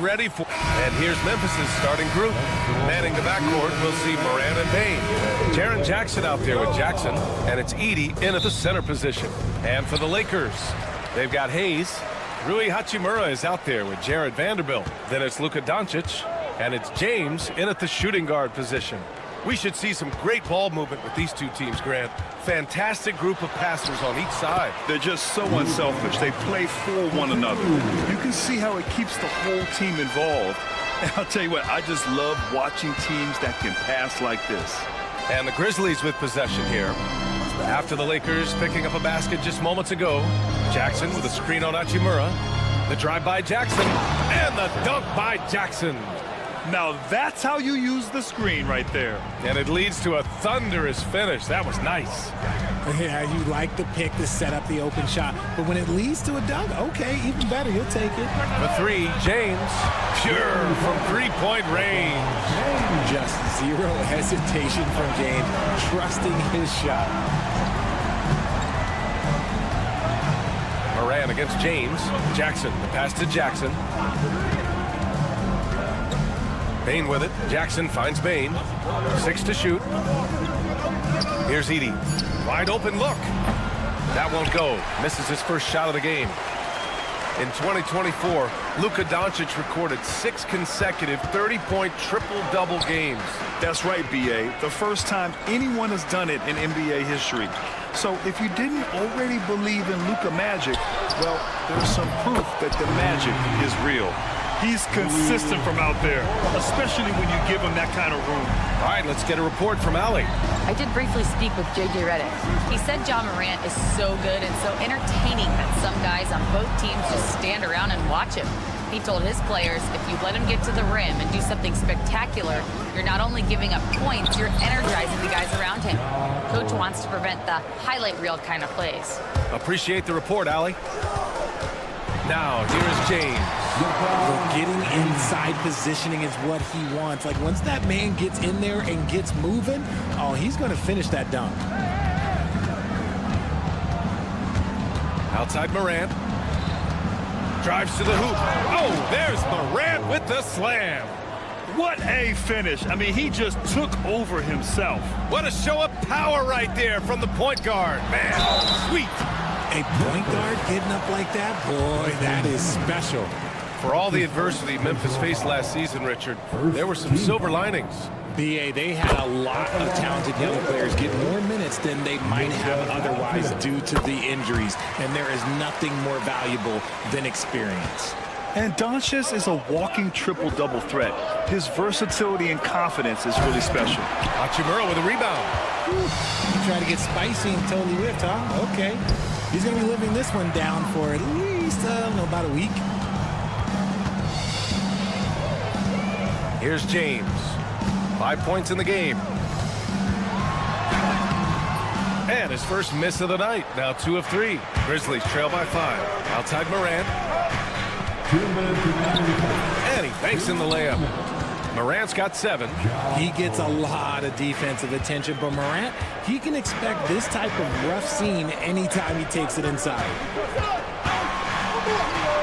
ready for. And here's Memphis' starting group. Manning the backcourt, we'll see Moran and Bain. Jaren Jackson out there with Jackson, and it's Edey in at the center position. And for the Lakers, they've got Hayes. Rui Hachimura is out there with Jared Vanderbilt. Then it's Luka Doncic, and it's James in at the shooting guard position. We should see some great ball movement with these two teams, Grant. Fantastic group of passers on each side. They're just so unselfish. They play for one another. You can see how it keeps the whole team involved. And I'll tell you what, I just love watching teams that can pass like this. And the Grizzlies with possession here. After the Lakers picking up a basket just moments ago, Jackson with a screen on Hachimura. The drive by Jackson, and the dunk by Jackson. Now that's how you use the screen right there. And it leads to a thunderous finish. That was nice. Yeah, you like the pick to set up the open shot. But when it leads to a dunk, okay, even better. You'll take it. The three, James. Pure from three-point range. Just zero hesitation from James, trusting his shot. Moran against James. Jackson, the pass to Jackson. Bain with it. Jackson finds Bain. 6 to shoot. Here's Edey. Wide open look. That won't go. Misses his first shot of the game. In 2024, Luka Doncic recorded 6 consecutive 30-point triple-double games. That's right, B.A. The first time anyone has done it in NBA history. So if you didn't already believe in Luka magic, well, there's some proof that the magic is real. He's consistent from out there, especially when you give him that kind of room. All right, let's get a report from Allie. I did briefly speak with J.J. Redick. He said John Morant is so good and so entertaining that some guys on both teams just stand around and watch him. He told his players, if you let him get to the rim and do something spectacular, you're not only giving up points, you're energizing the guys around him. Coach wants to prevent the highlight reel kind of plays. Appreciate the report, Allie. Now, here's James. Getting inside positioning is what he wants. Like, once that man gets in there and gets moving, oh, he's going to finish that dunk. Outside Morant. Drives to the hoop. Oh, there's Morant with the slam. What a finish. I mean, he just took over himself. What a show of power right there from the point guard. Man, sweet. A point guard getting up like that? Boy, that is special. For all the adversity Memphis faced last season, Richard, there were some silver linings. B.A., they had a lot of talented young players get more minutes than they might have otherwise due to the injuries, and there is nothing more valuable than experience. And Doncic is a walking triple-double threat. His versatility and confidence is really special. Hachimura with a rebound. He tried to get spicy and totally whiffed, huh? Okay. He's going to be living this one down for at least, I don't know, about a week. Here's James. 5 points in the game. And his first miss of the night. Now 2 of 3. Grizzlies trail by 5. Outside Morant. And he banks in the layup. Morant's got 7. He gets a lot of defensive attention, but Morant, he can expect this type of rough scene anytime he takes it inside.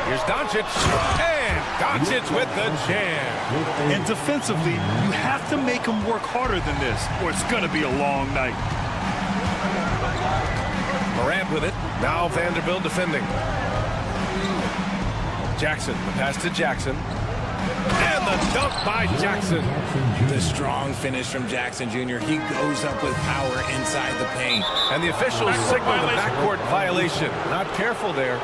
Here's Doncic. And Doncic with the jam. And defensively, you have to make him work harder than this, or it's going to be a long night. Morant with it. Now Vanderbilt defending. Jackson, the pass to Jackson. And the dunk by Jackson. The strong finish from Jackson Jr. He goes up with power inside the paint. And the officials signal the backcourt violation. Not careful there.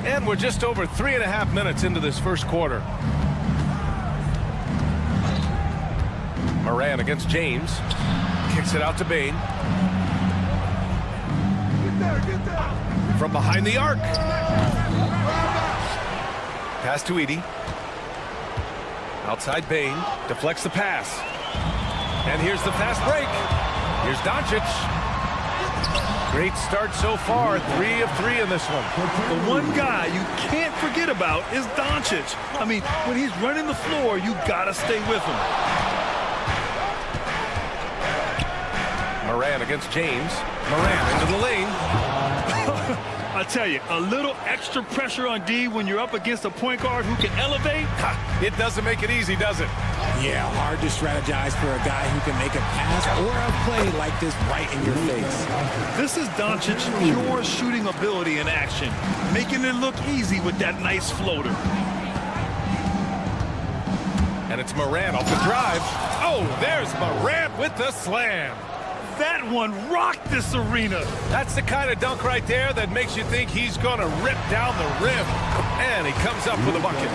And we're just over 3.5 minutes into this first quarter. Moran against James. Kicks it out to Bain. From behind the arc. Pass to Edey. Outside Bain. Deflects the pass. And here's the fast break. Here's Doncic. Great start so far. 3 of 3 in this one. The one guy you can't forget about is Doncic. I mean, when he's running the floor, you got to stay with him. Moran against James. Moran into the lane. I tell you, a little extra pressure on D when you're up against a point guard who can elevate. It doesn't make it easy, does it? Yeah, hard to strategize for a guy who can make a pass or a play like this right in your face. This is Doncic's pure shooting ability in action, making it look easy with that nice floater. And it's Moran off the drive. Oh, there's Moran with the slam. That one rocked this arena. That's the kind of dunk right there that makes you think he's going to rip down the rim. And he comes up with a bucket.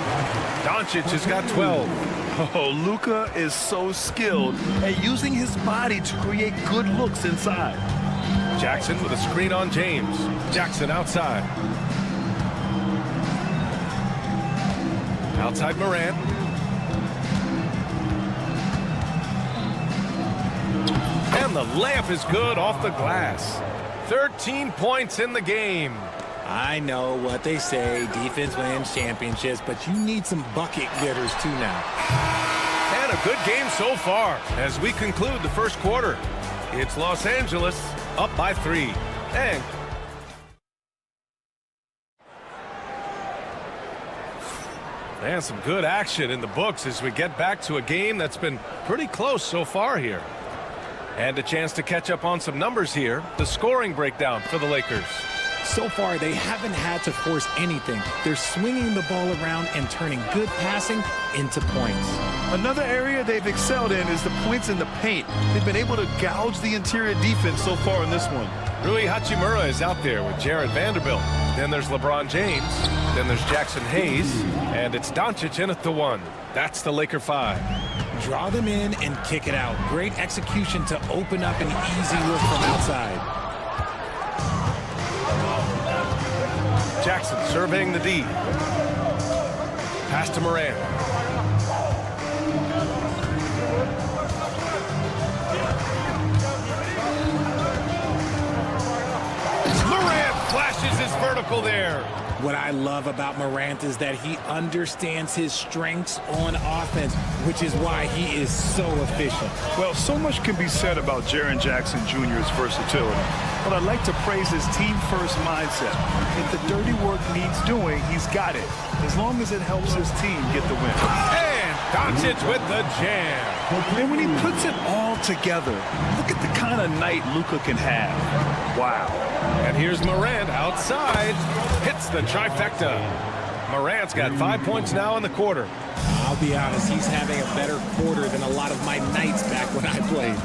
Doncic has got 12. Oh, Luka is so skilled at using his body to create good looks inside. Jackson with a screen on James. Jackson outside. Outside Moran. And the layup is good off the glass. 13 points in the game. I know what they say, defense wins championships, but you need some bucket getters too now. And a good game so far as we conclude the first quarter. It's Los Angeles up by 3. And some good action in the books as we get back to a game that's been pretty close so far here. And a chance to catch up on some numbers here. The scoring breakdown for the Lakers. So far, they haven't had to force anything. They're swinging the ball around and turning good passing into points. Another area they've excelled in is the points in the paint. They've been able to gouge the interior defense so far in this one. Rui Hachimura is out there with Jared Vanderbilt. Then there's LeBron James. Then there's Jackson Hayes. And it's Doncic in at the 1. That's the Laker 5. Draw them in and kick it out. Great execution to open up an easy look from outside. Jackson surveying the D. Pass to Moran. Moran flashes his vertical there. What I love about Morant is that he understands his strengths on offense, which is why he is so efficient. Well, so much can be said about Jaren Jackson Jr.'s versatility, but I'd like to praise his team-first mindset. If the dirty work needs doing, he's got it, as long as it helps his team get the win. And Doncic with the jam. And when he puts it all together, look at the kind of night Luka can have. Wow. And here's Morant outside. Hits the trifecta. Morant's got 5 points now in the quarter. I'll be honest, he's having a better quarter than a lot of my nights back when I played.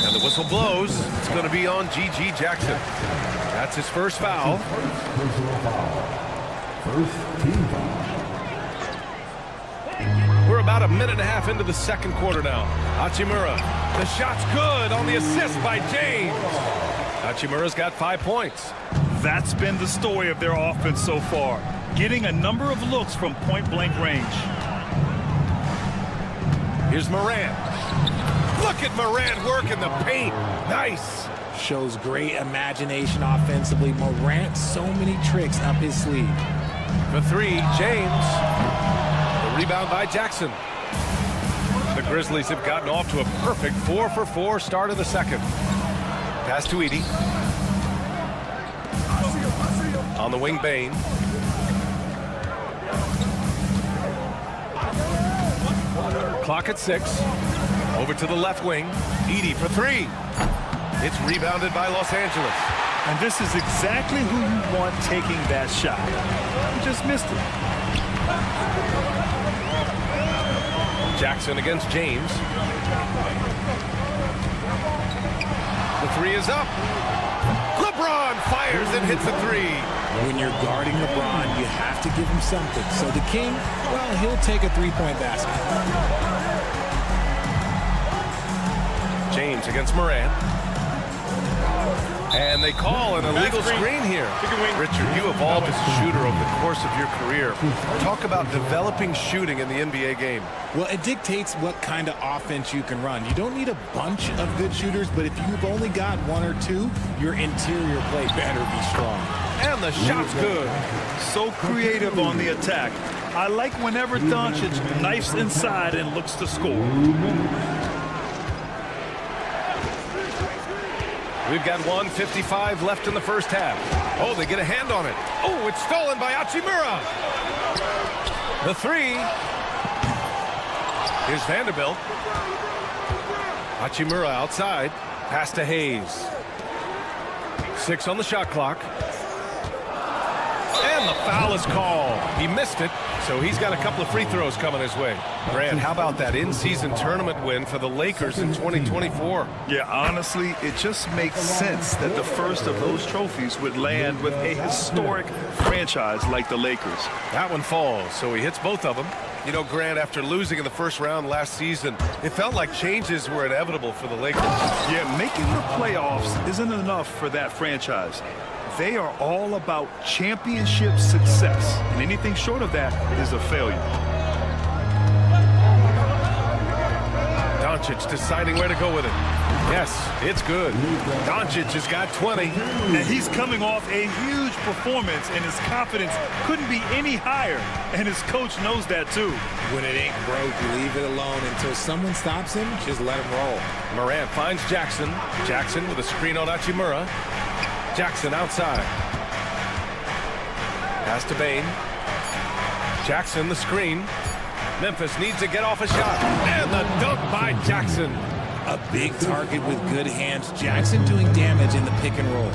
And the whistle blows. It's going to be on G.G. Jackson. That's his first foul. First team foul. We're about a minute and a half into the second quarter now. Hachimura. The shot's good on the assist by James. Hachimura's got 5 points. That's been the story of their offense so far, getting a number of looks from point-blank range. Here's Moran. Look at Moran work in the paint. Nice. Shows great imagination offensively. Morant, so many tricks up his sleeve. For 3, James. The rebound by Jackson. The Grizzlies have gotten off to a perfect 4-for-4 start of the second. Pass to Edey. On the wing, Bane. Clock at 6. Over to the left wing. Edey for 3. It's rebounded by Los Angeles. And this is exactly who you want taking that shot. You just missed it. Jackson against James. The 3 is up. LeBron fires and hits a 3. When you're guarding LeBron, you have to give him something. So the King, well, he'll take a three-point basket. James against Moran. And they call an illegal screen here. Richard, you evolved as a shooter over the course of your career. Talk about developing shooting in the NBA game. Well, it dictates what kind of offense you can run. You don't need a bunch of good shooters, but if you've only got 1 or 2, your interior play better be strong. And the shot's good. So creative on the attack. I like whenever Doncic knifes inside and looks to score. We've got 1:55 left in the first half. Oh, they get a hand on it. Oh, it's stolen by Hachimura. The three. Here's Vanderbilt. Hachimura outside. Pass to Hayes. 6 on the shot clock. And the foul is called. He missed it, so he's got a couple of free throws coming his way. Grant, how about that in-season tournament win for the Lakers in 2024? Yeah, honestly, it just makes sense that the first of those trophies would land with a historic franchise like the Lakers. That one falls, so he hits both of them. You know, Grant, after losing in the first round last season, it felt like changes were inevitable for the Lakers. Yeah, making the playoffs isn't enough for that franchise. They are all about championship success, and anything short of that is a failure. Doncic deciding where to go with it. Yes, it's good. Doncic has got 20. And he's coming off a huge performance, and his confidence couldn't be any higher. And his coach knows that, too. When it ain't broke, you leave it alone until someone stops him. Just let him roll. Morant finds Jackson. Jackson with a screen on Hachimura. Jackson outside. Pass to Bane. Jackson the screen. Memphis needs to get off a shot. And the dunk by Jackson. A big target with good hands. Jackson doing damage in the pick and roll.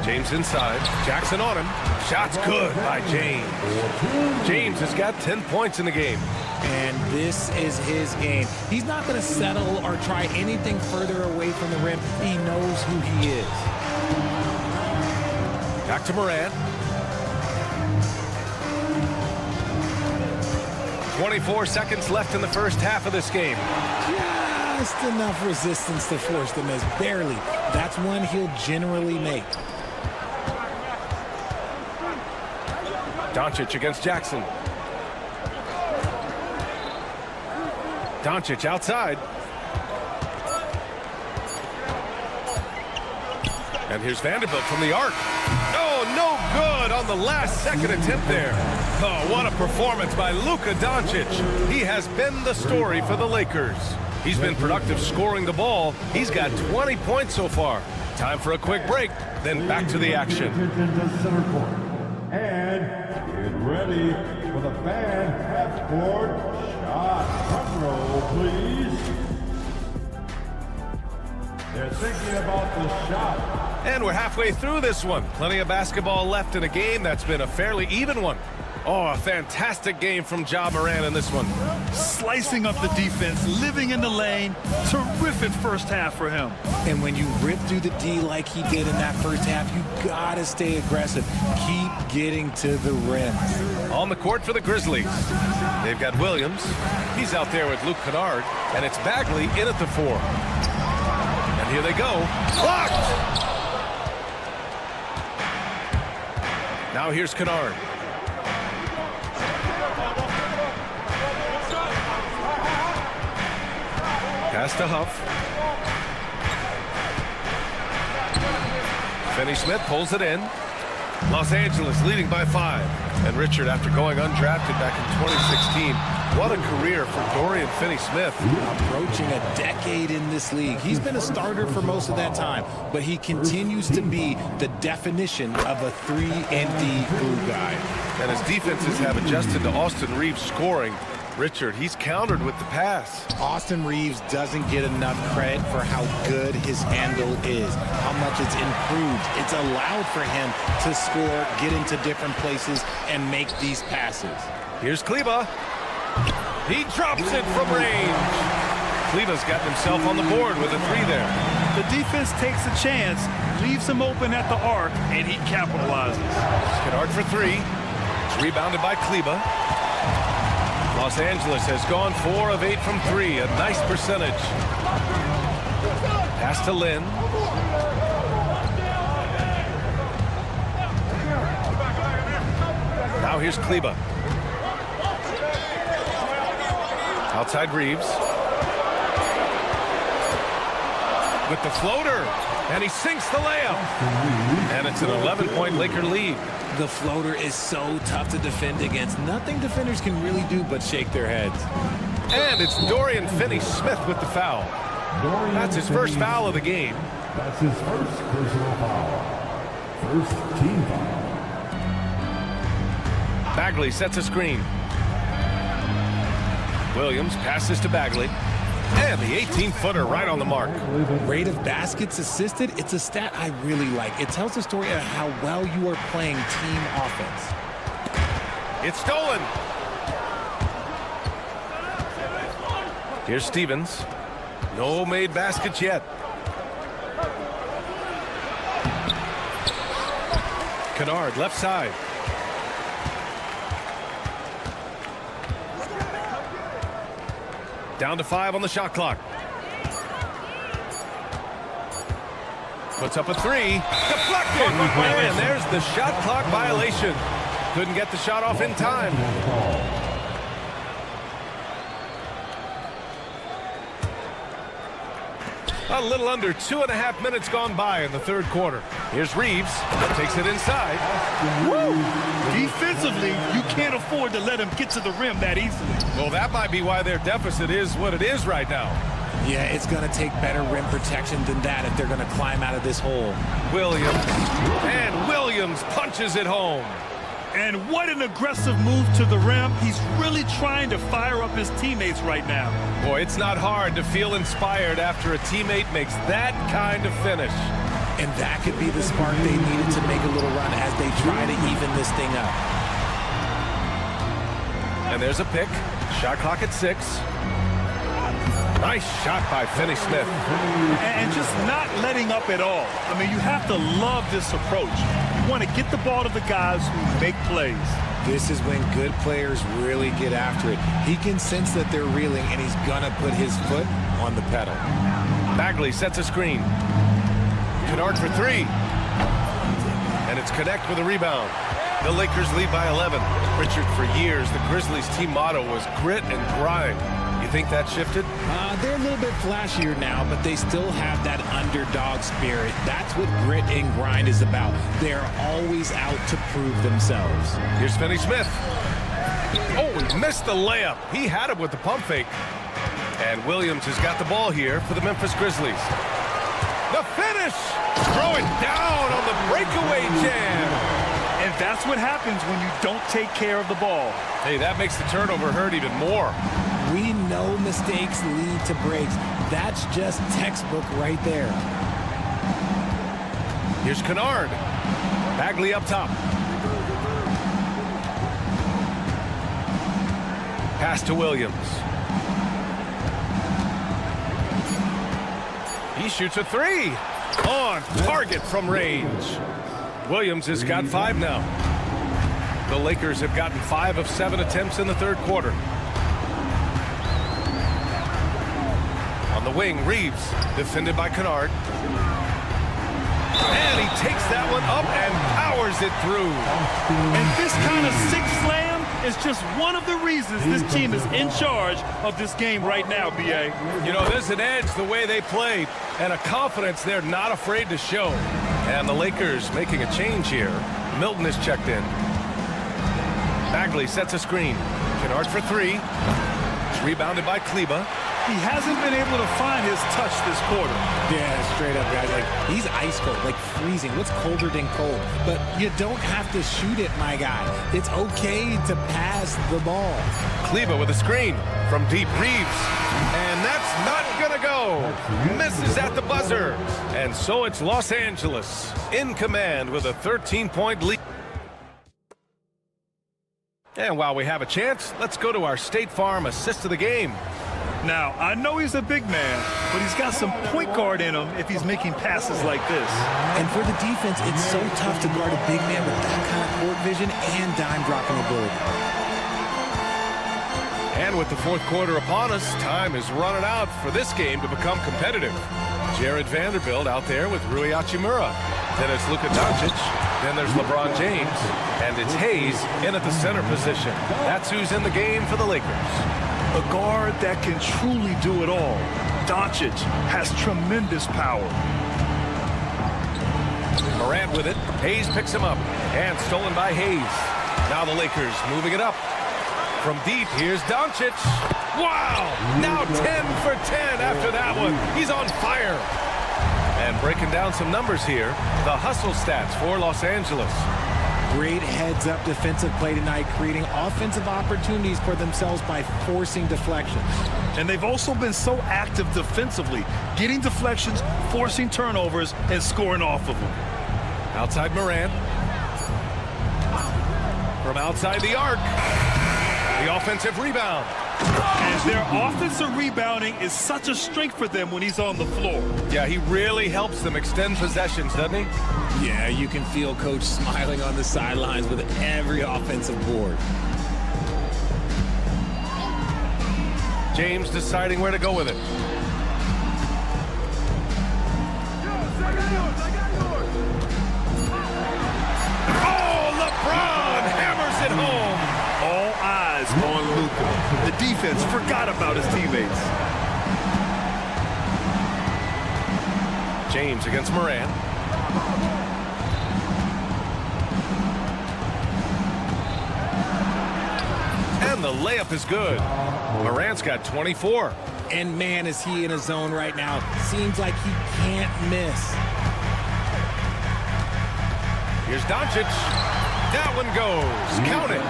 James inside. Jackson on him. Shot's good by James. James has got 10 points in the game. And this is his game. He's not going to settle or try anything further away from the rim. He knows who he is. Back to Morant. 24 seconds left in the first half of this game. Just enough resistance to force the miss. Barely. That's one he'll generally make. Doncic against Jackson. Doncic outside. And here's Vanderbilt from the arc. Oh, no good on the last second attempt there. Oh, what a performance by Luka Doncic. He has been the story for the Lakers. He's been productive scoring the ball. He's got 20 points so far. Time for a quick break, then back to the action. And get ready for the fan half-court shot. Front row, please. They're thinking about the shot. And we're halfway through this one. Plenty of basketball left in a game that's been a fairly even one. Oh, a fantastic game from Ja Morant in this one. Slicing up the defense, living in the lane. Terrific first half for him. And when you rip through the D like he did in that first half, you gotta stay aggressive. Keep getting to the rim. On the court for the Grizzlies. They've got Williams. He's out there with Luke Kennard. And it's Bagley in at the 4. And here they go. Blocked! Now here's Kennard. Pass to Huff. Finney-Smith pulls it in. Los Angeles leading by 5. And Richard, after going undrafted back in 2016, what a career for Dorian Finney-Smith. Approaching a decade in this league. He's been a starter for most of that time, but he continues to be the definition of a 3-and-D glue guy. And his defenses have adjusted to Austin Reeves scoring. Richard, he's countered with the pass. Austin Reeves doesn't get enough credit for how good his handle is, how much it's improved. It's allowed for him to score, get into different places, and make these passes. Here's Kleba. He drops it from range. Kleba's got himself on the board with a 3 there. The defense takes a chance, leaves him open at the arc, and he capitalizes. Kennard for 3. It's rebounded by Kleba. Los Angeles has gone 4 of 8 from 3, a nice percentage. Pass to Lynn. Now here's Kleba. Outside Reeves. With the floater. And he sinks the layup. And it's an 11-point Laker lead. The floater is so tough to defend against. Nothing defenders can really do but shake their heads. And it's Dorian Finney-Smith with the foul. That's his first foul of the game. That's his first personal foul. First team foul. Bagley sets a screen. Williams passes to Bagley. And the 18-footer right on the mark. Rate of baskets assisted, it's a stat I really like. It tells the story of how well you are playing team offense. It's stolen. Here's Stevens. No made baskets yet. Kennard left side. Down to 5 on the shot clock. Puts up a 3. Deflected. And there's the shot clock violation. Couldn't get the shot off in time. A little under 2.5 minutes gone by in the third quarter. Here's Reeves. Takes it inside. Woo! Defensively, you can't afford to let him get to the rim that easily. Well, that might be why their deficit is what it is right now. Yeah, it's going to take better rim protection than that if they're going to climb out of this hole. Williams. And Williams punches it home. And what an aggressive move to the rim. He's really trying to fire up his teammates right now. Boy, it's not hard to feel inspired after a teammate makes that kind of finish. And that could be the spark they needed to make a little run as they try to even this thing up. And there's a pick. Shot clock at 6. Nice shot by Finney-Smith. And just not letting up at all. I mean, you have to love this approach. You want to get the ball to the guys who make plays. This is when good players really get after it. He can sense that they're reeling, and he's going to put his foot on the pedal. Bagley sets a screen. Kennard for 3. And it's Connect with a rebound. The Lakers lead by 11. Richard, for years, the Grizzlies team motto was grit and grind. You think that shifted? They're a little bit flashier now, but they still have that underdog spirit. That's what grit and grind is about. They're always out to prove themselves. Here's Finney-Smith. Oh, he missed the layup. He had it with the pump fake. And Williams has got the ball here for the Memphis Grizzlies. The finish! Throw it down on the breakaway jam. And that's what happens when you don't take care of the ball. Hey, that makes the turnover hurt even more. We know mistakes lead to breaks. That's just textbook right there. Here's Kennard. Bagley up top. Pass to Williams. He shoots a 3. On target from range. Williams has got 5 now. The Lakers have gotten 5 of 7 attempts in the third quarter. On the wing, Reeves, defended by Kennard. And he takes that one up and powers it through. And this kind of sick slam is just one of the reasons this team is in charge of this game right now, B.A. You know, there's an edge the way they play and a confidence they're not afraid to show. And the Lakers making a change here. Milton is checked in. Bagley sets a screen. Kennard for 3. It's rebounded by Kleba. He hasn't been able to find his touch this quarter. Yeah, straight up, guys. Like, he's ice cold, like freezing. What's colder than cold? But you don't have to shoot it, my guy. It's okay to pass the ball. Kleba with a screen from deep. Reeves. And that's not going to go. Misses at the buzzer. And so it's Los Angeles in command with a 13-point lead. And while we have a chance, let's go to our State Farm assist of the game. Now, I know he's a big man, but he's got some point guard in him if he's making passes like this. And for the defense, it's so tough to guard a big man with that kind of court vision and dime dropping ability. And with the fourth quarter upon us, time is running out for this game to become competitive. Jared Vanderbilt out there with Rui Hachimura. Then it's Luka Doncic. Then there's LeBron James. And it's Hayes in at the center position. That's who's in the game for the Lakers. A guard that can truly do it all. Doncic has tremendous power. Morant with it. Hayes picks him up. And stolen by Hayes. Now the Lakers moving it up. From deep, here's Doncic. Wow! Now 10 for 10 after that one. He's on fire. And breaking down some numbers here, the hustle stats for Los Angeles. Great heads-up defensive play tonight, creating offensive opportunities for themselves by forcing deflections. And they've also been so active defensively, getting deflections, forcing turnovers, and scoring off of them. Outside Morant. From outside the arc. The offensive rebound. And their offensive rebounding is such a strength for them when he's on the floor. Yeah, he really helps them extend possessions, doesn't he? Yeah, you can feel Coach smiling on the sidelines with every offensive board. James deciding where to go with it. Oh, LeBron hammers it home. All eyes on Luka. The defense forgot about his teammates. James against Morant. And the layup is good. Morant's got 24. And man, is he in a zone right now. Seems like he can't miss. Here's Doncic. That one goes. Count it.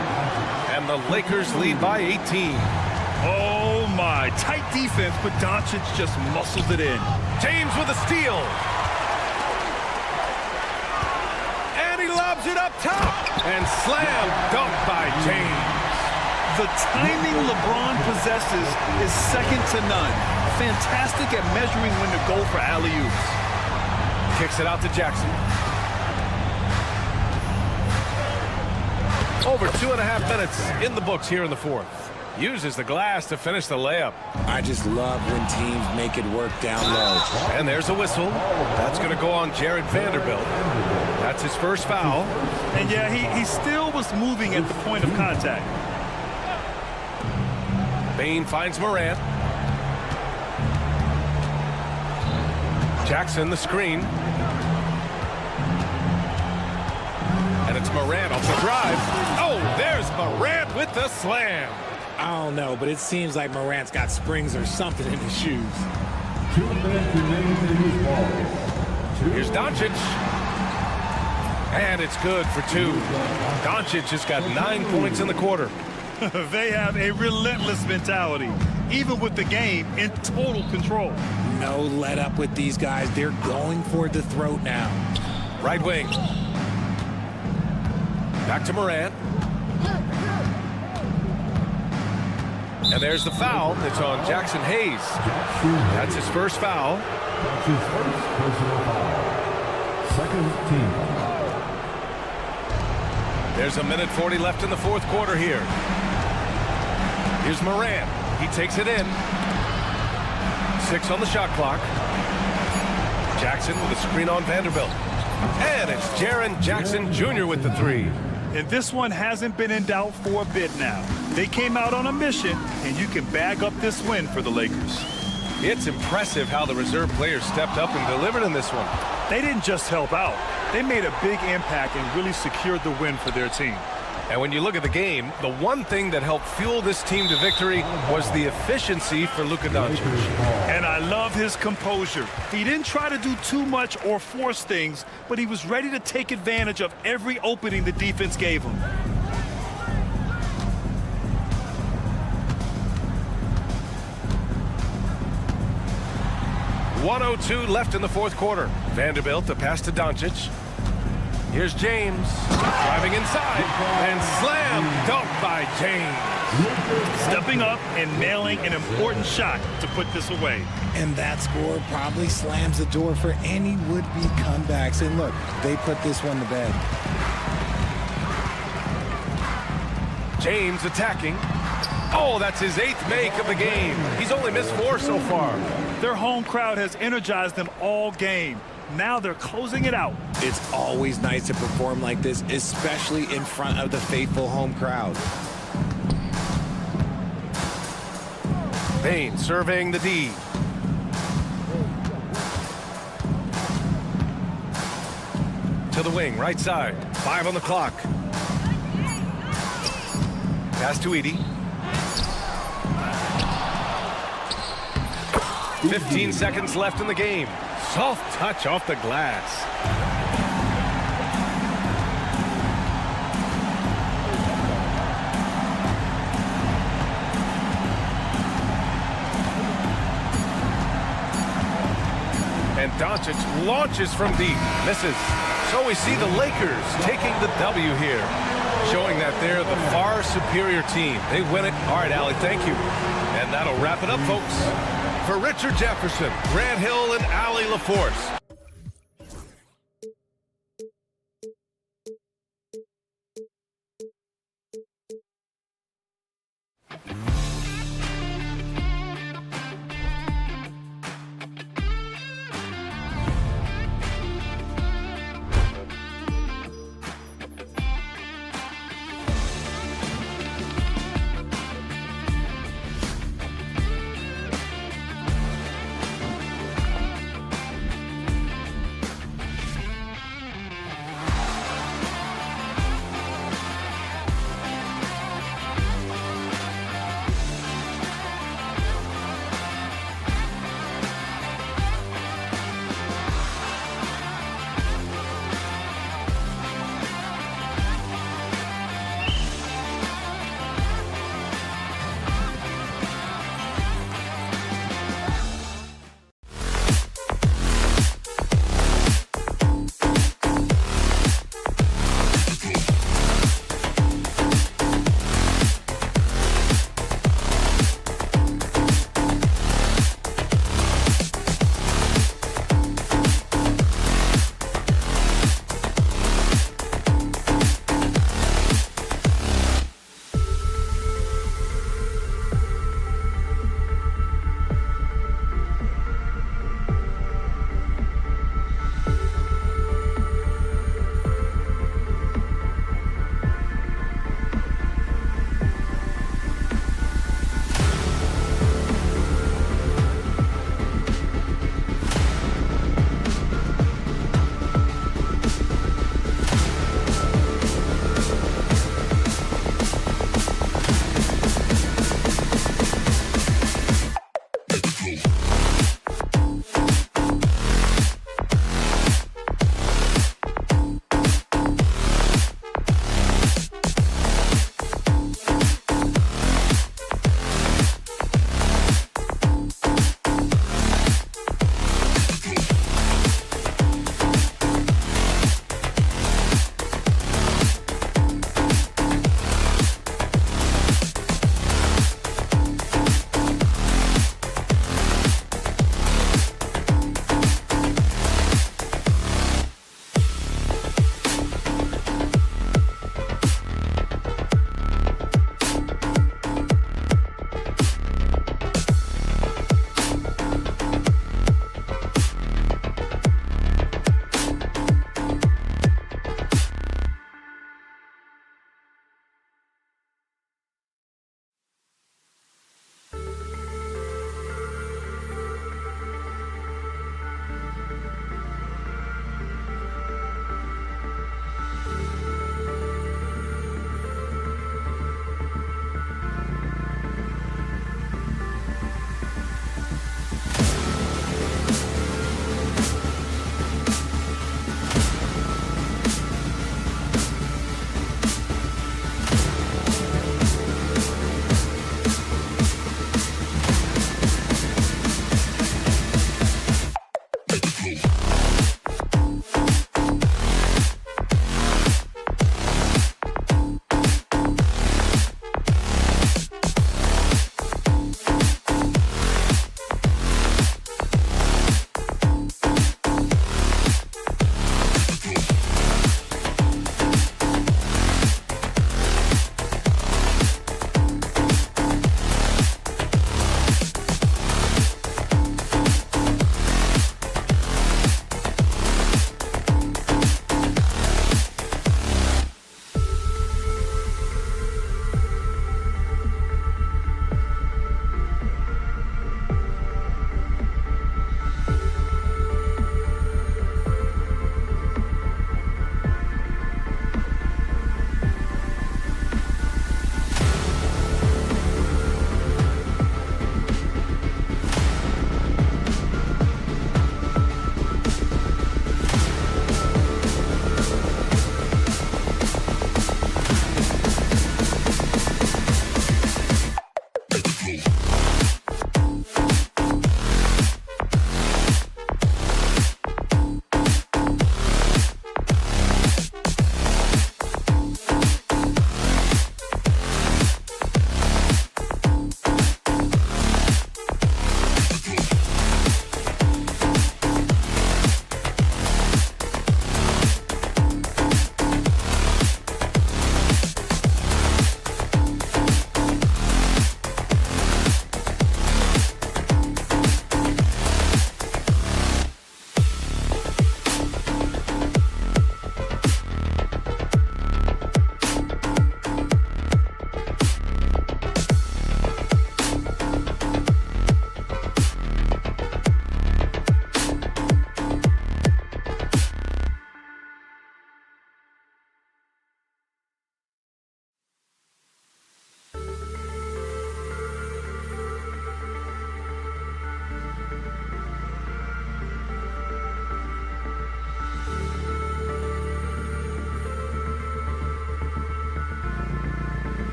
And the Lakers lead by 18. Oh my, tight defense, but Doncic just muscles it in. James with a steal. And he lobs it up top. And slam dunk by James. The timing LeBron possesses is second to none. Fantastic at measuring when to go for alley-oops. Kicks it out to Jackson. Over 2.5 minutes in the books here in the fourth. Uses the glass to finish the layup. I just love when teams make it work down low. And there's a whistle. That's going to go on Jared Vanderbilt. That's his first foul. And yeah, he still was moving at the point of contact. Bain finds Morant. Jackson the screen. And it's Morant off the drive. Oh, there's Morant with the slam. I don't know, but it seems like Morant's got springs or something in his shoes. 2 minutes remaining in this ball. Here's Doncic. And it's good for 2. Doncic just got 9 points in the quarter. They have a relentless mentality, even with the game in total control. No let up with these guys. They're going for the throat now. Right wing. Back to Morant. And there's the foul. It's on Jackson Hayes. That's his first foul. That's his first personal foul. Second team foul. There's 1:40 left in the fourth quarter here. Here's Morant. He takes it in. 6 on the shot clock. Jackson with a screen on Vanderbilt. And it's Jaren Jackson Jr. with the 3. And this one hasn't been in doubt for a bit now. They came out on a mission, and you can bag up this win for the Lakers. It's impressive how the reserve players stepped up and delivered in this one. They didn't just help out. They made a big impact and really secured the win for their team. And when you look at the game, the one thing that helped fuel this team to victory was the efficiency for Luka Doncic. And I love his composure. He didn't try to do too much or force things, but he was ready to take advantage of every opening the defense gave him. .102 left in the fourth quarter. Vanderbilt, the pass to Doncic. Here's James, driving inside, and slam dunk by James. Stepping up and nailing an important shot to put this away. And that score probably slams the door for any would-be comebacks. And look, they put this one to bed. James attacking. Oh, that's his 8th make of the game. He's only missed 4 so far. Their home crowd has energized them all game. Now they're closing it out. It's always nice to perform like this, especially in front of the faithful home crowd. Bain surveying the D. To the wing, right side. 5 on the clock. Pass to Edie. 15 seconds left in the game. Soft touch off the glass. And Doncic launches from deep. Misses. So we see the Lakers taking the W here, showing that they're the far superior team. They win it. All right, Allie, thank you. And that'll wrap it up, folks. For Richard Jefferson, Grant Hill, and Allie LaForce.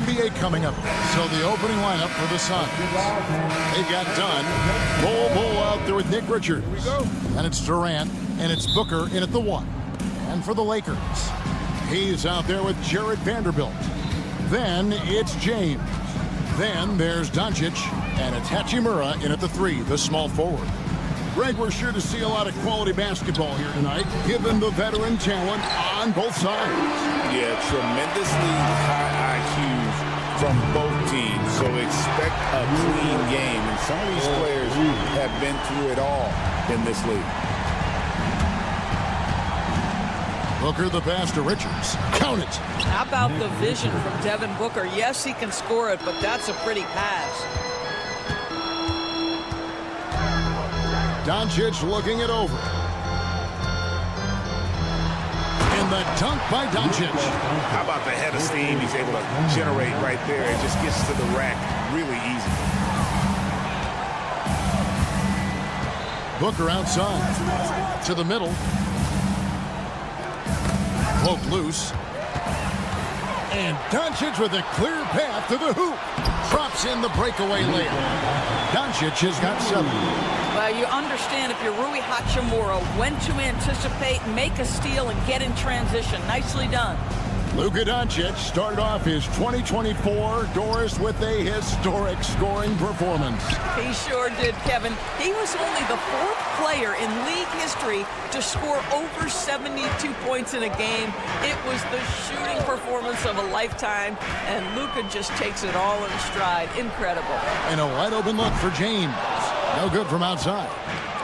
NBA coming up. So the opening lineup for the Suns. They got done. Bull out there with Nick Richards. Here we go. And it's Durant, and it's Booker in at the 1. And for the Lakers, he's out there with Jared Vanderbilt. Then it's James. Then there's Doncic, and it's Hachimura in at the 3, the small forward. Greg, we're sure to see a lot of quality basketball here tonight, given the veteran talent on both sides. Yeah, tremendously high IQs from both teams, so expect a clean game. And some of these players have been through it all in this league. Booker the pass to Richards. Count it. How about the vision from Devin Booker? Yes, he can score it, but that's a pretty pass. Doncic looking it over. And the dunk by Doncic. How about the head of steam he's able to generate right there? It just gets to the rack really easy. Booker outside. To the middle. Poke loose. And Doncic with a clear path to the hoop. Drops in the breakaway layup. Doncic has got 7. Well, you understand if you're Rui Hachimura when to anticipate, make a steal, and get in transition. Nicely done. Luka Doncic started off his 2024 Doris with a historic scoring performance. He sure did, Kevin. He was only the 4th player in league history to score over 72 points in a game. It was the shooting performance of a lifetime, and Luka just takes it all in stride. Incredible. And a wide open look for James. No good from outside.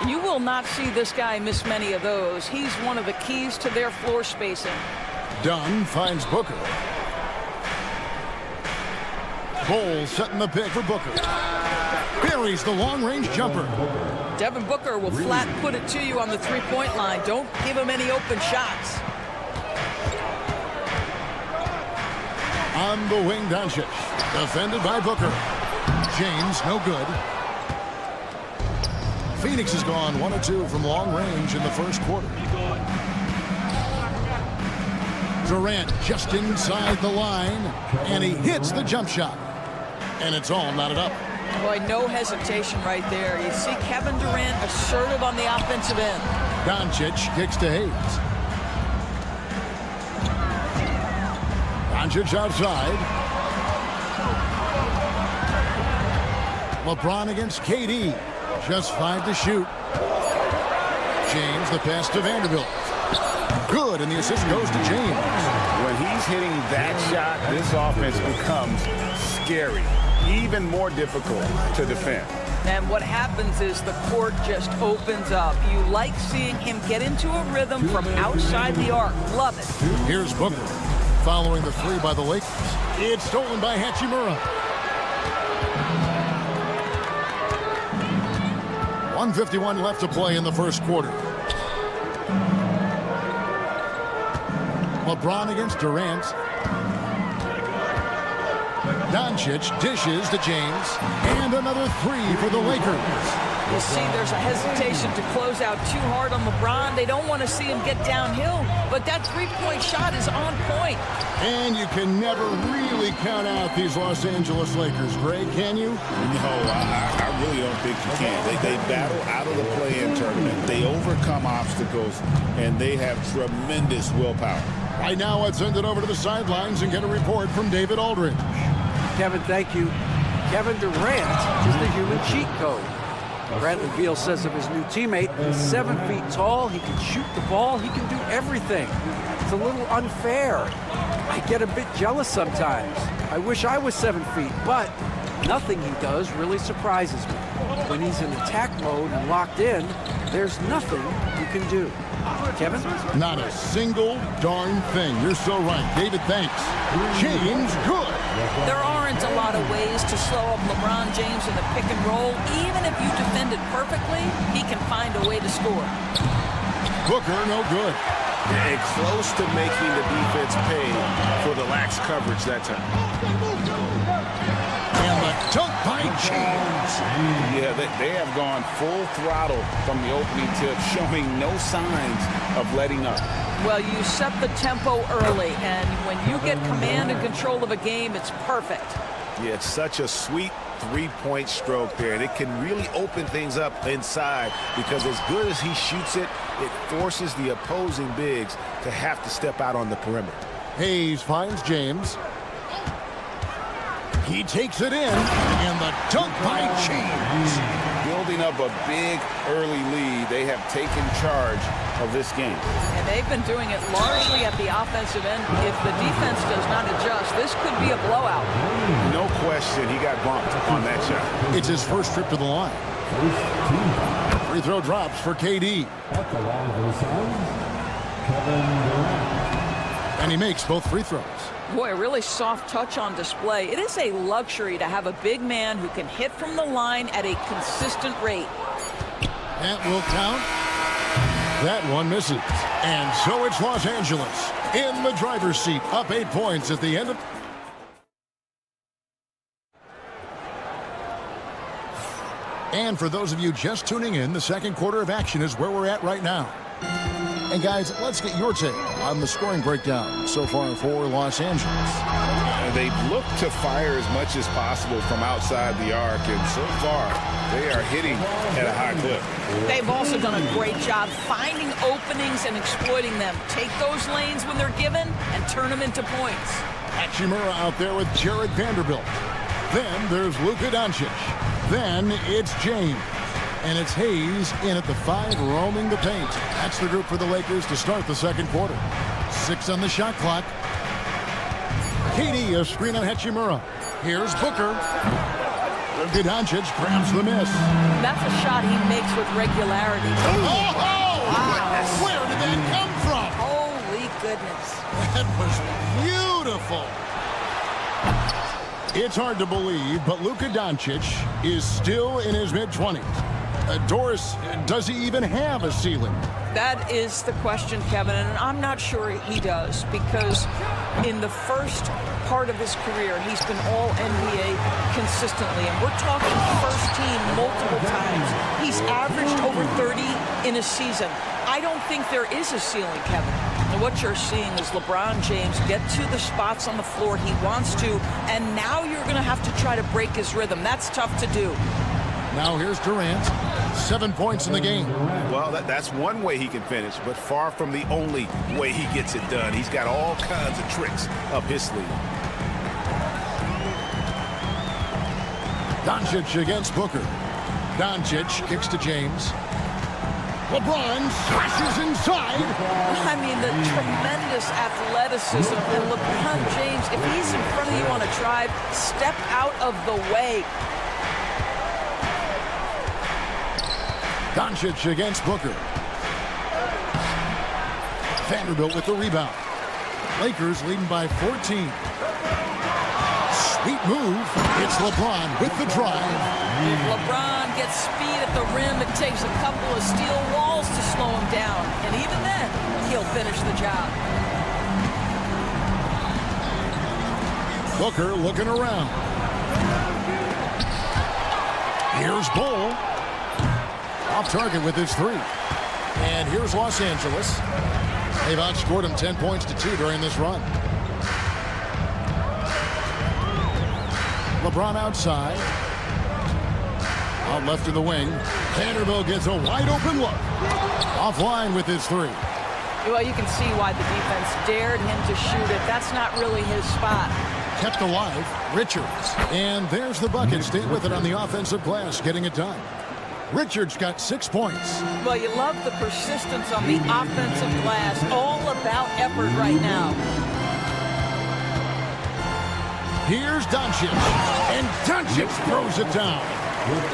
You will not see this guy miss many of those. He's one of the keys to their floor spacing. Dunn finds Booker. Bol setting the pick for Booker. Buries the long-range jumper. Devin Booker will flat put it to you on the three-point line. Don't give him any open shots. On the wing, Doncic. Defended by Booker. James, no good. Phoenix has gone 1 of 2 from long range in the first quarter. Durant just inside the line, and he hits the jump shot. And it's all knotted up. Boy, no hesitation right there. You see Kevin Durant assertive on the offensive end. Doncic kicks to Hayes. Doncic outside. LeBron against KD. Just 5 to shoot. James, the pass to Vanderbilt. Good, and the assist goes to James. When he's hitting that shot, this offense becomes scary, even more difficult to defend. And what happens is the court just opens up. You like seeing him get into a rhythm from outside the arc. Love it. Here's Booker, following the 3 by the Lakers. It's stolen by Hachimura. 1:51 left to play in the first quarter. LeBron against Durant. Doncic dishes to James. And another 3 for the Lakers. You see there's a hesitation to close out too hard on LeBron. They don't want to see him get downhill. But that three-point shot is on point. And you can never really count out these Los Angeles Lakers, Greg, can you? No, I really don't think you can. They battle out of the play-in tournament. They overcome obstacles, and they have tremendous willpower. Right now, let's send it over to the sidelines and get a report from David Aldridge. Kevin, thank you. Kevin Durant is the human cheat code. Bradley Beal says of his new teammate, he's 7 feet tall, he can shoot the ball, he can do everything. It's a little unfair. I get a bit jealous sometimes. I wish I was 7 feet, but nothing he does really surprises me. When he's in attack mode and locked in, there's nothing you can do. Kevin? Not a single darn thing. You're so right. David, thanks. James, good. There aren't a lot of ways to slow up LeBron James in the pick and roll. Even if you defend it perfectly, he can find a way to score. Booker, no good. And close to making the defense pay for the lax coverage that time. And the dunk by James. Yeah, they have gone full throttle from the opening tip, showing no signs of letting up. Well, you set the tempo early, and when you get command and control of a game, it's perfect. Yeah, it's such a sweet three-point stroke there, and it can really open things up inside because as good as he shoots it, it forces the opposing bigs to have to step out on the perimeter. Hayes finds James. He takes it in, and the dunk by James. Building up a big early lead, they have taken charge of this game. And they've been doing it largely at the offensive end. If the defense does not adjust, this could be a blowout. No question, he got bumped on that shot. It's his first trip to the line. Free throw drops for KD. At the line for the Suns, Kevin Durant. And he makes both free throws. Boy, a really soft touch on display. It is a luxury to have a big man who can hit from the line at a consistent rate. That will count. That one misses. And so it's Los Angeles in the driver's seat, up 8 points at the end of... And for those of you just tuning in, the second quarter of action is where we're at right now. And guys, let's get your take on the scoring breakdown so far for Los Angeles. They've looked to fire as much as possible from outside the arc, and so far they are hitting at a high clip. They've also done a great job finding openings and exploiting them. Take those lanes when they're given and turn them into points. Hachimura out there with Jared Vanderbilt. Then there's Luka Doncic. Then it's James. And it's Hayes in at the 5, roaming the paint. That's the group for the Lakers to start the second quarter. 6 on the shot clock. KD, a screen on Hachimura. Here's Booker. Luka Doncic grabs the miss. That's a shot he makes with regularity. Oh! Wow. Where did that come from? Holy goodness. That was beautiful. It's hard to believe, but Luka Doncic is still in his mid-20s. Doris, does he even have a ceiling? That is the question, Kevin, and I'm not sure he does, because in the first part of his career, he's been all NBA consistently, and we're talking first team multiple times. He's averaged over 30 in a season. I don't think there is a ceiling, Kevin. And what you're seeing is LeBron James get to the spots on the floor he wants to, and now you're going to have to try to break his rhythm. That's tough to do. Now here's Durant. 7 points in the game. Well, that's one way he can finish, but far from the only way he gets it done. He's got all kinds of tricks up his sleeve. Doncic against Booker. Doncic kicks to James. LeBron slashes inside. I mean, the tremendous athleticism. And LeBron James, if he's in front of you on a drive, step out of the way. Doncic against Booker. Vanderbilt with the rebound. Lakers leading by 14. Sweet move. It's LeBron with the drive. If LeBron gets speed at the rim, it takes a couple of steel walls to slow him down. And even then, he'll finish the job. Booker looking around. Here's Bull. Off target with his 3. And here's Los Angeles. They've outscored him 10 points to 2 during this run. LeBron outside. Out left to the wing. Vanderbilt gets a wide open look. Offline with his 3. Well, you can see why the defense dared him to shoot it. That's not really his spot. Kept alive, Richards. And there's the bucket. Stay with it on the offensive glass, getting it done. Richards got 6 points. Well, you love the persistence on the offensive glass. All about effort right now. Here's Doncic. And Doncic throws it down.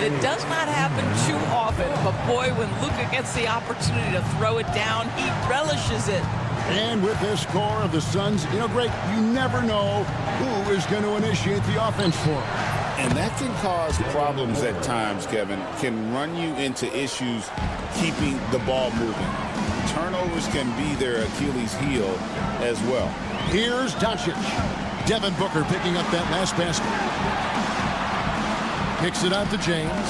It does not happen too often, but boy, when Luka gets the opportunity to throw it down, he relishes it. And with this score of the Suns, Greg, you never know who is going to initiate the offense for him. And that can cause problems at times, Kevin. Can run you into issues keeping the ball moving. Turnovers can be their Achilles heel as well. Here's Doncic. Devin Booker picking up that last basket. Kicks it out to James.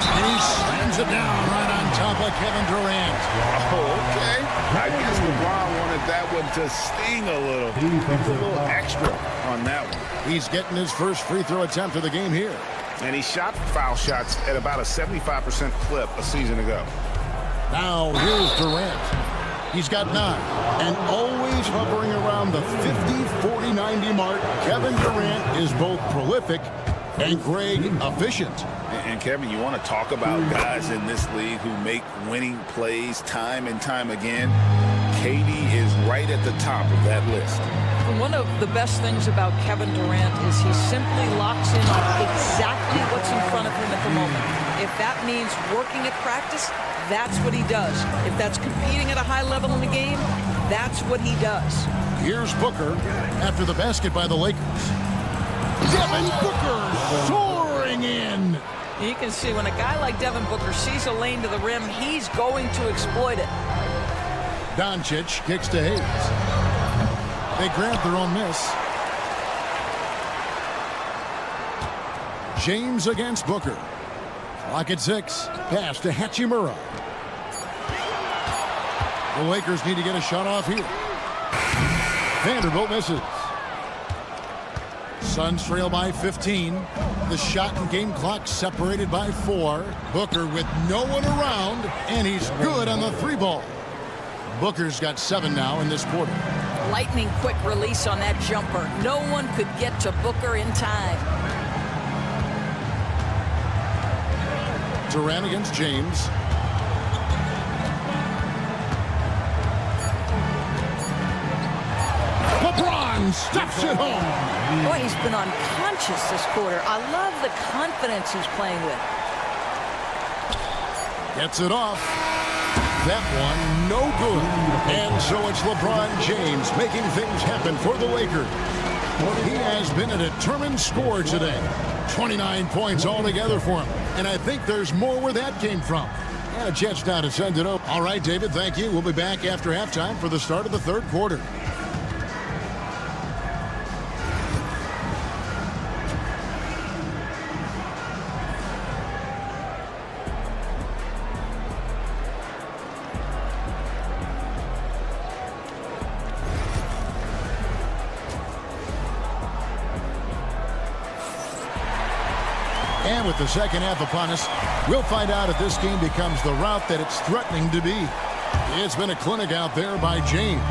And he slams it down right on top of Kevin Durant. Oh, okay. I guess LeBron wanted that one to sting a little. A little extra on that one. He's getting his first free throw attempt of the game here. And he shot foul shots at about a 75% clip a season ago. Now here's Durant. He's got 9. And always hovering around the 50, 40, 90 mark, Kevin Durant is both prolific and, Greg, efficient. And Kevin, you want to talk about guys in this league who make winning plays time and time again? KD is right at the top of that list. One of the best things about Kevin Durant is he simply locks in on exactly what's in front of him at the moment. If that means working at practice, that's what he does. If that's competing at a high level in the game, that's what he does. Here's Booker after the basket by the Lakers. Devin Booker soaring in. You can see when a guy like Devin Booker sees a lane to the rim, he's going to exploit it. Doncic kicks to Hayes. They grant their own miss. James against Booker. Clock at 6. Pass to Hachimura. The Lakers need to get a shot off here. Vanderbilt misses. Suns trail by 15. The shot and game clock separated by 4. Booker with no one around, and he's good on the 3-ball. Booker's got 7 now in this quarter. Lightning quick release on that jumper. No one could get to Booker in time. Durant against James. LeBron steps it home. Boy, he's been unconscious this quarter. I love the confidence he's playing with. Gets it off. That one, no good. And so it's LeBron James making things happen for the Lakers. He has been a determined scorer today. 29 points altogether for him. And I think there's more where that came from. And a chance now to send it over. All right, David, thank you. We'll be back after halftime for the start of the third quarter. And with the second half upon us, we'll find out if this game becomes the route that it's threatening to be. It's been a clinic out there by James.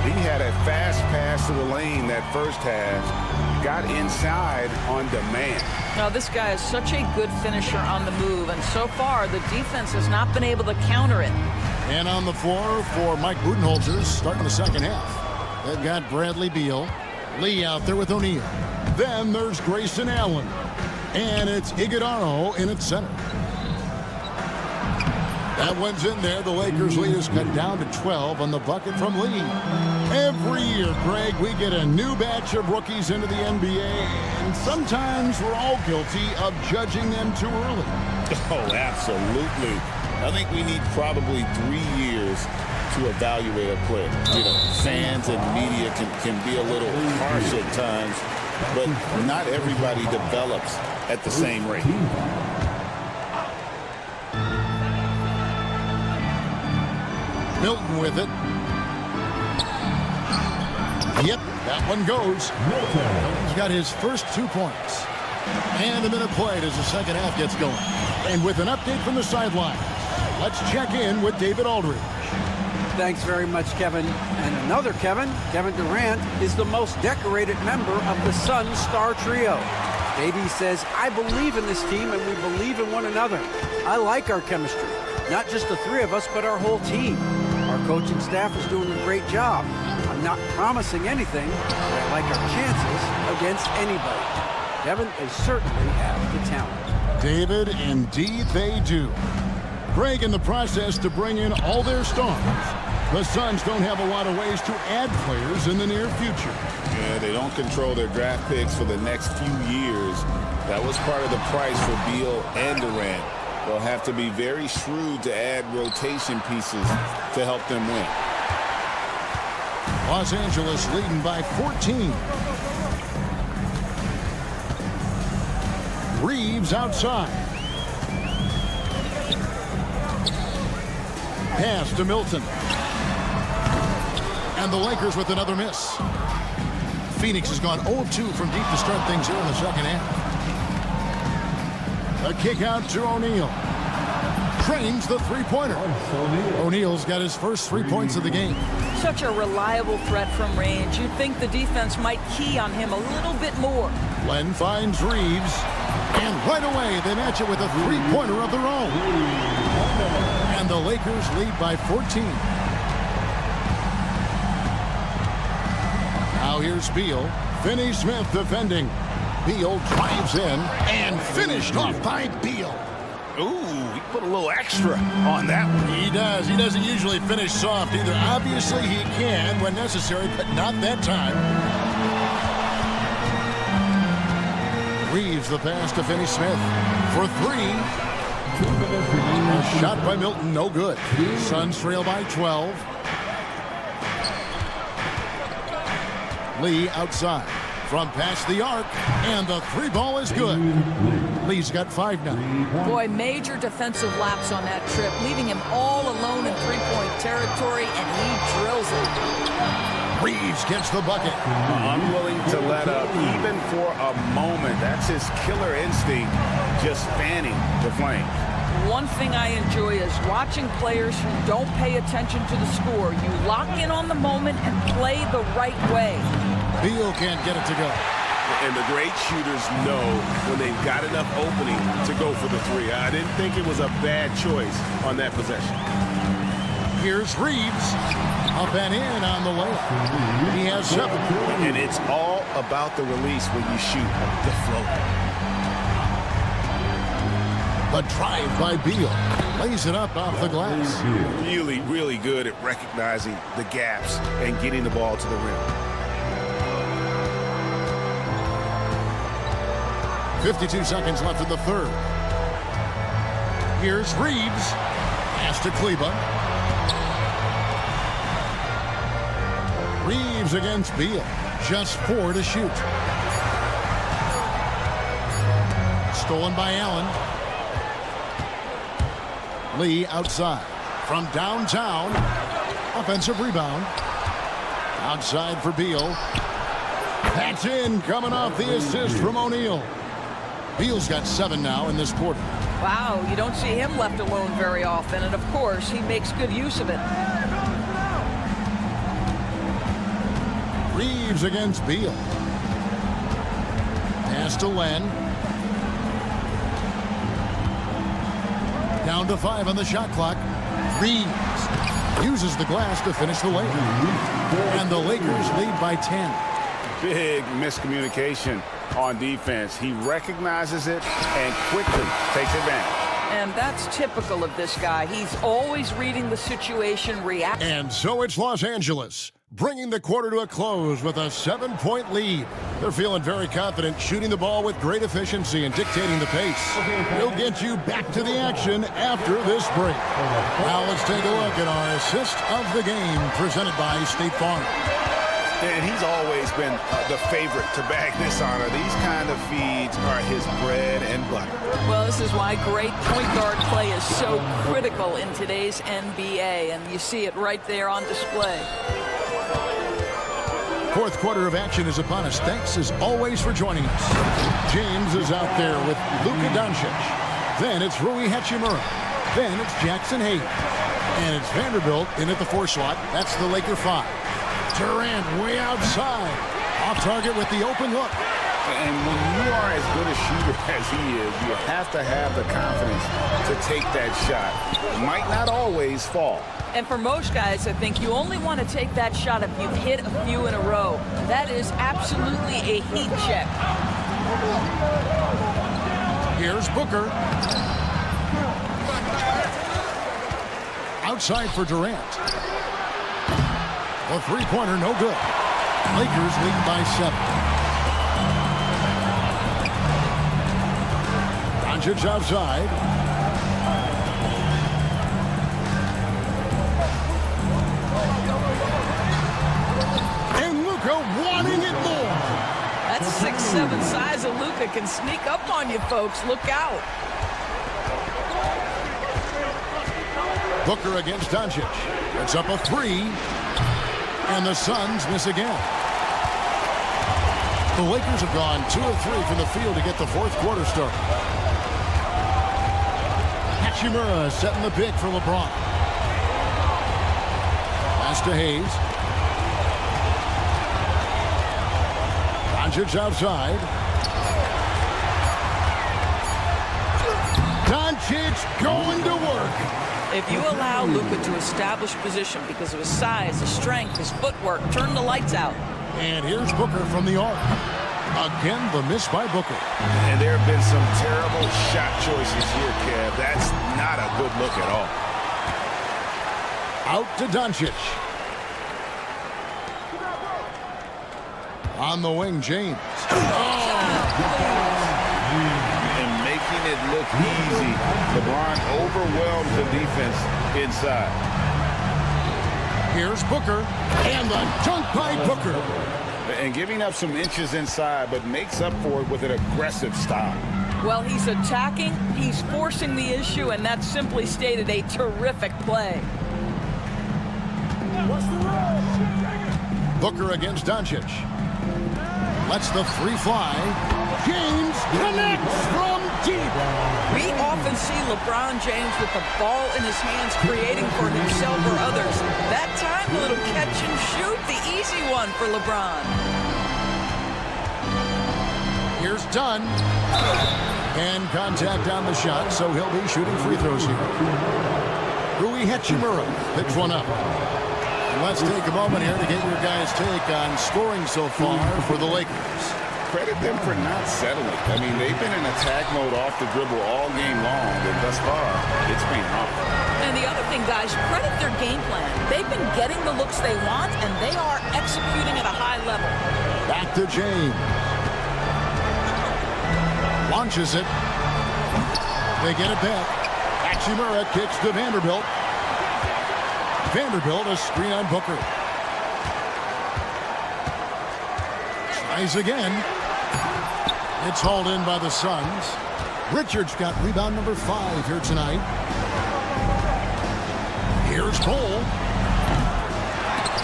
He had a fast pass to the lane that first half. Got inside on demand. Now, this guy is such a good finisher on the move, and so far, the defense has not been able to counter it. And on the floor for Mike Budenholzer starting the second half. They've got Bradley Beal, Lee out there with O'Neal. Then there's Grayson Allen. And it's Iguodala in its center. That one's in there. The Lakers lead is cut down to 12 on the bucket from Lee. Every year, Greg, we get a new batch of rookies into the NBA, and sometimes we're all guilty of judging them too early. Oh, absolutely. I think we need probably 3 years to evaluate a player. You know, fans and media can be a little harsh at times, but not everybody develops at the same rate. Milton with it. Yep, that one goes. He's got his first 2 points. And a minute played as the second half gets going. And with an update from the sideline, let's check in with David Aldridge. Thanks very much, Kevin. And another Kevin, Kevin Durant, is the most decorated member of the Suns star trio. KD says, I believe in this team and we believe in one another. I like our chemistry. Not just the 3 of us, but our whole team. Our coaching staff is doing a great job. I'm not promising anything, but I like our chances against anybody. Kevin, they certainly have the talent. David, indeed they do. Greg in the process to bring in all their stars. The Suns don't have a lot of ways to add players in the near future. Yeah, they don't control their draft picks for the next few years. That was part of the price for Beal and Durant. They'll have to be very shrewd to add rotation pieces to help them win. Los Angeles leading by 14. Reeves outside. Pass to Milton. And the Lakers with another miss. Phoenix has gone 0-2 from deep to start things here in the second half. A kick out to O'Neal. Trains the three-pointer. O'Neal's got his first 3 points of the game. Such a reliable threat from range. You'd think the defense might key on him a little bit more. Len finds Reeves. And right away, they match it with a three-pointer of their own. And the Lakers lead by 14. Now here's Beal. Finney Smith defending. Beal drives in and finished off by Beal. Ooh, he put a little extra on that one. He does. He doesn't usually finish soft either. Obviously, he can when necessary, but not that time. Reeves the pass to Finney Smith for three. A shot by Milton, no good. Suns trail by 12. Lee outside from past the arc, and the three ball is good. Lee's got 5 now. Boy, major defensive lapse on that trip, leaving him all alone in three-point territory, and he drills it. Reeves gets the bucket. Unwilling to let up even for a moment. That's his killer instinct, just fanning the flame. One thing I enjoy is watching players who don't pay attention to the score. You lock in on the moment and play the right way. Beal can't get it to go. And the great shooters know when they've got enough opening to go for the three. I didn't think it was a bad choice on that possession. Here's Reeves. Up and in on the layup. He has 7. And it's all about the release when you shoot the float. The drive by Beal. Lays it up off the glass. Really, really good at recognizing the gaps and getting the ball to the rim. 52 seconds left in the third. Here's Reeves. Pass to Kleba. Reeves against Beal. Just 4 to shoot. Stolen by Allen. Lee outside. From downtown. Offensive rebound. Outside for Beal. That's in, coming off the assist from O'Neal. Beal's got 7 now in this quarter. Wow, you don't see him left alone very often, and of course, he makes good use of it. Reeves against Beal. Pass to Len. Down to 5 on the shot clock. Reeves uses the glass to finish the layup. And the Lakers lead by 10. Big miscommunication on defense. He recognizes it and quickly takes advantage. And that's typical of this guy. He's always reading the situation, reacting. And so it's Los Angeles, bringing the quarter to a close with a 7-point lead. They're feeling very confident, shooting the ball with great efficiency and dictating the pace. We'll get you back to the action after this break. Now let's take a look at our assist of the game presented by State Farm. And he's always been the favorite to bag this honor. These kind of feeds are his bread and butter. Well, this is why great point guard play is so critical in today's NBA, and you see it right there on display. Fourth quarter of action is upon us. Thanks as always for joining us. James is out there with Luka Doncic. Then it's Rui Hachimura. Then it's Jackson Hayes. And it's Vanderbilt in at the 4 slot. That's the Laker 5. Durant way outside. Off target with the open look. And when you are as good a shooter as he is, you have to have the confidence to take that shot. It might not always fall. And for most guys, I think you only want to take that shot if you've hit a few in a row. That is absolutely a heat check. Here's Booker. Outside for Durant. A three-pointer, no good. Lakers lead by 7. Doncic outside. And Luka wanting it more. That's 6'7" size of Luka Luka can sneak up on you, folks. Look out. Booker against Doncic. It's up a three. And the Suns miss again. The Lakers have gone 2 of 3 from the field to get the fourth quarter started. Hachimura setting the pick for LeBron. Pass to Hayes. Doncic outside. Doncic going to work. If you allow Luka to establish position because of his size, his strength, his footwork, turn the lights out. And here's Booker from the arc. Again, the miss by Booker. And there have been some terrible shot choices here, Kev. That's not a good look at all. Out to Doncic. On the wing, James. And making it look easy. LeBron overwhelms the defense inside. Here's Booker. And the dunk by Booker. And giving up some inches inside, but makes up for it with an aggressive stop. Well, he's attacking, he's forcing the issue, and that's simply stated a terrific play. Booker against Doncic. Lets the three fly. James connects from deep. We often see LeBron James with the ball in his hands creating for himself or others. That time, a little catch and shoot, the easy one for LeBron. Here's Dunn. And contact on the shot, so he'll be shooting free throws here. Rui Hachimura picks one up. And let's take a moment here to get your guys' take on scoring so far for the Lakers. Credit them for not settling. I mean, they've been in attack mode off the dribble all game long, and thus far, it's been off. And the other thing, guys, credit their game plan. They've been getting the looks they want, and they are executing at a high level. Back to James. Launches it. They get it back. Hachimura kicks to Vanderbilt. Vanderbilt a screen on Booker. Tries again. It's hauled in by the Suns. Richards got rebound number 5 here tonight. Here's Cole.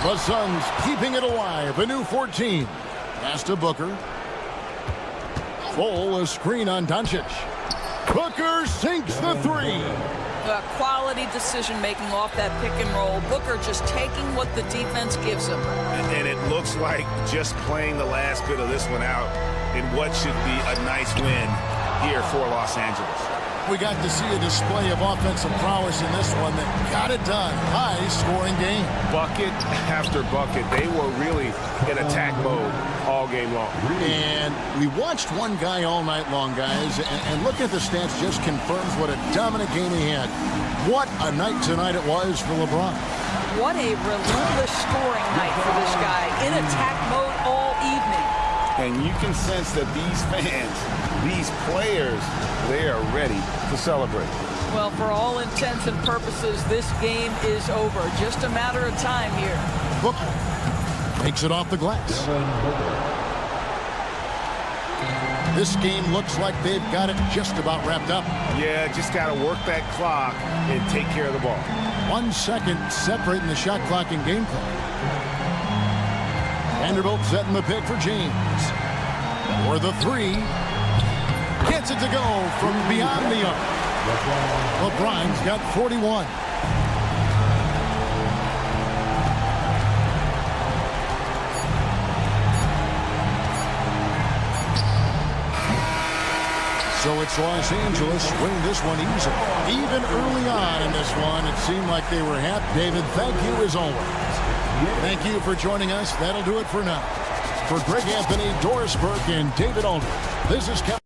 The Suns keeping it alive. A new 14. Pass to Booker. Cole a screen on Doncic. Booker sinks the three. Quality decision-making off that pick and roll. Booker just taking what the defense gives him. And it looks like just playing the last bit of this one out in what should be a nice win here for Los Angeles. We got to see a display of offensive prowess in this one that got it done. High-scoring game. Bucket after bucket. They were really in attack mode all game long. And we watched one guy all night long, guys, and looking at the stats just confirms what a dominant game he had. What a night tonight it was for LeBron. What a relentless scoring night for this guy. In attack mode all evening. And you can sense that these fans, these players, they are ready to celebrate. Well, for all intents and purposes, this game is over. Just a matter of time here. Booker takes it off the glass. This game looks like they've got it just about wrapped up. Yeah, just got to work that clock and take care of the ball. 1 second separating the shot clock and game clock. Vanderbilt setting the pick for James. For the three. Gets it to go from beyond the arc. LeBron's got 41. So it's Los Angeles winning this one easily. Even early on in this one, it seemed like they were happy. David, thank you as always. Thank you for joining us. That'll do it for now. For Greg Anthony, Doris Burke, and David Aldridge, this is Kevin.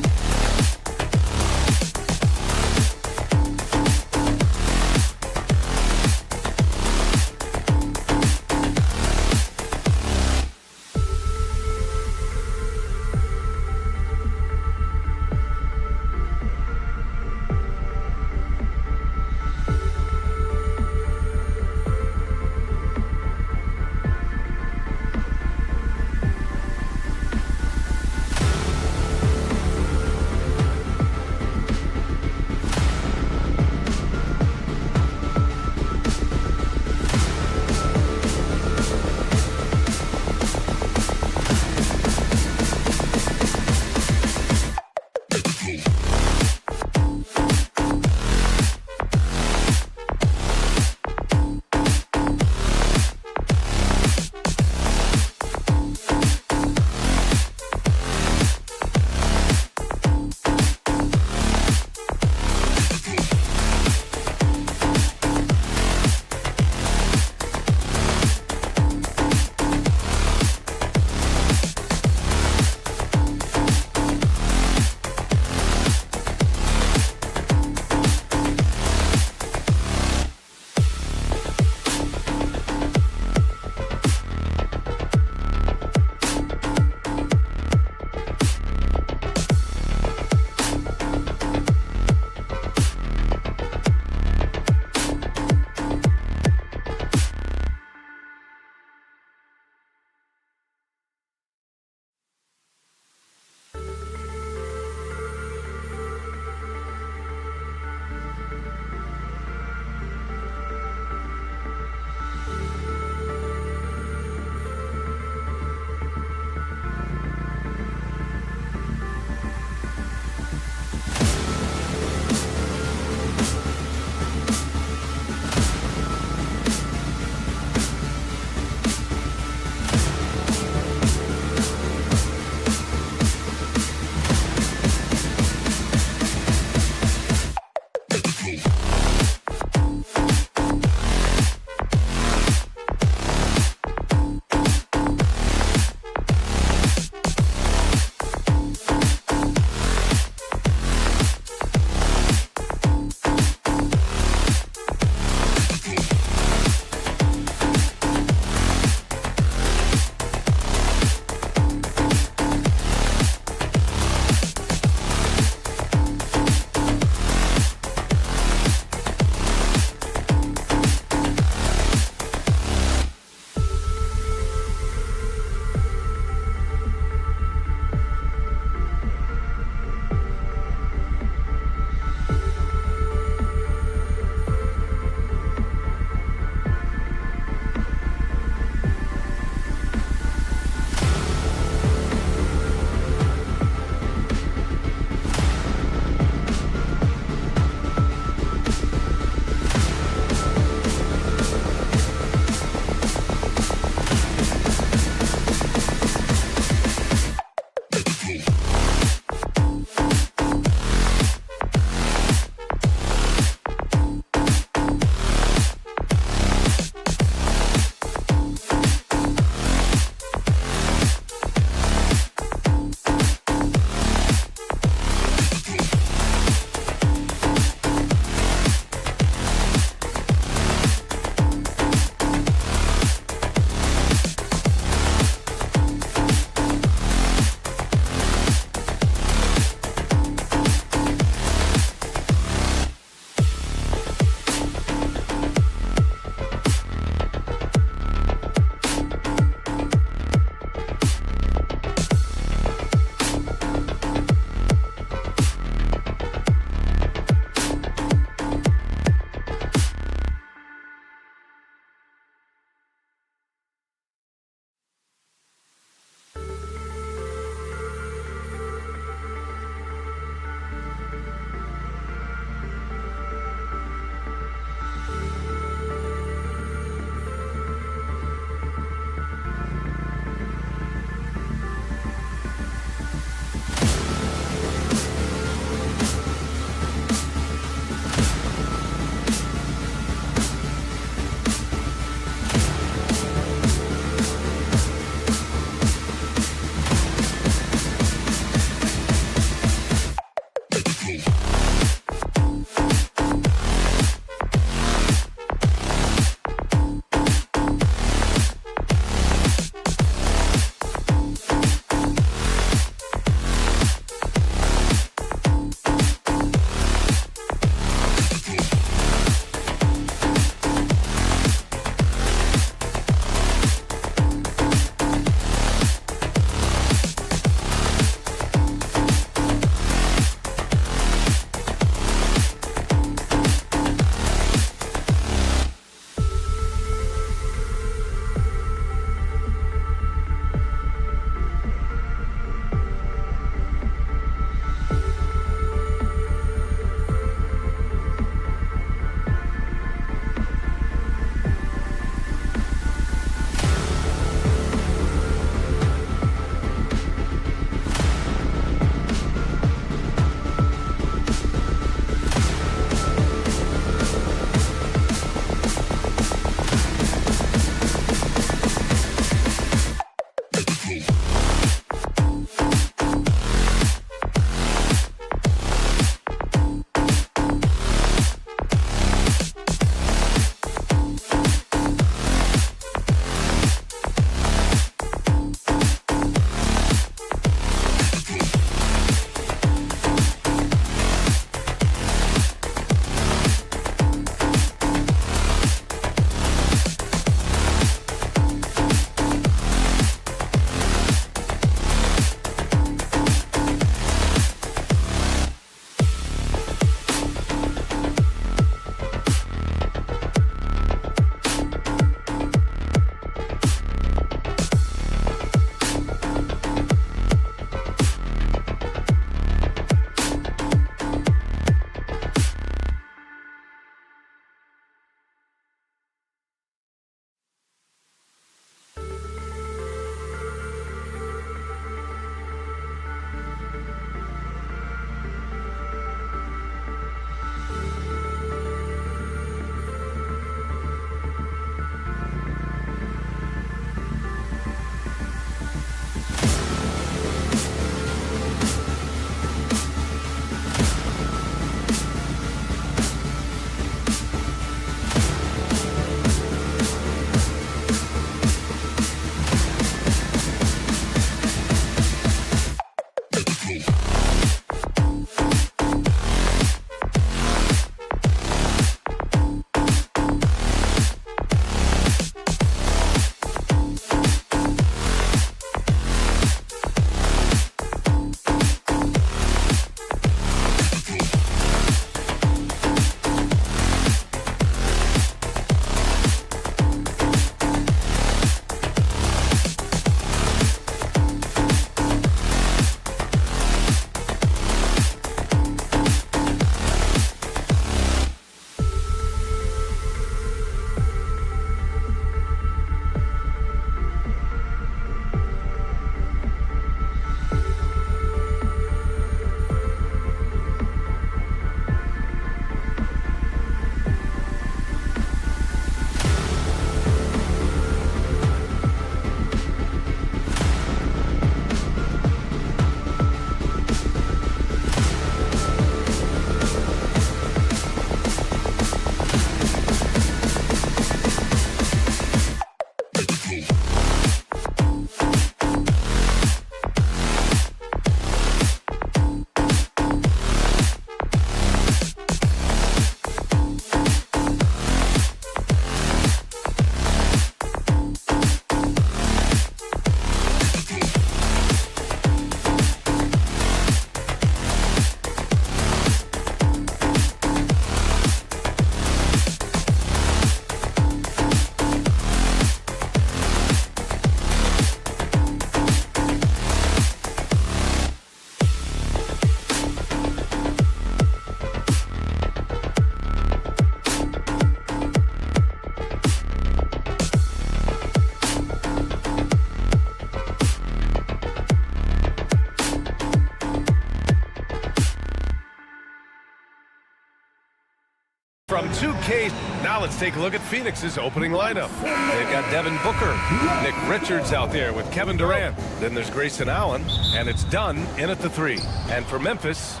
Now let's take a look at Phoenix's opening lineup. They've got Devin Booker, Nick Richards out there with Kevin Durant. Then there's Grayson Allen, and it's Dunn in at the 3. And for Memphis,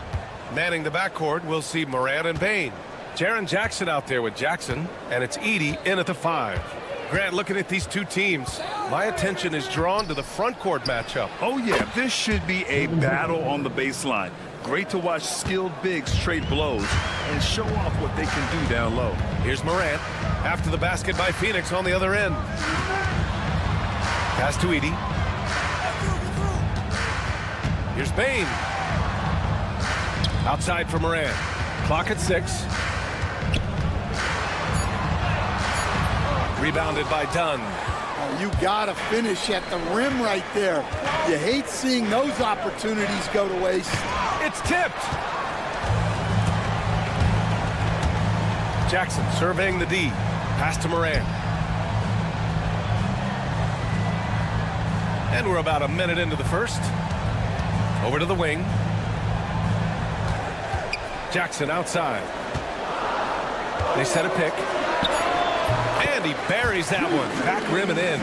manning the backcourt, we'll see Morant and Bane. Jaren Jackson out there with Jackson, and it's Edey in at the 5. Grant, looking at these two teams, my attention is drawn to the front court matchup. Oh, yeah, this should be a battle on the baseline. Great to watch skilled bigs trade blows and show off what they can do down low. Here's Morant after the basket by Phoenix on the other end. Pass to Edey. Here's Bane. Outside for Morant. Clock at 6. Rebounded by Dunn. Oh, you gotta finish at the rim right there. You hate seeing those opportunities go to waste. It's tipped. Jackson surveying the D. Pass to Morant. And we're about a minute into the first. Over to the wing. Jackson outside. They set a pick. And he buries that one. Back rim and in.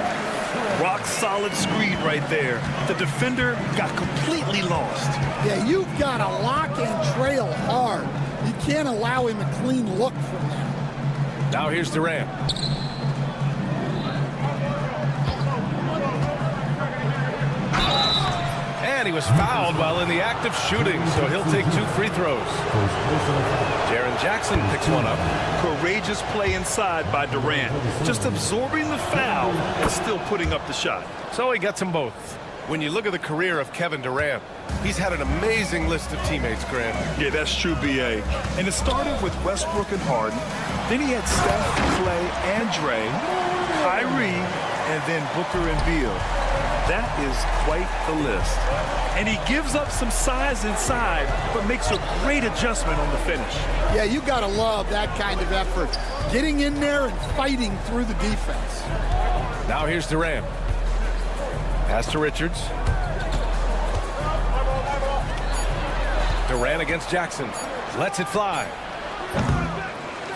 Rock solid screen right there. The defender got completely lost. Yeah, you've got to lock and trail hard. You can't allow him a clean look from there. Now here's Durant. And he was fouled while in the act of shooting, so he'll take 2 free throws. Jaren Jackson picks one up. Courageous play inside by Durant. Just absorbing the foul and still putting up the shot. So he gets them both. When you look at the career of Kevin Durant, he's had an amazing list of teammates, Grant. Yeah, that's true, B.A. And it started with Westbrook and Harden. Then he had Steph, Clay, and Dre, Kyrie, and then Booker and Beal. That is quite the list. And he gives up some size inside, but makes a great adjustment on the finish. Yeah, you got to love that kind of effort. Getting in there and fighting through the defense. Now here's Durant. Pass to Richards. Durant against Jackson. Lets it fly.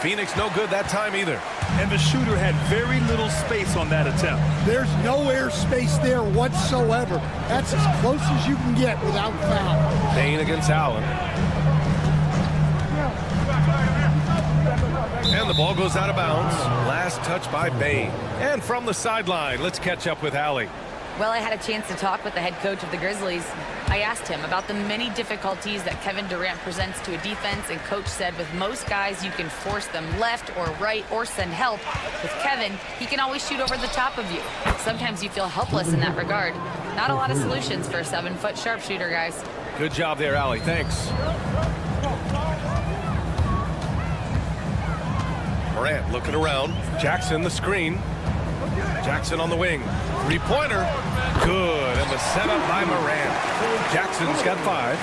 Phoenix no good that time either. And the shooter had very little space on that attempt. There's no air space there whatsoever. That's as close as you can get without foul. Bane against Allen. And the ball goes out of bounds. Last touch by Bane. And from the sideline, let's catch up with Allie. Well, I had a chance to talk with the head coach of the Grizzlies. I asked him about the many difficulties that Kevin Durant presents to a defense, and coach said with most guys you can force them left or right or send help. With Kevin, he can always shoot over the top of you. Sometimes you feel helpless in that regard. Not a lot of solutions for a 7-foot sharpshooter, guys. Good job there, Allie. Thanks. Morant looking around. Jackson the screen. Jackson on the wing. Three-pointer. Good. And the setup by Morant. Jackson's got 5.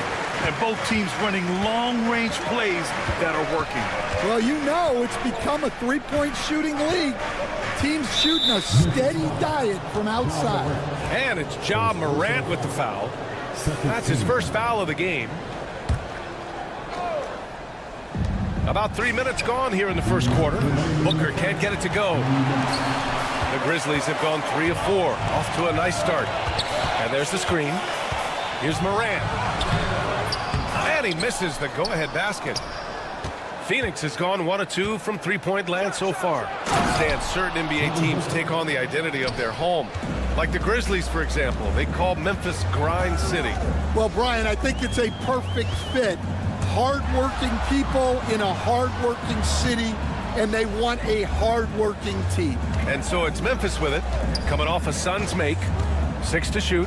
And both teams running long-range plays that are working. Well, you know it's become a three-point shooting league. Teams shooting a steady diet from outside. And it's Ja Morant with the foul. That's his first foul of the game. About 3 minutes gone here in the first quarter. Booker can't get it to go. The Grizzlies have gone 3 of 4. Off to a nice start. And there's the screen. Here's Morant. And he misses the go-ahead basket. Phoenix has gone 1 of 2 from three-point land so far. And certain NBA teams take on the identity of their home. Like the Grizzlies, for example. They call Memphis Grind City. Well, Brian, I think it's a perfect fit. Hard-working people in a hard-working city, and they want a hard-working team. And so it's Memphis with it, coming off a Suns make. 6 to shoot.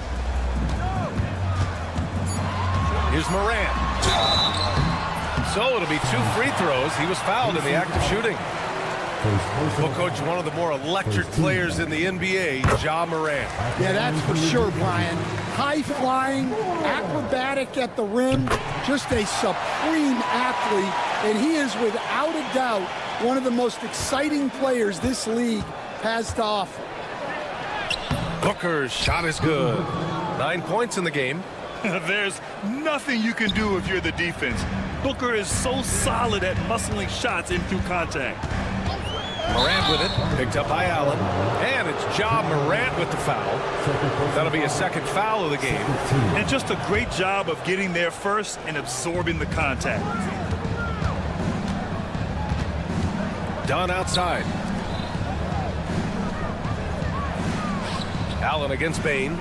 Here's Morant. So it'll be 2 free throws. He was fouled in the act of shooting. Well, Coach, one of the more electric players in the NBA, Ja Morant. Yeah, that's for sure, Brian. High-flying, acrobatic at the rim, just a supreme athlete, and he is without a doubt one of the most exciting players this league has to offer. Booker's shot is good. 9 points in the game. There's nothing you can do if you're the defense. Booker is so solid at muscling shots in through contact. Morant with it, picked up by Allen. And it's Ja Morant with the foul. That'll be a second foul of the game. And just a great job of getting there first and absorbing the contact. Dunn outside. Allen against Bain.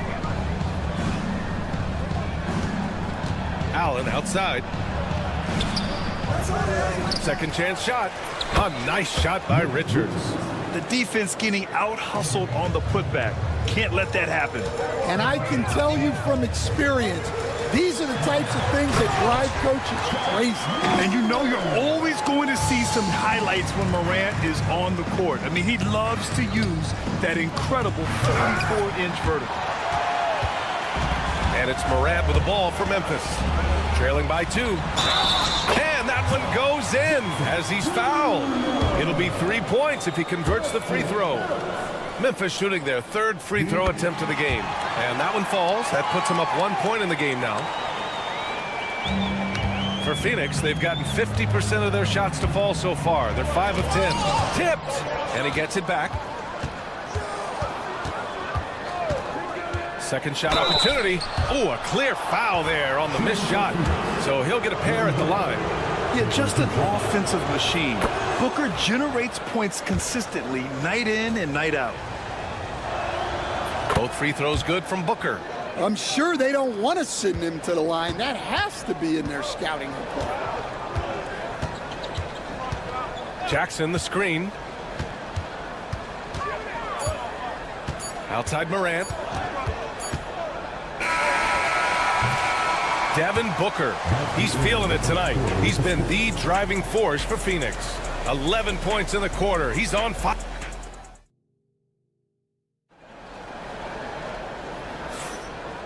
Allen outside. Second chance shot. A nice shot by Richards. The defense getting out-hustled on the putback. Can't let that happen. And I can tell you from experience, these are the types of things that drive coaches crazy. And you know you're always going to see some highlights when Morant is on the court. I mean, he loves to use that incredible 34-inch vertical. And it's Morant with the ball for Memphis. Trailing by 2. And that one goes in as he's fouled. It'll be 3 points if he converts the free throw. Memphis shooting their third free throw attempt of the game. And that one falls. That puts them up 1 point in the game now. For Phoenix, they've gotten 50% of their shots to fall so far. They're 5 of 10. Tipped! And he gets it back. Second shot opportunity. Oh, a clear foul there on the missed shot. So he'll get a pair at the line. Yeah, just an offensive machine. Booker generates points consistently, night in and night out. Both free throws good from Booker. I'm sure they don't want to send him to the line. That has to be in their scouting report. Jackson, the screen. Outside Morant. Devin Booker. He's feeling it tonight. He's been the driving force for Phoenix. 11 points in the quarter. He's on fire.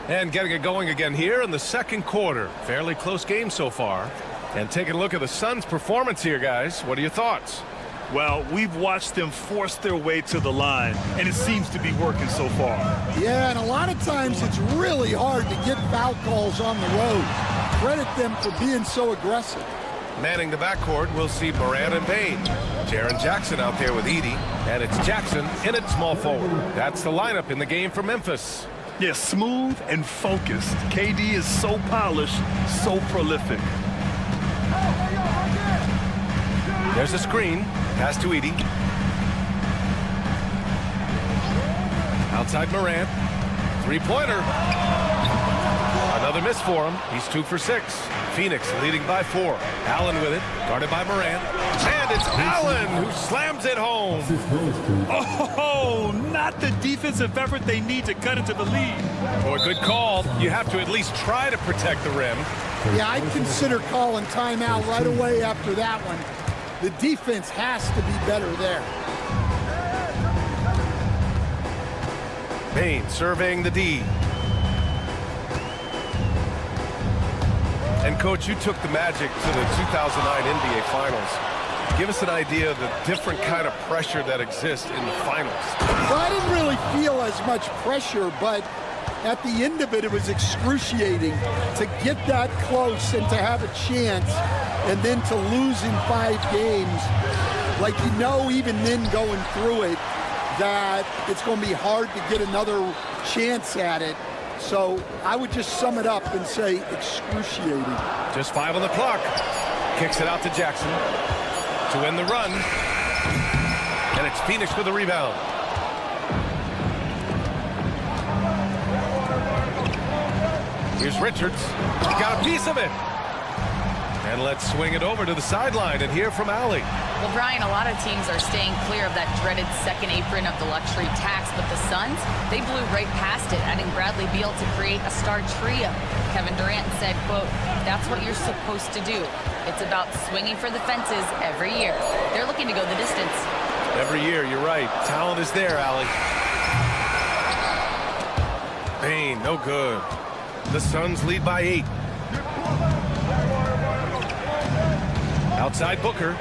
And getting it going again here in the second quarter. Fairly close game so far. And taking a look at the Suns' performance here, guys. What are your thoughts? Well, we've watched them force their way to the line, and it seems to be working so far. Yeah, and a lot of times it's really hard to get foul calls on the road. Credit them for being so aggressive. Manning the backcourt, we'll see Morant and Bain. Jaren Jackson out there with Edey, and it's Jackson in at small forward. That's the lineup in the game for Memphis. Yeah, smooth and focused. KD is so polished, so prolific. There's a screen. Pass to Edey. Outside Morant. Three-pointer. Another miss for him. He's 2 for 6. Phoenix leading by 4. Allen with it. Guarded by Morant. And it's Allen who slams it home. Oh, not the defensive effort they need to cut into the lead. Boy, good call. You have to at least try to protect the rim. Yeah, I'd consider calling timeout right away after that one. The defense has to be better there. Bain surveying the D. And, Coach, you took the Magic to the 2009 NBA Finals. Give us an idea of the different kind of pressure that exists in the finals. Well, I didn't really feel as much pressure, but at the end of it, it was excruciating to get that close and to have a chance and then to lose in 5 games. Like, you know, even then going through it, that it's going to be hard to get another chance at it. So I would just sum it up and say excruciating. Just 5 on the clock. Kicks it out to Jackson to end the run. And it's Phoenix with the rebound. Here's Richards. He got a piece of it. And let's swing it over to the sideline and hear from Allie. Well, Brian, a lot of teams are staying clear of that dreaded second apron of the luxury tax, but the Suns, they blew right past it, adding Bradley Beal to create a star trio. Kevin Durant said, quote, "That's what you're supposed to do. It's about swinging for the fences every year." They're looking to go the distance. Every year, you're right. Talent is there, Allie. Bain, no good. The Suns lead by 8. Outside Booker.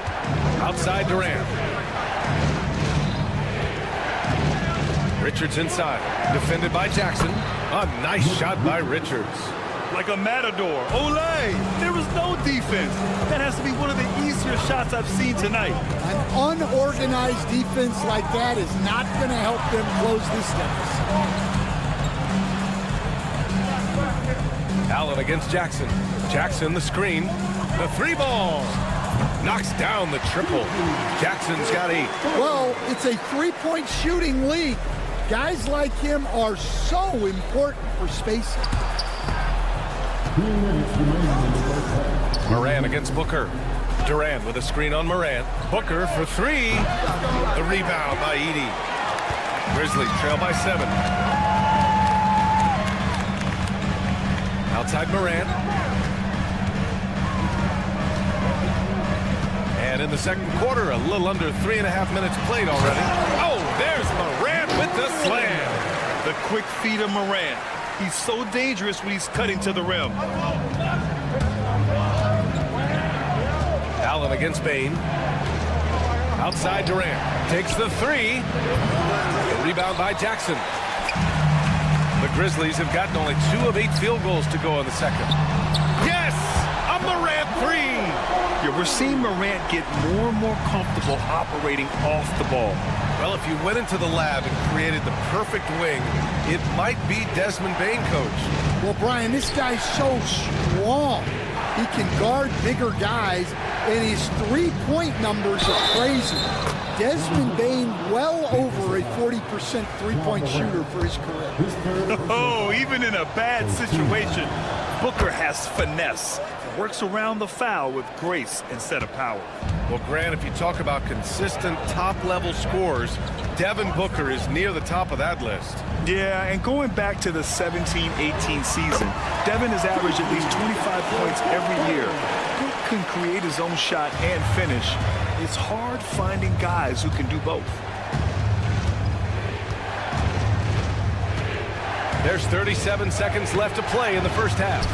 Outside Durant. Richards inside. Defended by Jackson. A nice shot by Richards. like a matador. Olay! There was no defense. That has to be one of the easier shots I've seen tonight. An unorganized defense like that is not going to help them close this deficit. Allen against Jackson. Jackson the screen. The three ball. Knocks down the triple. Jackson's got 8. Well, it's a three-point shooting league. Guys like him are so important for spacing. Morant against Booker. Durant with a screen on Morant. Booker for 3. The rebound by Edey. Grizzlies trail by 7. Outside Morant. And in the second quarter, a little under 3.5 minutes played already. Oh, there's Morant with the slam. The quick feet of Morant. He's so dangerous when he's cutting to the rim. Allen against Bane. Outside Durant. Takes the 3. The rebound by Jackson. The Grizzlies have gotten only 2 of 8 field goals to go in the second. Yes! A Morant 3! Yeah, we're seeing Morant get more and more comfortable operating off the ball. Well, if you went into the lab and created the perfect wing, it might be Desmond Bane, coach. Well, Brian, this guy's so strong. He can guard bigger guys, and his three-point numbers are crazy. Desmond Bane well over a 40% three-point shooter for his career. Oh, even in a bad situation, Booker has finesse. Works around the foul with grace instead of power. Well, Grant, if you talk about consistent top-level scores, Devin Booker is near the top of that list. Yeah, and going back to the 17-18 season, Devin has averaged at least 25 points every year. He can create his own shot and finish. It's hard finding guys who can do both. There's 37 seconds left to play in the first half.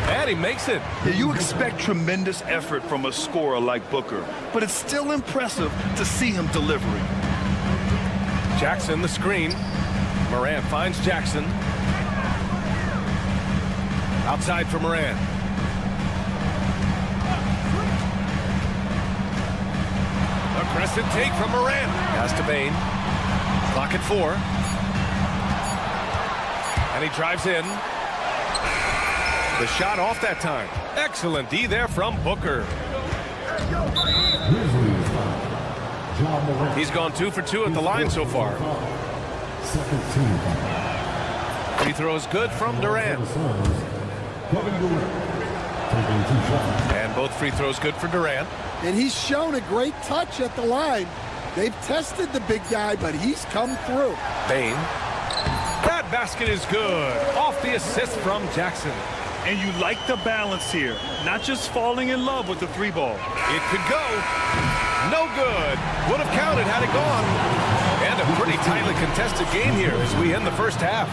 And he makes it. Yeah, you expect tremendous effort from a scorer like Booker, but it's still impressive to see him delivering. Jackson the screen. Morant finds Jackson. Outside for Morant. Aggressive take from Morant. Pass to Bane. Clock at 4. And he drives in. The shot off that time. Excellent D there from Booker. He's gone 2 for 2 at the line so far. Free throw is good from Durant. And both free throws good for Durant. And he's shown a great touch at the line. They've tested the big guy, but he's come through. Bane. That basket is good. Off the assist from Jackson. And you like the balance here, not just falling in love with the three ball. It could go. No good. Would have counted had it gone. And a pretty tightly contested game here as we end the first half.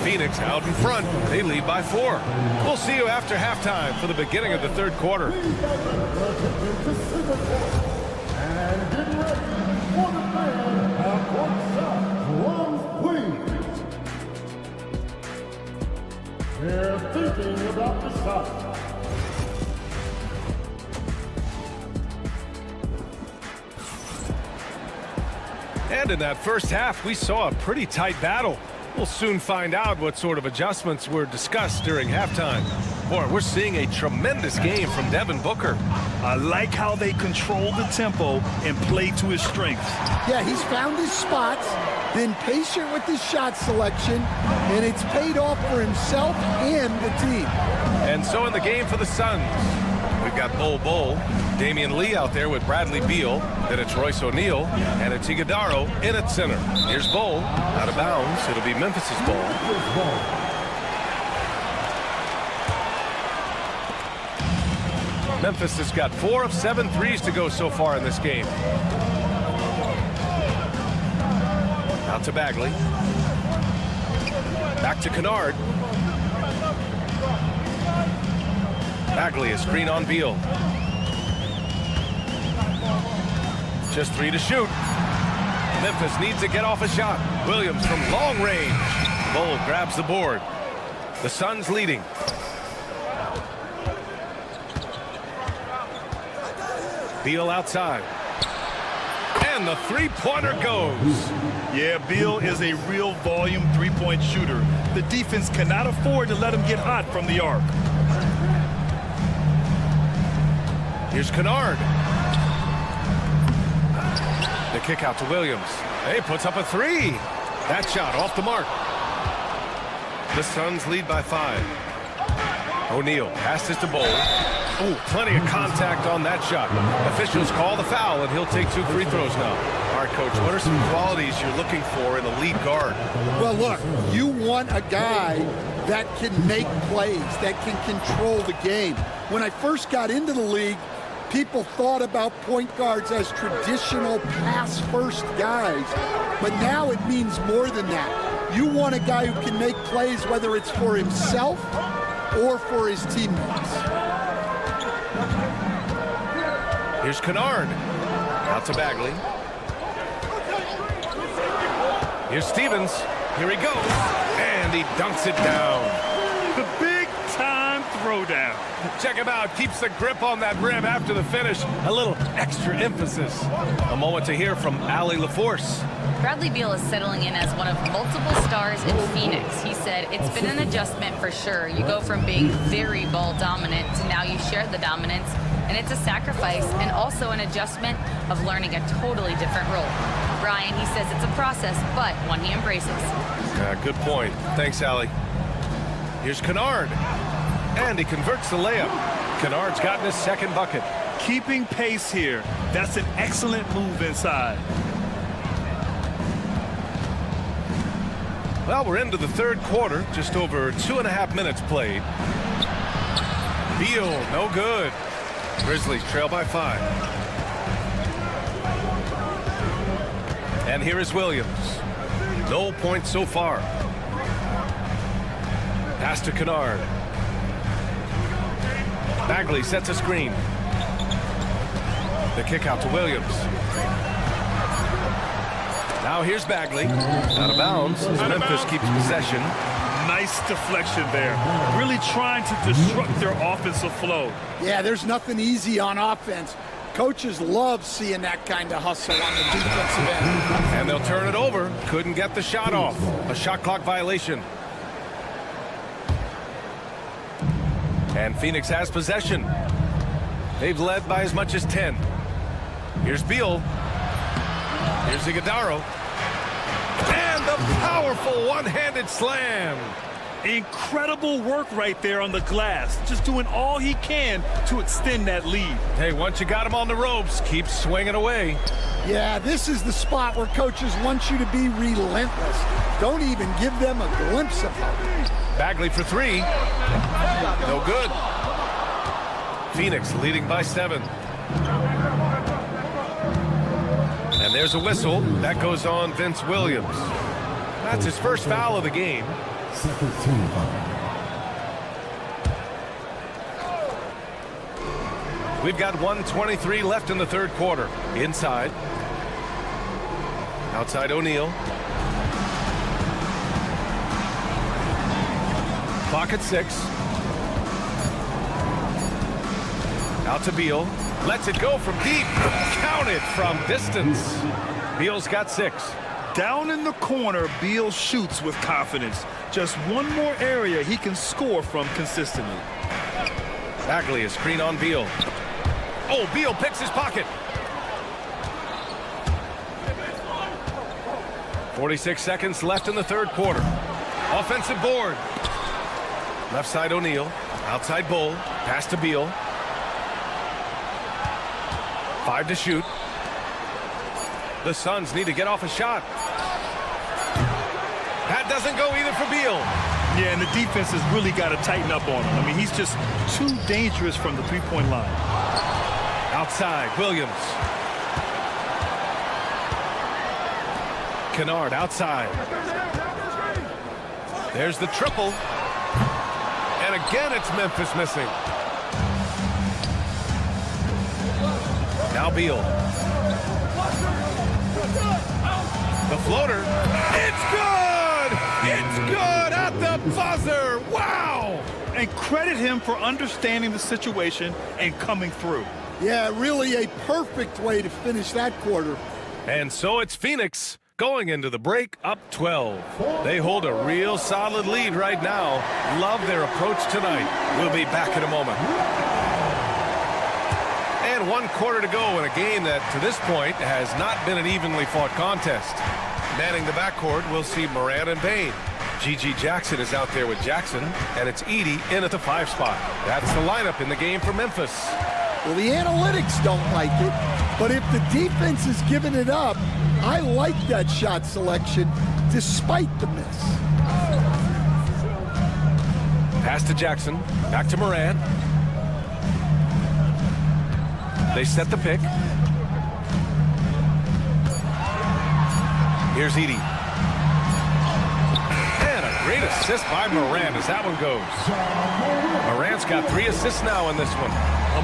Phoenix out in front. They lead by 4. We'll see you after halftime for the beginning of the third quarter. And get ready for the fan half-court shot. Drums, please. They're thinking about the shot. And in that first half, we saw a pretty tight battle. We'll soon find out what sort of adjustments were discussed during halftime. Boy, we're seeing a tremendous game from Devin Booker. I like how they control the tempo and play to his strengths. Yeah, he's found his spots, been patient with his shot selection, and it's paid off for himself and the team. And so in the game for the Suns, we've got Bol, Damian Lee out there with Bradley Beal. Then it's Royce O'Neal, and it's Iguodaro in at center. Here's Bol, out of bounds. It'll be Memphis's ball. Memphis has got 4 of 7 threes to go so far in this game. Out to Bagley. Back to Kennard. Bagley, a screen on Beal. Just 3 to shoot. Memphis needs to get off a shot. Williams from long range. Bol grabs the board. The Suns leading. Beal outside. And the three-pointer goes. Yeah, Beal is a real volume three-point shooter. The defense cannot afford to let him get hot from the arc. Here's Kennard. The kick out to Williams. He puts up a three. That shot off the mark. The Suns lead by 5. O'Neal passes to Bowl. Oh, plenty of contact on that shot. Officials call the foul, and he'll take 2 free throws now. All right, Coach, what are some qualities you're looking for in a lead guard? Well, look, you want a guy that can make plays, that can control the game. When I first got into the league, people thought about point guards as traditional pass-first guys, but now it means more than that. You want a guy who can make plays, whether it's for himself or for his teammates. Here's Kennard. Out to Bagley. Here's Stevens. Here he goes. And he dunks it down. The big-time throwdown. Check him out. Keeps the grip on that rim after the finish. A little extra emphasis. A moment to hear from Allie LaForce. Bradley Beal is settling in as one of multiple stars in Phoenix. He said, it's been an adjustment for sure. You go from being very ball dominant to now you share the dominance, and it's a sacrifice and also an adjustment of learning a totally different role. Brian, he says it's a process, but one he embraces. Good point. Thanks, Allie. Here's Kennard. And he converts the layup. Kennard's gotten his second bucket. Keeping pace here. That's an excellent move inside. Well, we're into the third quarter. Just over 2.5 minutes played. Beal, no good. Grizzlies trail by 5. And here is Williams. No points so far. Pass to Kennard. Bagley sets a screen. The kick out to Williams. Now here's Bagley. Out of bounds as Memphis keeps possession. Nice deflection there. Really trying to disrupt their offensive flow. Yeah, there's nothing easy on offense. Coaches love seeing that kind of hustle on the defensive end. And they'll turn it over. Couldn't get the shot off. A shot clock violation. And Phoenix has possession. They've led by as much as 10. Here's Beal. Here's Iguodala. And the powerful one-handed slam. Incredible work right there on the glass. Just doing all he can to extend that lead. Hey, once you got him on the ropes, keep swinging away. Yeah, this is the spot where coaches want you to be relentless. Don't even give them a glimpse of hope. Bagley for 3. No good. Phoenix leading by 7. And there's a whistle. That goes on Vince Williams. That's his first foul of the game. We've got 1:23 left in the third quarter. Inside. Outside O'Neal. Clock at 6. Out to Beal. Lets it go from deep. Counted from distance. Beal's got 6. Down in the corner, Beal shoots with confidence. Just one more area he can score from consistently. Bagley is screen on Beal. Oh, Beal picks his pocket. 46 seconds left in the third quarter. Offensive board. Left side O'Neal. Outside Bull. Pass to Beal. 5 to shoot. The Suns need to get off a shot. That doesn't go either for Beal. Yeah, and the defense has really got to tighten up on him. I mean, he's just too dangerous from the three-point line. Outside, Williams. Kennard outside. There's the triple. And again, it's Memphis missing. Now Beal. The floater. It's good! It's good at the buzzer! Wow! And credit him for understanding the situation and coming through. Yeah, really a perfect way to finish that quarter. And so it's Phoenix going into the break up 12. They hold a real solid lead right now. Love their approach tonight. We'll be back in a moment. And 1 quarter to go in a game that to this point has not been an evenly fought contest. Manning the backcourt, we'll see Morant and Bane. G.G. Jackson is out there with Jackson, and it's Edey in at the 5 spot. That's the lineup in the game for Memphis. Well, the analytics don't like it, but if the defense is giving it up, I like that shot selection despite the miss. Pass to Jackson, back to Morant. They set the pick. Here's Edey. And a great assist by Morant as that one goes. Morant's got 3 assists now in this one.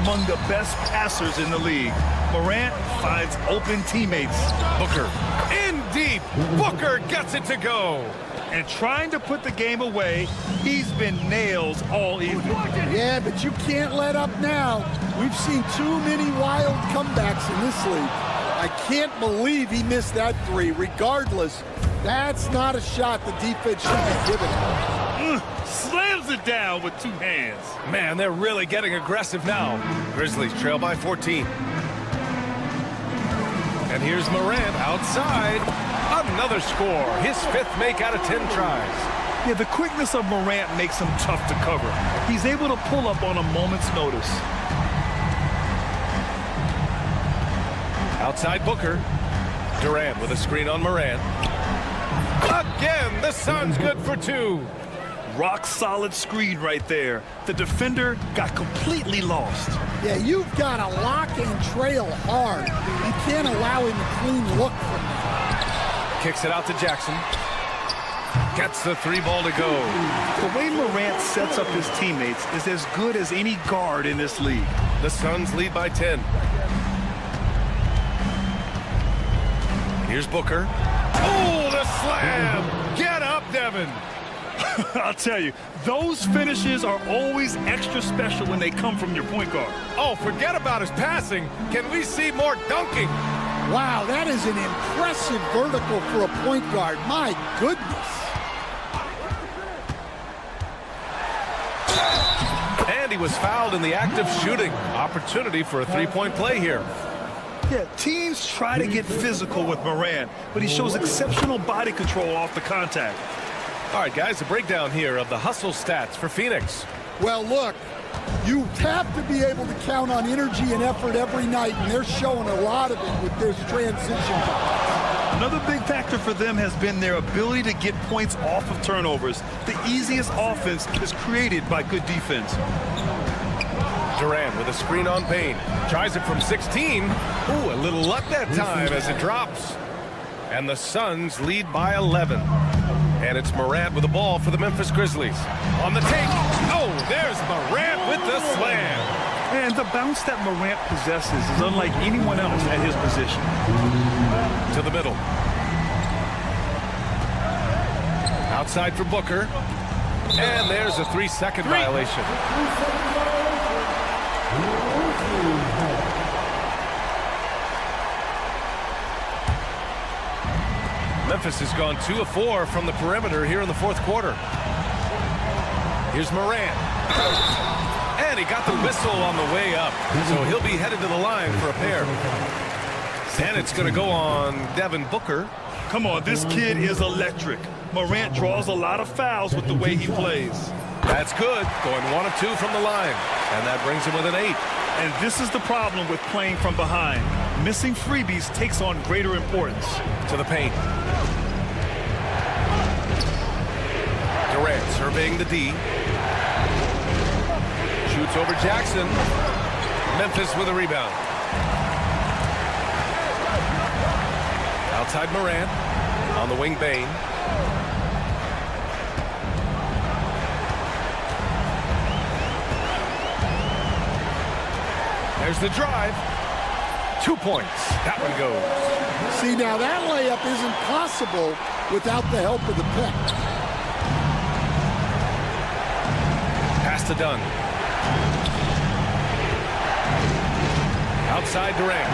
Among the best passers in the league, Morant finds open teammates. Booker in deep. Booker gets it to go. And trying to put the game away, he's been nails all evening. Yeah, but you can't let up now. We've seen too many wild comebacks in this league. I can't believe he missed that 3. Regardless, that's not a shot the defense should be giving him. Slams it down with 2 hands. Man, they're really getting aggressive now. Grizzlies trail by 14. And here's Morant outside. Another score. His 5th make out of 10 tries. Yeah, the quickness of Morant makes him tough to cover. He's able to pull up on a moment's notice. Outside Booker. Durant with a screen on Morant. Again, the Suns good for 2. Rock solid screen right there. The defender got completely lost. Yeah, you've got to lock and trail hard. You can't allow him a clean look from that. Kicks it out to Jackson. Gets the 3 ball to go. The way Morant sets up his teammates is as good as any guard in this league. The Suns lead by 10. Here's Booker. Oh, the slam! Get up, Devin! I'll tell you, those finishes are always extra special when they come from your point guard. Oh, forget about his passing. Can we see more dunking? Wow, that is an impressive vertical for a point guard. My goodness. And he was fouled in the act of shooting. Opportunity for a 3-point play here. Yeah, teams try to get physical with Morant, but he shows exceptional body control off the contact. All right, guys, a breakdown here of the hustle stats for Phoenix. Well, look, you have to be able to count on energy and effort every night, and they're showing a lot of it with this transition. Another big factor for them has been their ability to get points off of turnovers. The easiest offense is created by good defense. Durant with a screen on Bane. Tries it from 16. Ooh, a little luck that time as it drops. And the Suns lead by 11. And it's Morant with the ball for the Memphis Grizzlies. On the take. Oh, there's Morant with the slam. And the bounce that Morant possesses is unlike anyone else at his position. To the middle. Outside for Booker. And there's a 3-second violation. Memphis has gone 2 of 4 from the perimeter here in the 4th quarter. Here's Morant. And he got the whistle on the way up. So he'll be headed to the line for a pair. And it's going to go on Devin Booker. Come on, this kid is electric. Morant draws a lot of fouls with the way he plays. That's good. Going 1 of 2 from the line. And that brings him with an 8. And this is the problem with playing from behind. Missing freebies takes on greater importance. To the paint. Durant surveying the D. Shoots over Jackson. Memphis with a rebound. Outside Morant. On the wing, Bane. There's the drive. 2 points. That one goes. See, now that layup isn't possible without the help of the pick. Pass to Dunn. outside Durant.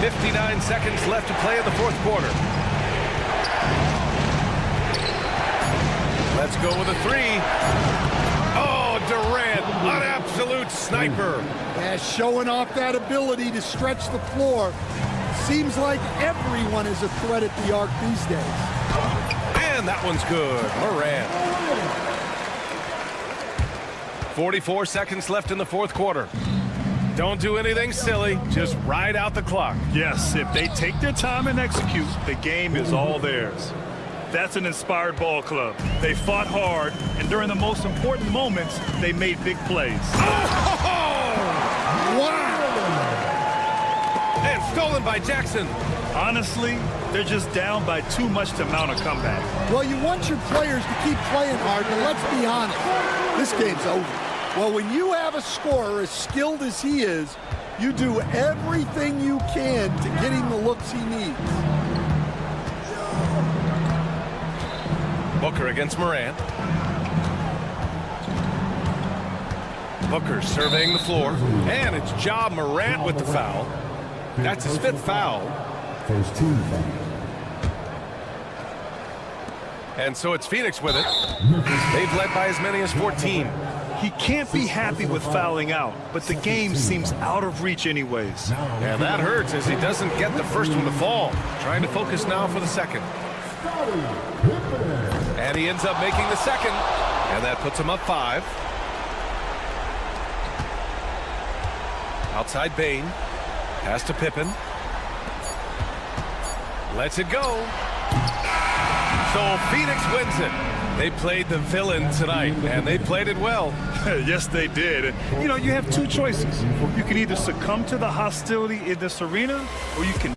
59 seconds left to play in the fourth quarter. Let's go with a three. Oh, Durant, an absolute sniper. Yeah, showing off that ability to stretch the floor. Seems like everyone is a threat at the arc these days. And that one's good. Morant. 44 seconds left in the fourth quarter. Don't do anything silly. Just ride out the clock. Yes, if they take their time and execute, the game is all theirs. That's an inspired ball club. They fought hard, and during the most important moments, they made big plays. Wow! And stolen by Jackson. Honestly, they're just down by too much to mount a comeback. Well, you want your players to keep playing hard, but let's be honest, this game's over. Well, when you have a scorer as skilled as he is, you do everything you can to get him the looks he needs. Booker against Morant. Booker surveying the floor. And it's Ja Morant with the foul. That's his fifth foul. First team foul. And so it's Phoenix with it. They've led by as many as 14. He can't be happy with fouling out, but the game seems out of reach anyways. And that hurts as he doesn't get the first one to fall. Trying to focus now for the second. And he ends up making the second. And that puts him up 5. Outside Bane. Pass to Pippen. Lets it go. So Phoenix wins it. They played the villain tonight, and they played it well. Yes, they did. You know, you have two choices. You can either succumb to the hostility in this arena, or you can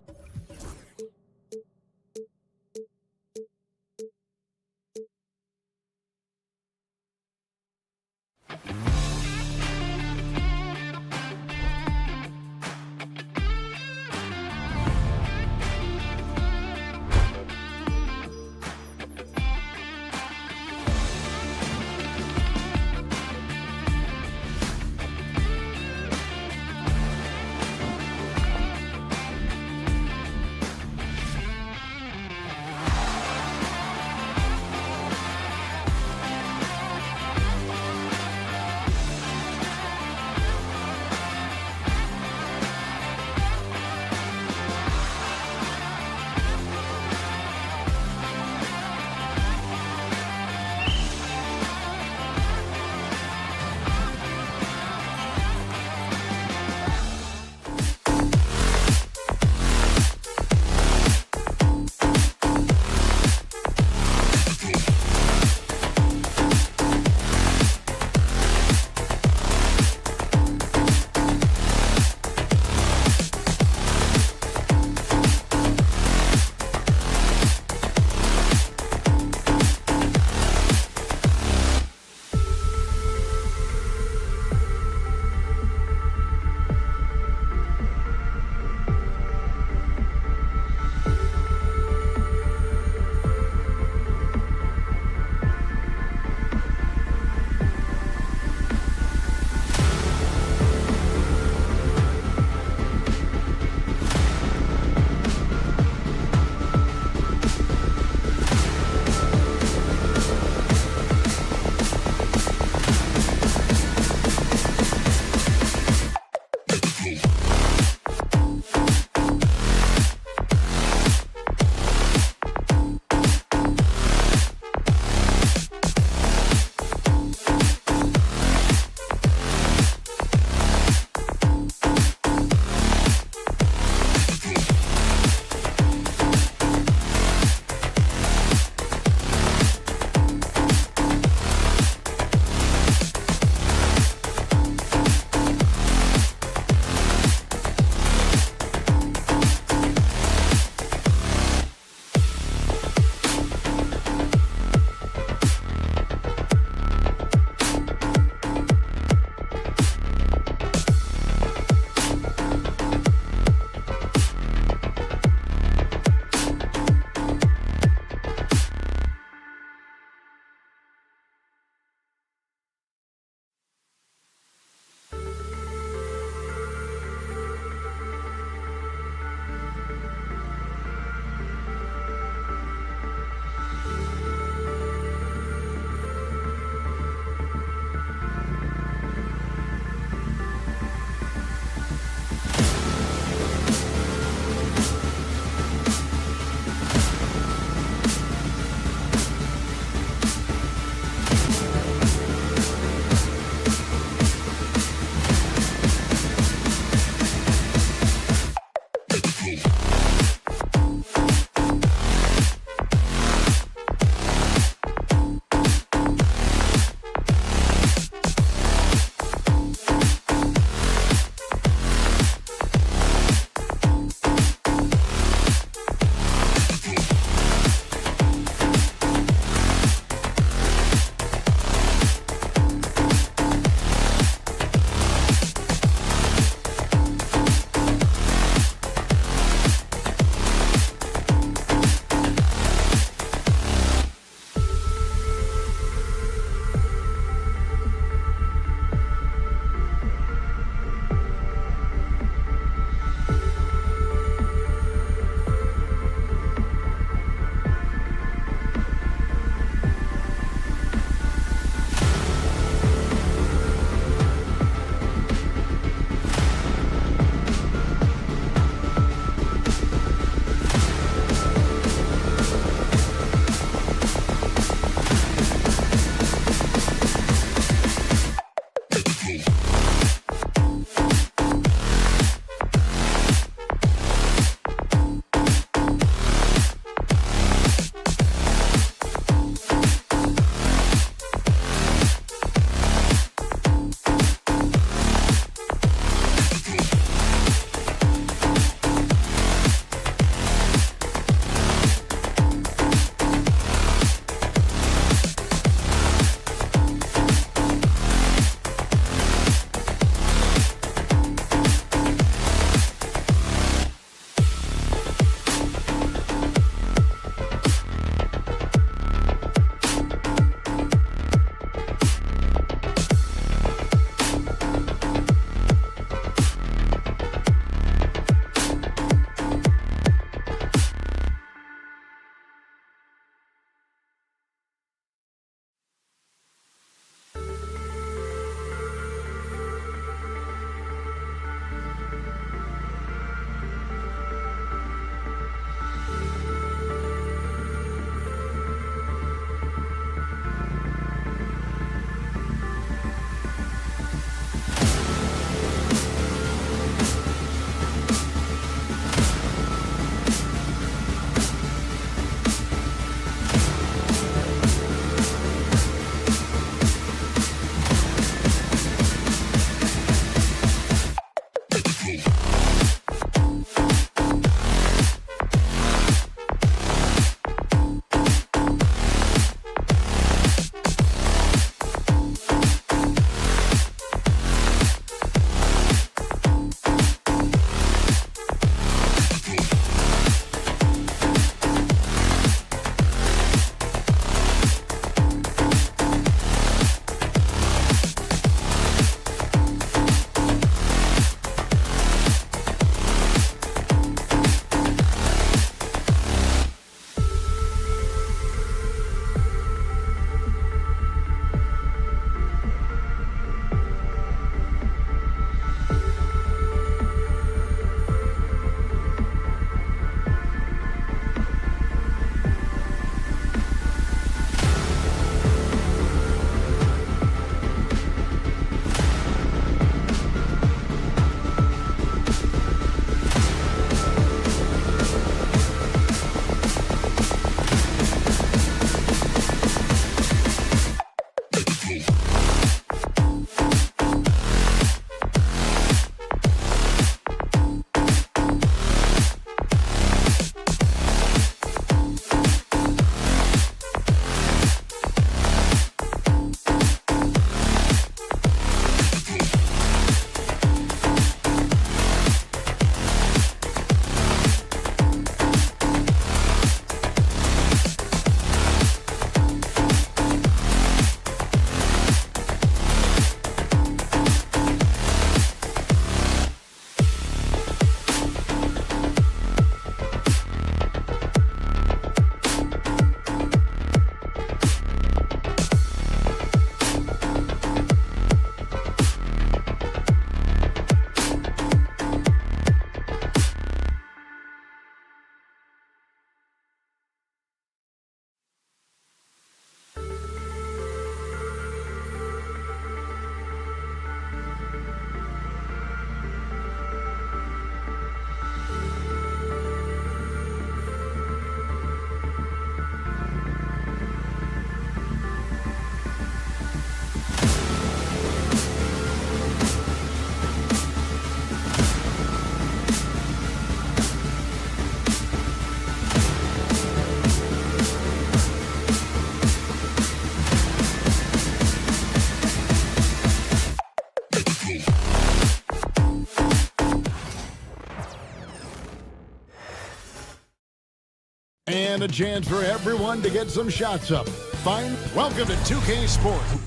And a chance for everyone to get some shots up. Fine. Welcome to 2K Sports.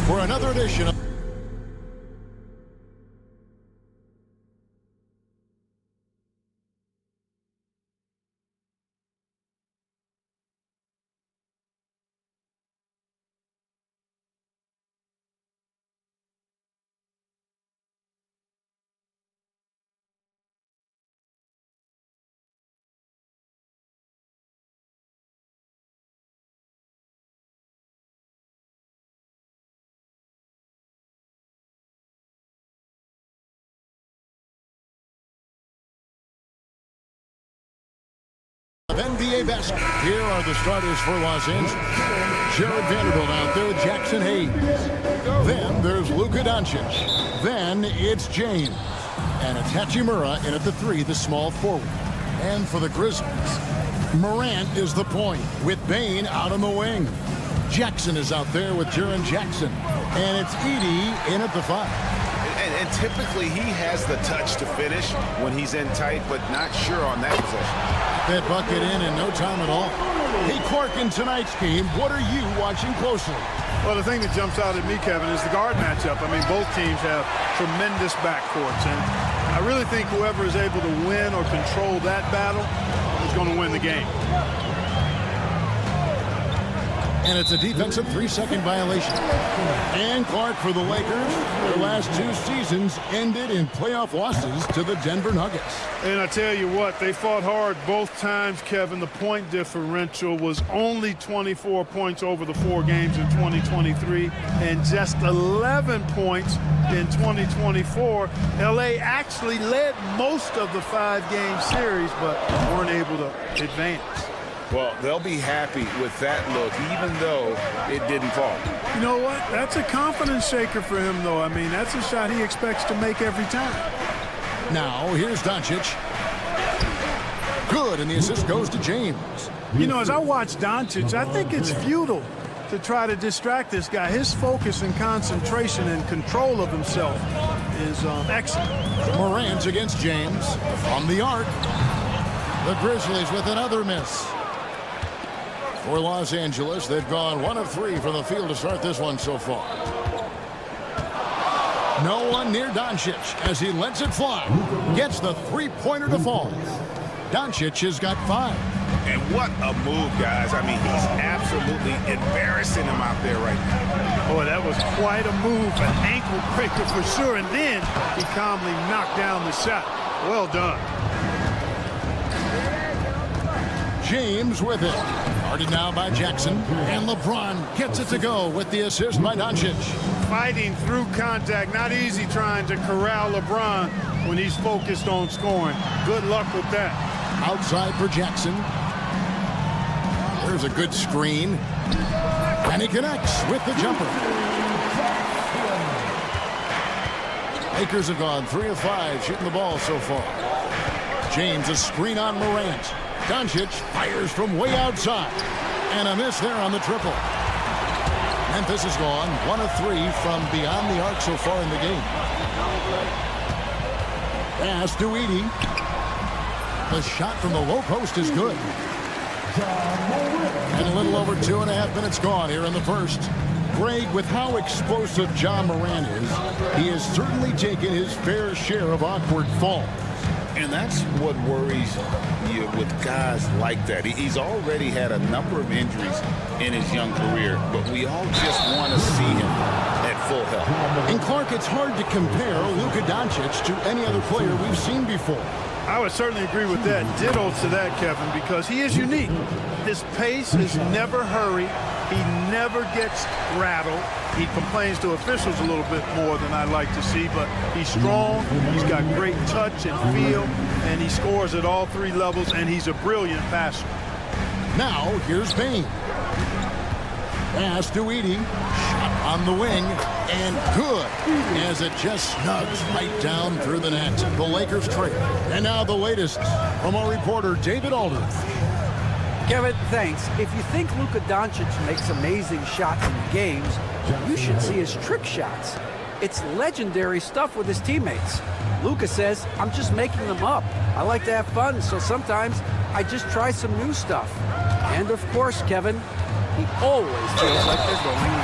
For another edition of NBA basketball. Here are the starters for Los Angeles. Jared Vanderbilt out there with Jackson Hayes. Then there's Luka Doncic. Then it's James. And it's Hachimura in at the 3, the small forward. And for the Grizzlies, Morant is the point with Bane out on the wing. Jackson is out there with Jaren Jackson. And it's Edey in at the 5. And typically he has the touch to finish when he's in tight, but not sure on that possession. That bucket in no time at all. Hey, Clark, in tonight's game, what are you watching closely? Well, the thing that jumps out at me, Kevin, is the guard matchup. I mean, both teams have tremendous backcourts, and I really think whoever is able to win or control that battle is going to win the game. And it's a defensive 3-second violation. And Clark, for the Lakers, their last 2 seasons ended in playoff losses to the Denver Nuggets. And I tell you what, they fought hard both times, Kevin. The point differential was only 24 points over the 4 games in 2023 and just 11 points in 2024. LA actually led most of the 5-game series, but weren't able to advance. Well, they'll be happy with that look, even though it didn't fall. You know what? That's a confidence shaker for him, though. I mean, that's a shot he expects to make every time. Now, here's Doncic. Good, and the assist goes to James. You know, as I watch Doncic, I think it's futile to try to distract this guy. His focus and concentration and control of himself is excellent. Morant against James from the arc. The Grizzlies with another miss. For Los Angeles, they've gone 1 of 3 from the field to start this one so far. No one near Doncic as he lets it fly. Gets the 3-pointer to fall. Doncic has got 5. And what a move, guys. I mean, he's absolutely embarrassing him out there right now. Boy, that was quite a move, an ankle breaker for sure. And then he calmly knocked down the shot. Well done. James with it. Guarded now by Jackson. And LeBron gets it to go with the assist by Doncic. Fighting through contact. Not easy trying to corral LeBron when he's focused on scoring. Good luck with that. Outside for Jackson. There's a good screen. And he connects with the jumper. Lakers have gone 3 of 5 shooting the ball so far. James, a screen on Morant. Doncic fires from way outside. And a miss there on the triple. Memphis has gone 1 of 3 from beyond the arc so far in the game. Pass to Edey. The shot from the low post is good. And a little over 2.5 minutes gone here in the first. Greg, with how explosive Ja Morant is, he has certainly taken his fair share of awkward falls. And that's what worries you with guys like that. He's already had a number of injuries in his young career, but we all just want to see him at full health. And Clark, it's hard to compare Luka Doncic to any other player we've seen before. I would certainly agree with that. Ditto to that, Kevin, because he is unique. His pace is never hurried. He never gets rattled. He complains to officials a little bit more than I'd like to see, but he's strong. He's got great touch and feel, and he scores at all 3 levels, and he's a brilliant passer. Now, here's Bane. Pass to Edie. Shot on the wing. And good. As it just snugs right down through the net. The Lakers trail. And now the latest from our reporter, David Aldridge. Kevin, thanks. If you think Luka Doncic makes amazing shots in games, you should see his trick shots. It's legendary stuff with his teammates. Luka says, I'm just making them up. I like to have fun, so sometimes I just try some new stuff. And of course, Kevin, he always feels like they're going in.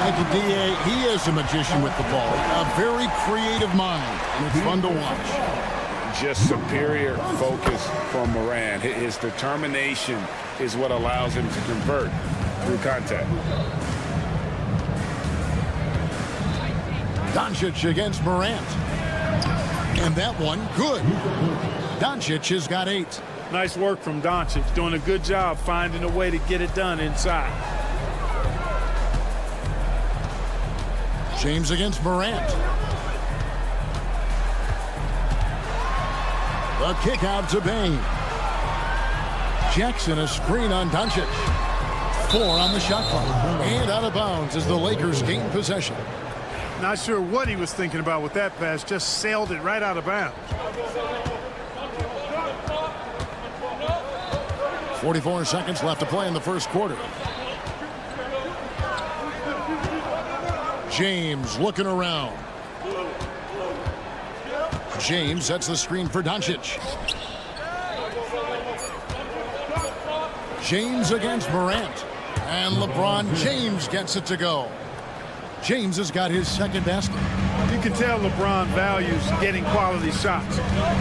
Like a DA, he is a magician with the ball. A very creative mind, and it's fun to watch. Just superior focus from Morant. His determination is what allows him to convert through contact. Doncic against Morant. And that one, good. Doncic has got 8. Nice work from Doncic, doing a good job finding a way to get it done inside. James against Morant. The kick out to Bain. Jackson a screen on Doncic. 4 on the shot clock. And out of bounds as the Lakers gain possession. Not sure what he was thinking about with that pass, just sailed it right out of bounds. 44 seconds left to play in the first quarter. James looking around. James sets the screen for Doncic. James against Morant. And LeBron James gets it to go. James has got his second basket. You can tell LeBron values getting quality shots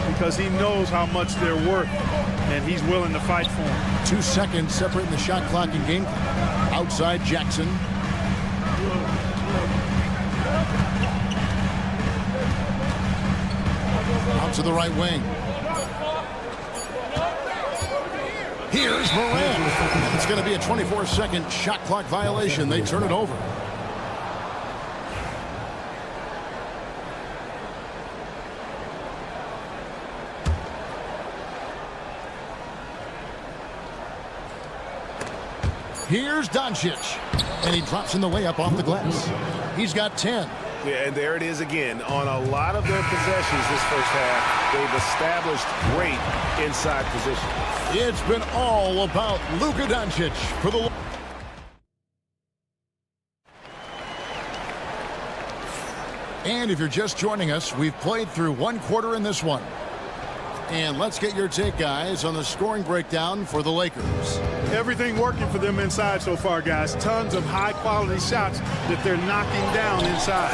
because he knows how much they're worth, and he's willing to fight for them. 2 seconds separating the shot clock and game clock. Outside Jackson. Out to the right wing. Here's Morant. It's going to be a 24-second shot clock violation. They turn it over. Here's Doncic. And he drops in the layup off the glass. He's got 10. Yeah, and there it is again. On a lot of their possessions this first half, they've established great inside position. It's been all about Luka Doncic for the... And if you're just joining us, we've played through one quarter in this one. And let's get your take, guys, on the scoring breakdown for the Lakers. Everything working for them inside so far, guys. Tons of high-quality shots that they're knocking down inside.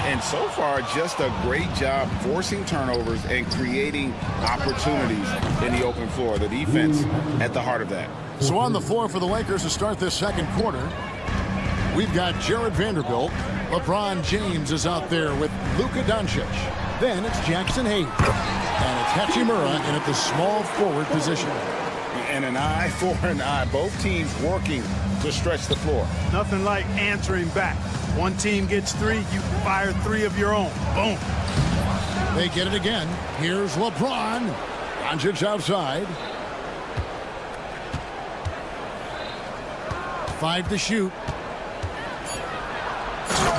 And so far, just a great job forcing turnovers and creating opportunities in the open floor. The defense at the heart of that. So on the floor for the Lakers to start this second quarter, we've got Jared Vanderbilt. LeBron James is out there with Luka Doncic. Then it's Jackson Hayes. And it's Hachimura in at the small forward position. And an eye for an eye. Both teams working to stretch the floor. Nothing like answering back. One team gets 3, you fire 3 of your own. Boom. They get it again. Here's LeBron. Doncic outside. 5 to shoot.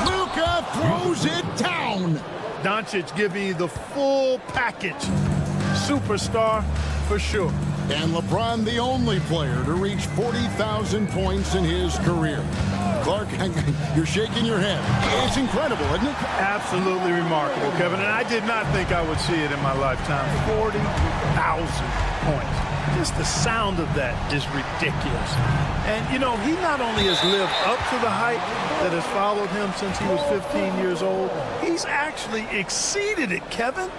Luka throws it down. Doncic giving you the full package. Superstar for sure. And LeBron, the only player to reach 40,000 points in his career. Clark, you're shaking your head. It's incredible, isn't it? Absolutely remarkable, Kevin. And I did not think I would see it in my lifetime. 40,000 points. Just the sound of that is ridiculous. And, you know, he not only has lived up to the hype that has followed him since he was 15 years old, he's actually exceeded it, Kevin,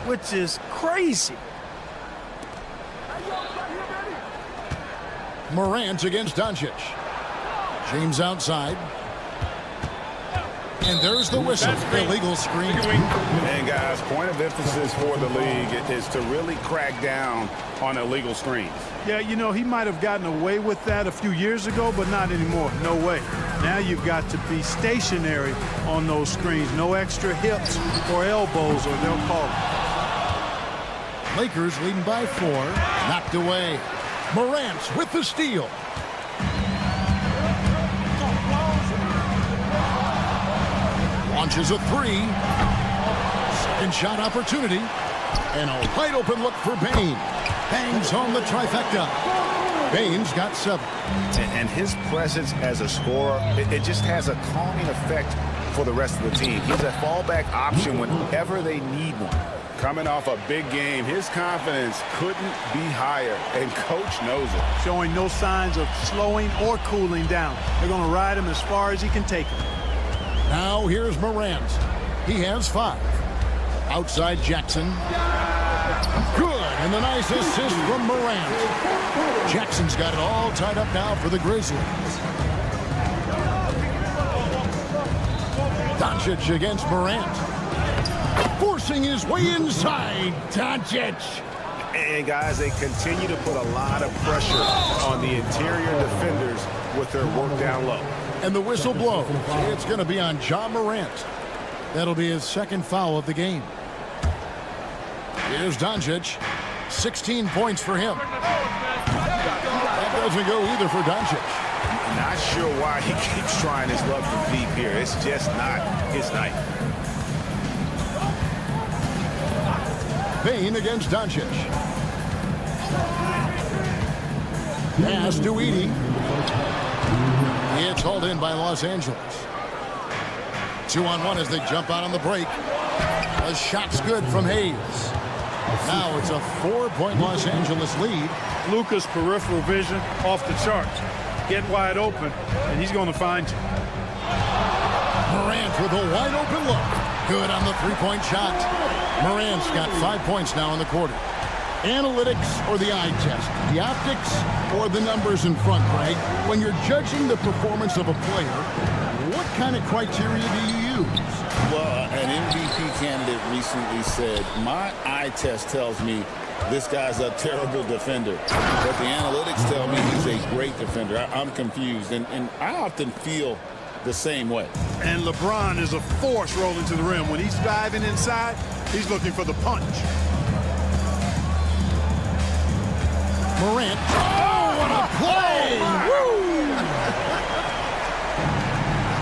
which is crazy. Morant against Doncic. James outside. And there's the whistle. Illegal screen. And guys, point of emphasis for the league is to really crack down on illegal screens. Yeah, you know, he might have gotten away with that a few years ago, but not anymore. No way. Now you've got to be stationary on those screens. No extra hips or elbows, or they'll call it. Lakers leading by 4. Knocked away. Morant with the steal. Launches a three. Second shot opportunity. And a wide open look for Bane. Bangs home the trifecta. Bane's got 7. And his presence as a scorer, it just has a calming effect for the rest of the team. He's a fallback option whenever they need one. Coming off a big game, his confidence couldn't be higher, and coach knows it. Showing no signs of slowing or cooling down. They're going to ride him as far as he can take him. Now here's Morant. He has 5. Outside Jackson. Good, and a nice assist from Morant. Jackson's got it all tied up now for the Grizzlies. Doncic against Morant. Forcing his way inside. Doncic. And guys, they continue to put a lot of pressure on the interior defenders with their work down low. And the whistle blows. It's going to be on Ja Morant. That'll be his second foul of the game. Here's Doncic. 16 points for him. That doesn't go either for Doncic. Not sure why he keeps trying his luck from deep here. It's just not his night. Bane against Doncic. Pass to Edie. It's hauled in by Los Angeles. 2-on-1 as they jump out on the break. A shot's good from Hayes. Now it's a 4-point Los Angeles lead. Luka's peripheral vision off the charts. Get wide open, and he's going to find you. Morant with a wide open look. Good on the 3-point shot. Morant's got 5 points now in the quarter. Analytics or the eye test? The optics or the numbers in front, Greg? When you're judging the performance of a player, what kind of criteria do you use? Well, an MVP candidate recently said, my eye test tells me this guy's a terrible defender, but the analytics tell me he's a great defender. I'm confused, and I often feel the same way. And LeBron is a force rolling to the rim. When he's diving inside, he's looking for the punch. Morant. Oh, what a play! Woo!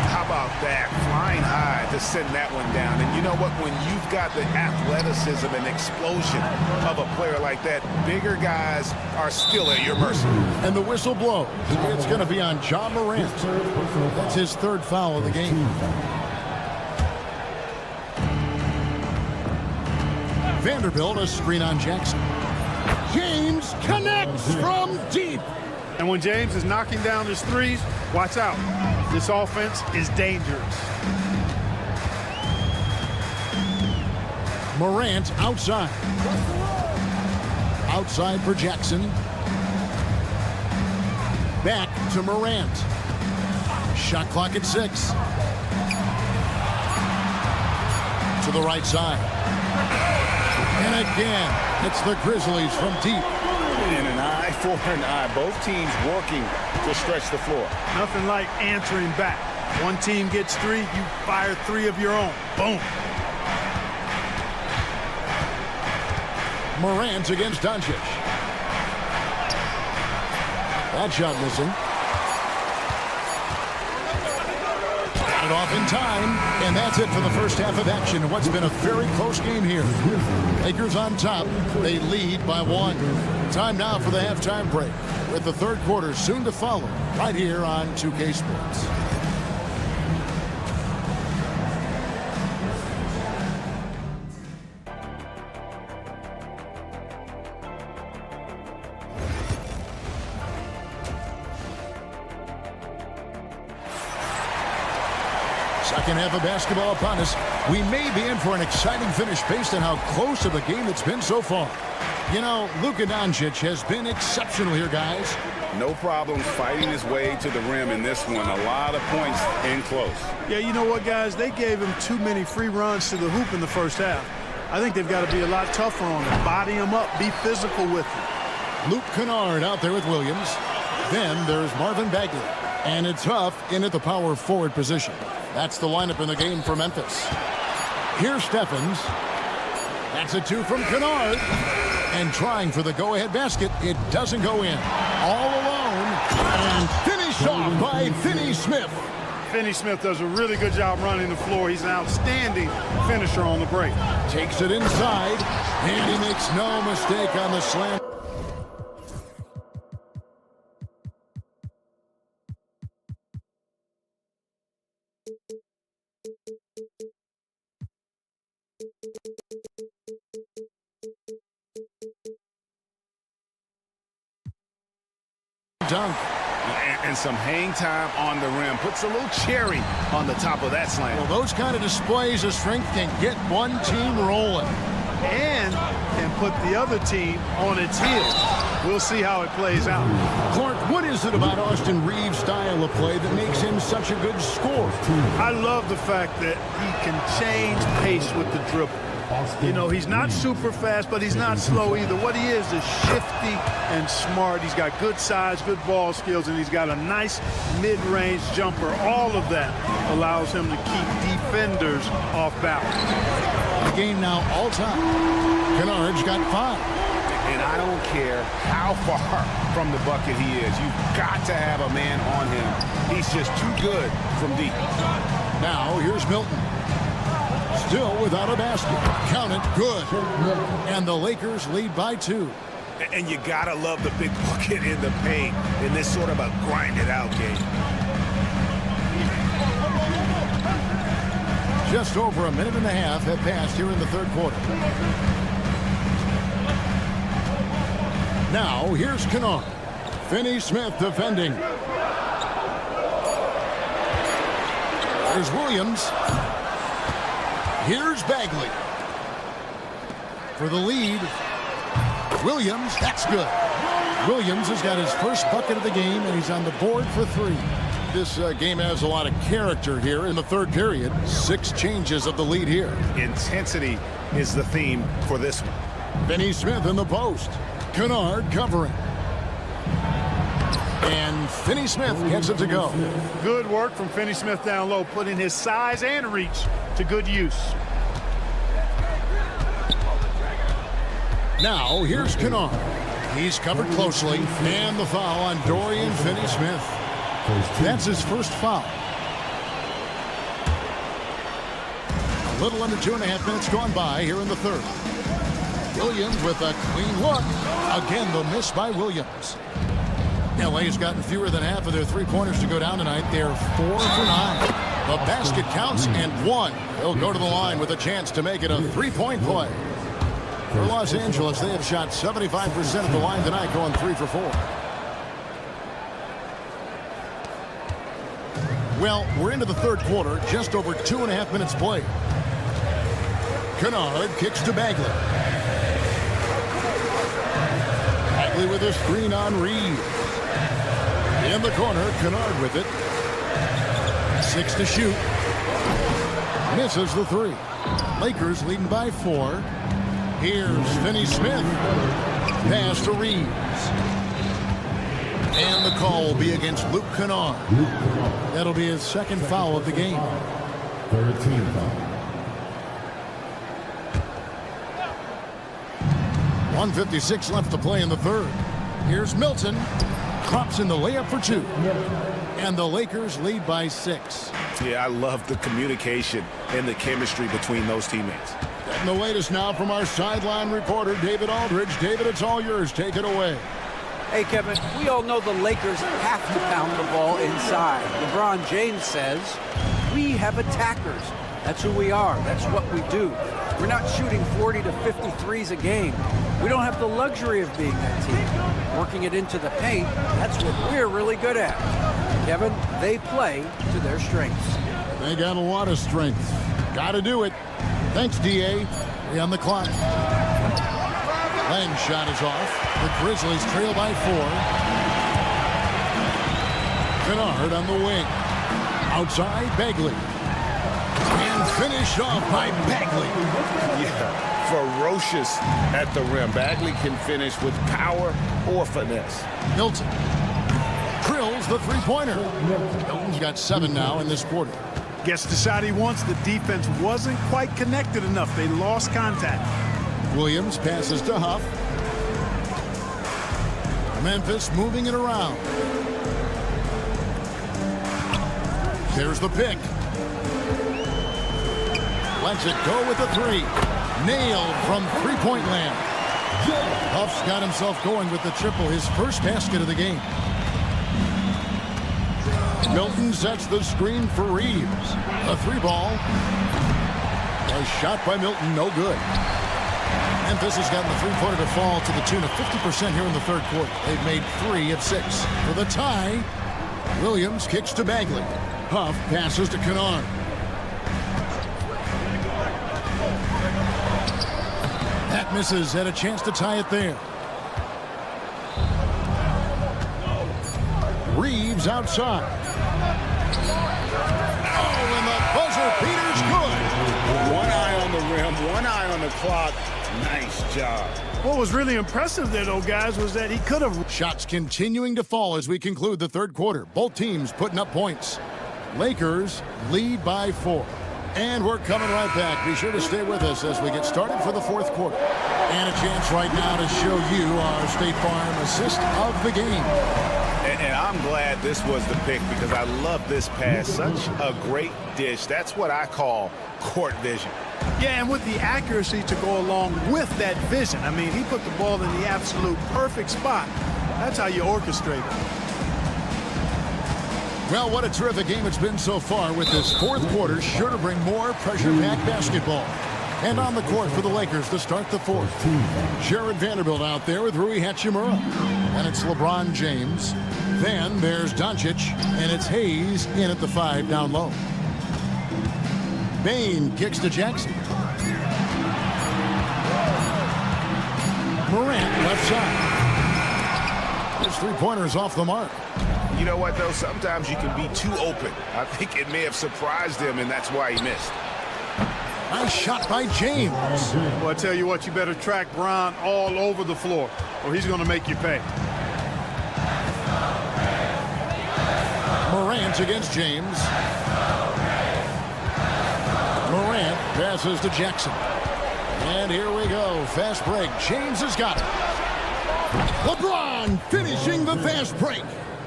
How about that? Flying high to send that one down. And you know what? When you've got the athleticism and explosion of a player like that, bigger guys are still at your mercy. And the whistle blows. It's going to be on Ja Morant. That's his 3rd foul of the game. Vanderbilt, a screen on Jackson. James connects from deep. And when James is knocking down his threes, watch out. This offense is dangerous. Morant outside. Outside for Jackson. Back to Morant. Shot clock at 6. To the right side. And again, it's the Grizzlies from deep. And an eye for an eye. Both teams working to stretch the floor. Nothing like answering back. One team gets 3, you fire 3 of your own. Boom. Morant against Doncic. That shot missing. Got it off in time, and that's it for the first half of action. What's been a very close game here. Lakers on top. They lead by 1. Time now for the halftime break, with the 3rd quarter soon to follow, right here on 2K Sports. Second half of basketball upon us. We may be in for an exciting finish based on how close of a game it's been so far. You know, Luka Doncic has been exceptional here, guys. No problem fighting his way to the rim in this one. A lot of points in close. Yeah, you know what, guys? They gave him too many free runs to the hoop in the first half. I think they've got to be a lot tougher on him. Body him up. Be physical with him. Luke Kennard out there with Williams. Then there's Marvin Bagley. And it's Huff in at the power forward position. That's the lineup in the game for Memphis. Here's Stephens. That's a 2 from Kennard. And trying for the go-ahead basket. It doesn't go in. All alone. And finished off by Finney Smith. Finney Smith does a really good job running the floor. He's an outstanding finisher on the break. Takes it inside, and he makes no mistake on the slam. Dunk. And some hang time on the rim. Puts a little cherry on the top of that slam. Well, those kind of displays of strength can get one team rolling. And can put the other team on its heels. We'll see how it plays out. Clark, what is it about Austin Reeves' style of play that makes him such a good scorer? I love the fact that he can change pace with the dribble. You know, he's not super fast, but he's not slow either. What he is shifty and smart. He's got good size, good ball skills, and he's got a nice mid-range jumper. All of that allows him to keep defenders off balance. The game now all time. Kennard's got 5. And I don't care how far from the bucket he is. You've got to have a man on him. He's just too good from deep. Now here's Milton. Still without a basket. Count it, good. And the Lakers lead by 2. And you gotta love the big bucket in the paint in this sort of a grind-it-out game. Just over a minute and a half have passed here in the third quarter. Now here's Kennard. Finney Smith defending. There's Williams. Here's Bagley. For the lead, Williams, that's good. Williams has got his first bucket of the game, and he's on the board for 3. This game has a lot of character here in the third period. 6 changes of the lead here. Intensity is the theme for this one. Finney Smith in the post. Kennard covering. And Finney Smith gets it to go. Good work from Finney Smith down low, putting his size and reach to good use. Now here's Kennard. He's covered closely, and the foul on Dorian Finney-Smith. That's his first foul. A little under 2.5 minutes gone by here in the third. Williams with a clean look. Again, the miss by Williams. LA's gotten fewer than half of their three-pointers to go down tonight. They're 4 for 9. The basket counts, and 1. They'll go to the line with a chance to make it a 3-point play. For Los Angeles, they have shot 75% of the line tonight, going 3 for 4. Well, we're into the third quarter, just over 2.5 minutes played. Kennard kicks to Bagley. Bagley with a screen on Reed. In the corner, Kennard with it. 6 to shoot. Misses the 3. Lakers leading by 4. Here's Finney Smith. Pass to Reeves. And the call will be against Luke Kennard. That'll be his second foul of the game. 13 foul. 1:56 left to play in the third. Here's Milton. Drops in the layup for 2. And the Lakers lead by 6. Yeah, I love the communication and the chemistry between those teammates. And the latest now from our sideline reporter, David Aldridge. David, it's all yours. Take it away. Hey, Kevin, we all know the Lakers have to pound the ball inside. LeBron James says, we have attackers. That's who we are. That's what we do. We're not shooting 40 to 50 threes a game. We don't have the luxury of being that team. Working it into the paint, that's what we're really good at. Kevin, they play to their strengths. They got a lot of strength. Got to do it. Thanks, D.A. 3 on the clock. Len's shot is off. The Grizzlies trail by 4. Kennard on the wing. Outside, Bagley. And finished off by Bagley. Yeah, ferocious at the rim. Bagley can finish with power or finesse. Milton drills the three-pointer. Milton's got 7 now in this quarter. Gets the shot he wants. The defense wasn't quite connected enough. They lost contact. Williams passes to Huff. Memphis moving it around. There's the pick. Lets it go with the three. Nailed from three-point land. Huff's got himself going with the triple, his first basket of the game. Milton sets the screen for Reeves. A three ball. A shot by Milton, no good. Memphis has gotten the three-pointer to fall to the tune of 50% here in the third quarter. They've made 3 of 6. For the tie, Williams kicks to Bagley. Huff passes to Kennard. That misses, had a chance to tie it there. Reeves outside. Oh, and the buzzer beater's good. One eye on the rim, one eye on the clock. Nice job. What was really impressive there, though, guys, was that he could have... Shots continuing to fall as we conclude the third quarter. Both teams putting up points. Lakers lead by 4. And we're coming right back. Be sure to stay with us as we get started for the fourth quarter. And a chance right now to show you our State Farm assist of the game. And I'm glad this was the pick because I love this pass. Such a great dish. That's what I call court vision. Yeah, and with the accuracy to go along with that vision. I mean, he put the ball in the absolute perfect spot. That's how you orchestrate it. Well, what a terrific game it's been so far with this fourth quarter. Sure to bring more pressure-packed basketball. And on the court for the Lakers to start the fourth. Jared Vanderbilt out there with Rui Hachimura. And it's LeBron James. Then there's Doncic. And it's Hayes in at the 5 down low. Bain kicks to Jackson. Morant left side. His three-pointers off the mark. You know what, though? Sometimes you can be too open. I think it may have surprised him, and that's why he missed. Nice shot by James. Well, I tell you what, you better track Bron all over the floor, or he's going to make you pay. Morant against James. Morant passes to Jackson. And here we go. Fast break. James has got it. LeBron finishing the fast break.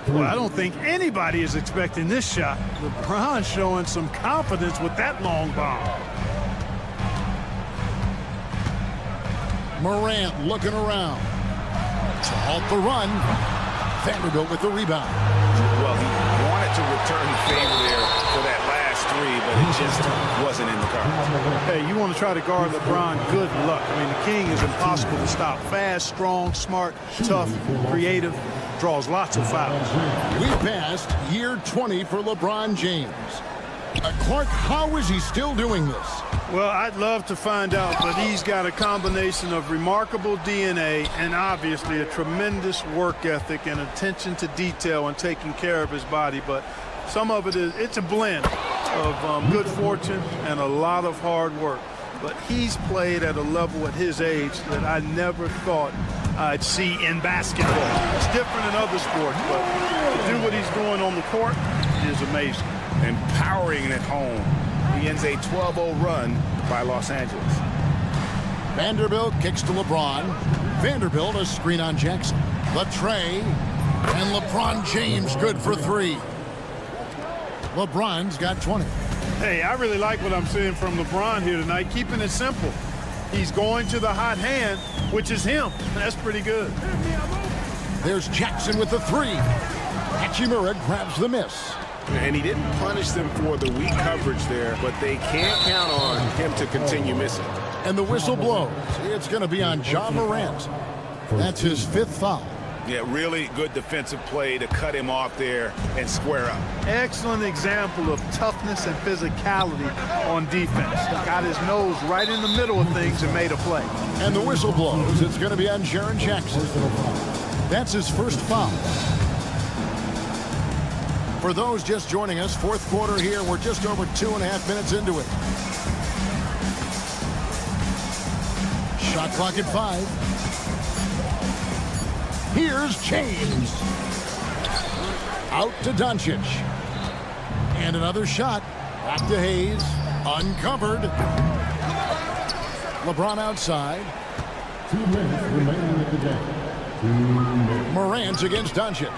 Well, I don't think anybody is expecting this shot. LeBron showing some confidence with that long bomb. Morant looking around to halt the run. Vanderbilt with the rebound. Well, he wanted to return the favor there for that last 3, but it just wasn't in the cards. Hey, you want to try to guard LeBron, good luck. I mean, the king is impossible to stop. Fast, strong, smart, tough, creative, draws lots of fouls. We passed year 20 for LeBron James. Clark, how is he still doing this? Well, I'd love to find out, but he's got a combination of remarkable DNA and obviously a tremendous work ethic and attention to detail and taking care of his body. But some of it it's a blend of good fortune and a lot of hard work. But he's played at a level at his age that I never thought I'd see in basketball. It's different in other sports, but to do what he's doing on the court is amazing. And powering at home. He ends a 12-0 run by Los Angeles. Vanderbilt kicks to LeBron. Vanderbilt a screen on Jackson. The tray. And LeBron James good for 3. LeBron's got 20. Hey, I really like what I'm seeing from LeBron here tonight, keeping it simple. He's going to the hot hand, which is him. That's pretty good. There's Jackson with the 3. Hachimura grabs the miss. And he didn't punish them for the weak coverage there, but they can't count on him to continue missing. And the whistle blows. It's going to be on John Morant. That's his 5th foul. Yeah, really good defensive play to cut him off there and square up. Excellent example of toughness and physicality on defense. Got his nose right in the middle of things and made a play. And the whistle blows. It's going to be on Jaren Jackson. That's his 1st foul. For those just joining us, fourth quarter here. We're just over 2.5 minutes into it. Shot clock at 5. Here's James. Out to Doncic. And another shot. Back to Hayes. Uncovered. LeBron outside. 2 minutes remaining in the game. 2 minutes. Morant against Doncic.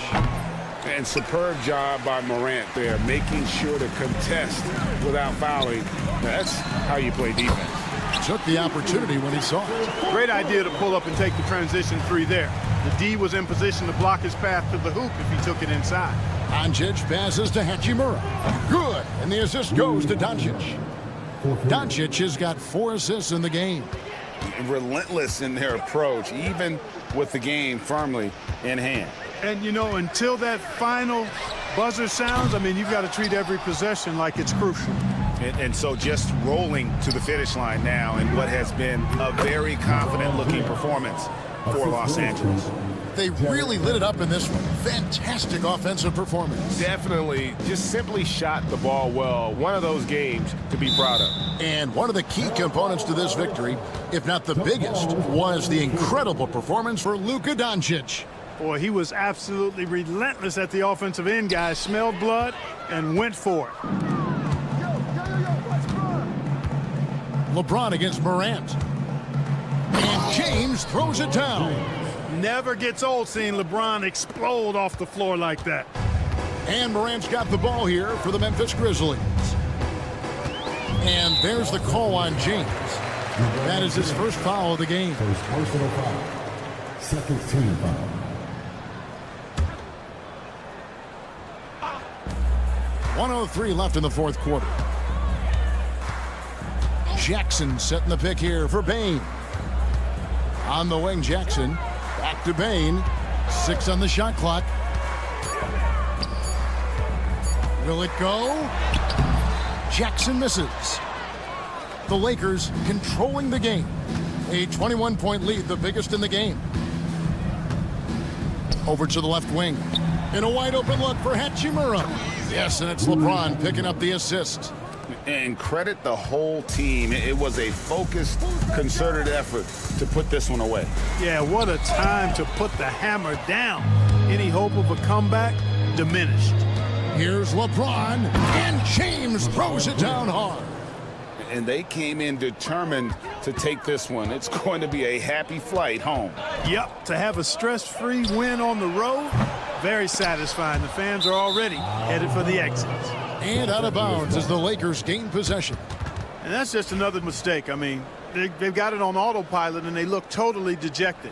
And superb job by Morant there, making sure to contest without fouling. That's how you play defense. Took the opportunity when he saw it. Great idea to pull up and take the transition three there. The D was in position to block his path to the hoop if he took it inside. Doncic passes to Hachimura. Good, and the assist goes to Doncic. Doncic has got 4 assists in the game. Relentless in their approach, even with the game firmly in hand. And, you know, until that final buzzer sounds, I mean, you've got to treat every possession like it's crucial. And so just rolling to the finish line now in what has been a very confident-looking performance for Los Angeles. They really lit it up in this one. Fantastic offensive performance. Definitely just simply shot the ball well. One of those games to be proud of. And one of the key components to this victory, if not the biggest, was the incredible performance for Luka Doncic. Boy, he was absolutely relentless at the offensive end, guys. Smelled blood and went for it. LeBron against Morant. And James throws it down. Never gets old seeing LeBron explode off the floor like that. And Morant's got the ball here for the Memphis Grizzlies. And there's the call on James. That is his first foul of the game. First personal foul. Second team foul. .103 left in the fourth quarter. Jackson setting the pick here for Bane. On the wing, Jackson. Back to Bane. 6 on the shot clock. Will it go? Jackson misses. The Lakers controlling the game. A 21-point lead, the biggest in the game. Over to the left wing. And a wide open look for Hachimura. Yes, and it's LeBron picking up the assist. And credit the whole team. It was a focused, concerted effort to put this one away. Yeah, what a time to put the hammer down. Any hope of a comeback diminished. Here's LeBron, and James throws it down hard. And they came in determined to take this one. It's going to be a happy flight home. Yep, to have a stress-free win on the road, very satisfying. The fans are already headed for the exits. And out of bounds as the Lakers gain possession. And that's just another mistake. I mean, they've got it on autopilot, and they look totally dejected.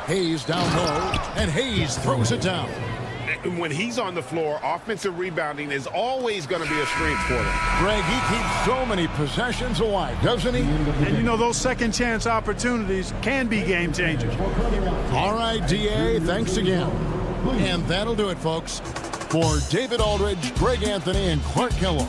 Hayes down low, and Hayes throws it down. When he's on the floor, offensive rebounding is always going to be a strength for them. Greg, he keeps so many possessions alive, doesn't he? And you know, those second chance opportunities can be game changers. All right, DA, thanks again. And that'll do it, folks. For David Aldridge, Greg Anthony, and Clark Kellogg.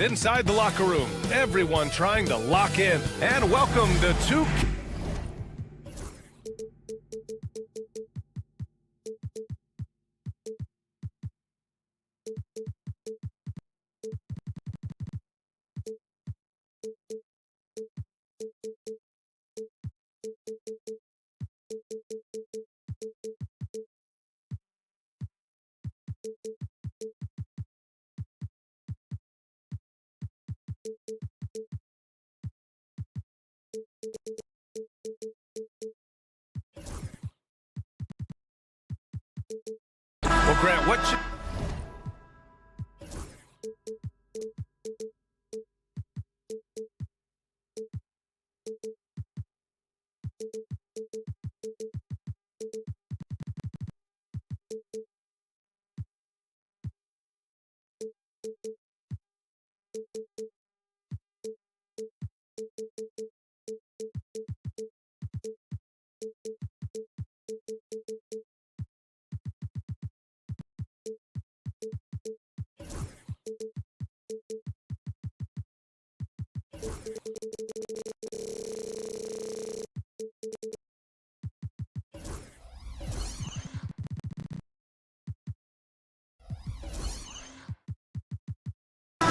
Inside the locker room, everyone trying to lock in. And welcome to two... Well, Grant, what should...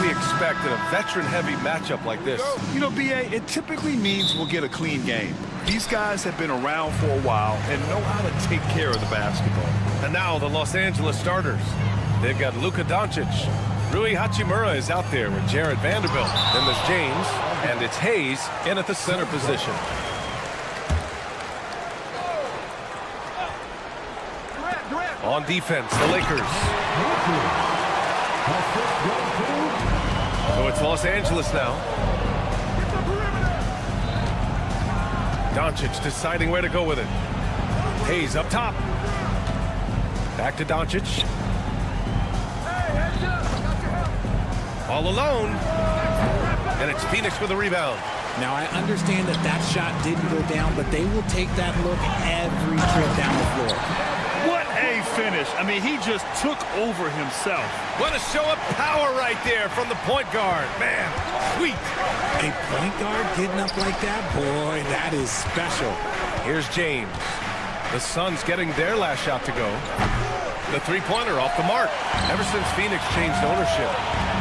we expect in a veteran-heavy matchup like this? You know, B.A., it typically means we'll get a clean game. These guys have been around for a while and know how to take care of the basketball. And now the Los Angeles starters. They've got Luka Doncic. Rui Hachimura is out there with Jared Vanderbilt. Then there's James, and it's Hayes in at the center position. On defense, the Lakers. So it's Los Angeles now. Doncic deciding where to go with it. Hayes up top. Back to Doncic. All alone. And it's Phoenix with a rebound. Now, I understand that shot didn't go down, but they will take that look every trip down the floor. What a finish. I mean, he just took over himself. What a show of power right there from the point guard. Man, sweet. A point guard getting up like that? Boy, that is special. Here's James. The Suns getting their last shot to go. The three-pointer off the mark. Ever since Phoenix changed ownership,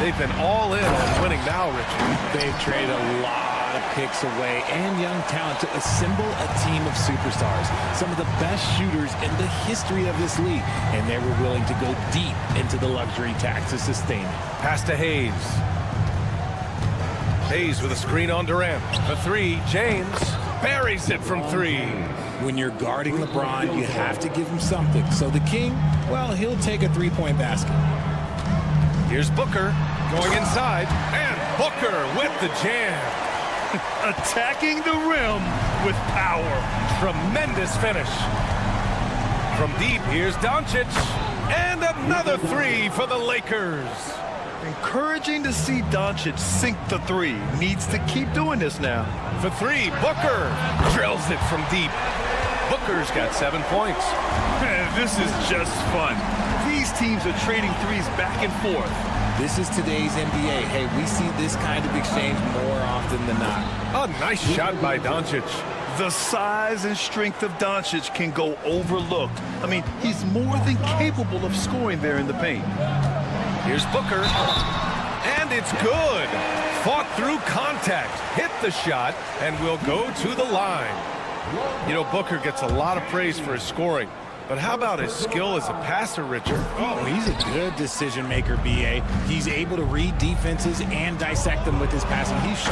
they've been all in on winning now, Richard. They've traded a lot of picks away and young talent to assemble a team of superstars. Some of the best shooters in the history of this league. And they were willing to go deep into the luxury tax to sustain it. Pass to Hayes. Hayes with a screen on Durant. The three, James buries it from three. When you're guarding LeBron, you have to give him something. So the King, well, he'll take a three-point basket. Here's Booker going inside, and Booker with the jam. Attacking the rim with power. Tremendous finish. From deep, here's Doncic, and another three for the Lakers. Encouraging to see Doncic sink the three. Needs to keep doing this now. For three, Booker drills it from deep. Booker's got 7 points. This is just fun. These teams are trading threes back and forth. This is today's NBA. Hey, we see this kind of exchange more often than not. A nice shot by Doncic. The size and strength of Doncic can go overlooked. I mean, he's more than capable of scoring there in the paint. Here's Booker, and it's good. Fought through contact, hit the shot, and will go to the line. You know, Booker gets a lot of praise for his scoring, but how about his skill as a passer, Richard? Oh, he's a good decision maker, B.A. He's able to read defenses and dissect them with his passing. He's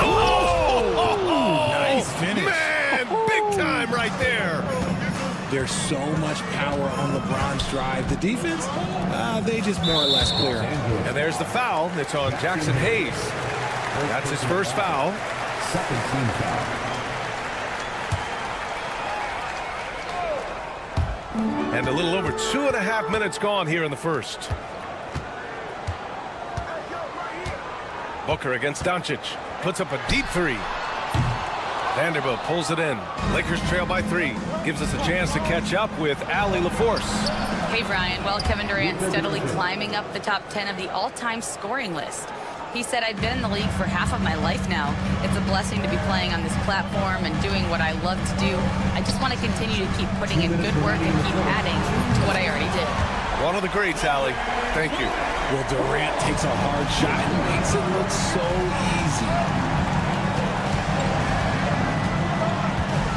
nice finish. Man, big time right there. There's so much power on LeBron's drive. The defense, they just more or less clear him. And there's the foul. It's on Jackson Hayes. That's his first foul. Second team foul. And a little over 2.5 minutes gone here in the first. Booker against Doncic. Puts up a deep three. Vanderbilt pulls it in. Lakers trail by 3. Gives us a chance to catch up with Allie LaForce. Hey, Brian. Well, Kevin Durant steadily climbing up the top 10 of the all-time scoring list. He said, I've been in the league for half of my life now. It's a blessing to be playing on this platform and doing what I love to do. I just want to continue to keep putting in good work and keep adding to what I already did. One of the greats, Allie. Thank you. Well, Durant takes a hard shot and makes it look so easy.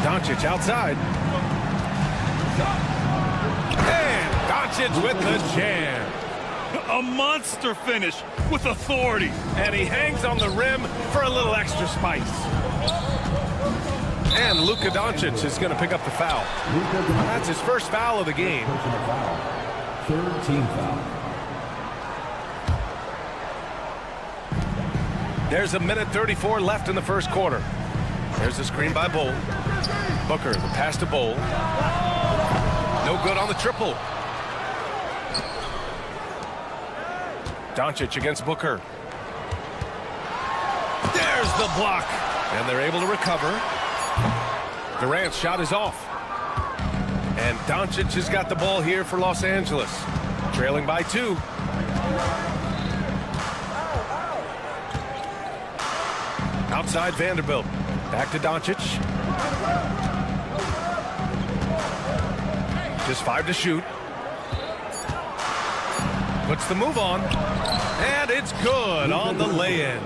Doncic outside. And Doncic with the jam. A monster finish with authority. And he hangs on the rim for a little extra spice. And Luka Doncic is going to pick up the foul. That's his first foul of the game. Third team foul. There's a minute 34 left in the first quarter. There's a screen by Bull. Booker, the pass to Bull. No good on the triple. Doncic against Booker. There's the block. And they're able to recover. Durant's shot is off. And Doncic has got the ball here for Los Angeles. Trailing by 2. Outside Vanderbilt. Back to Doncic. Just 5 to shoot. Puts the move on. And it's good on the lay-in.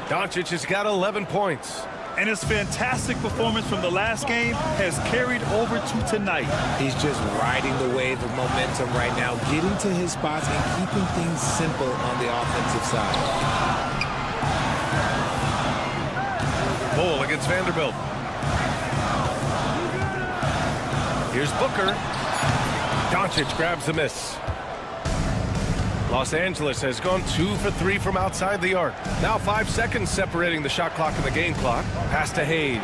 Doncic has got 11 points. And his fantastic performance from the last game has carried over to tonight. He's just riding the wave of momentum right now, getting to his spots and keeping things simple on the offensive side. Bull against Vanderbilt. Here's Booker. Doncic grabs the miss. Los Angeles has gone 2 for 3 from outside the arc. Now 5 seconds separating the shot clock and the game clock. Pass to Hayes.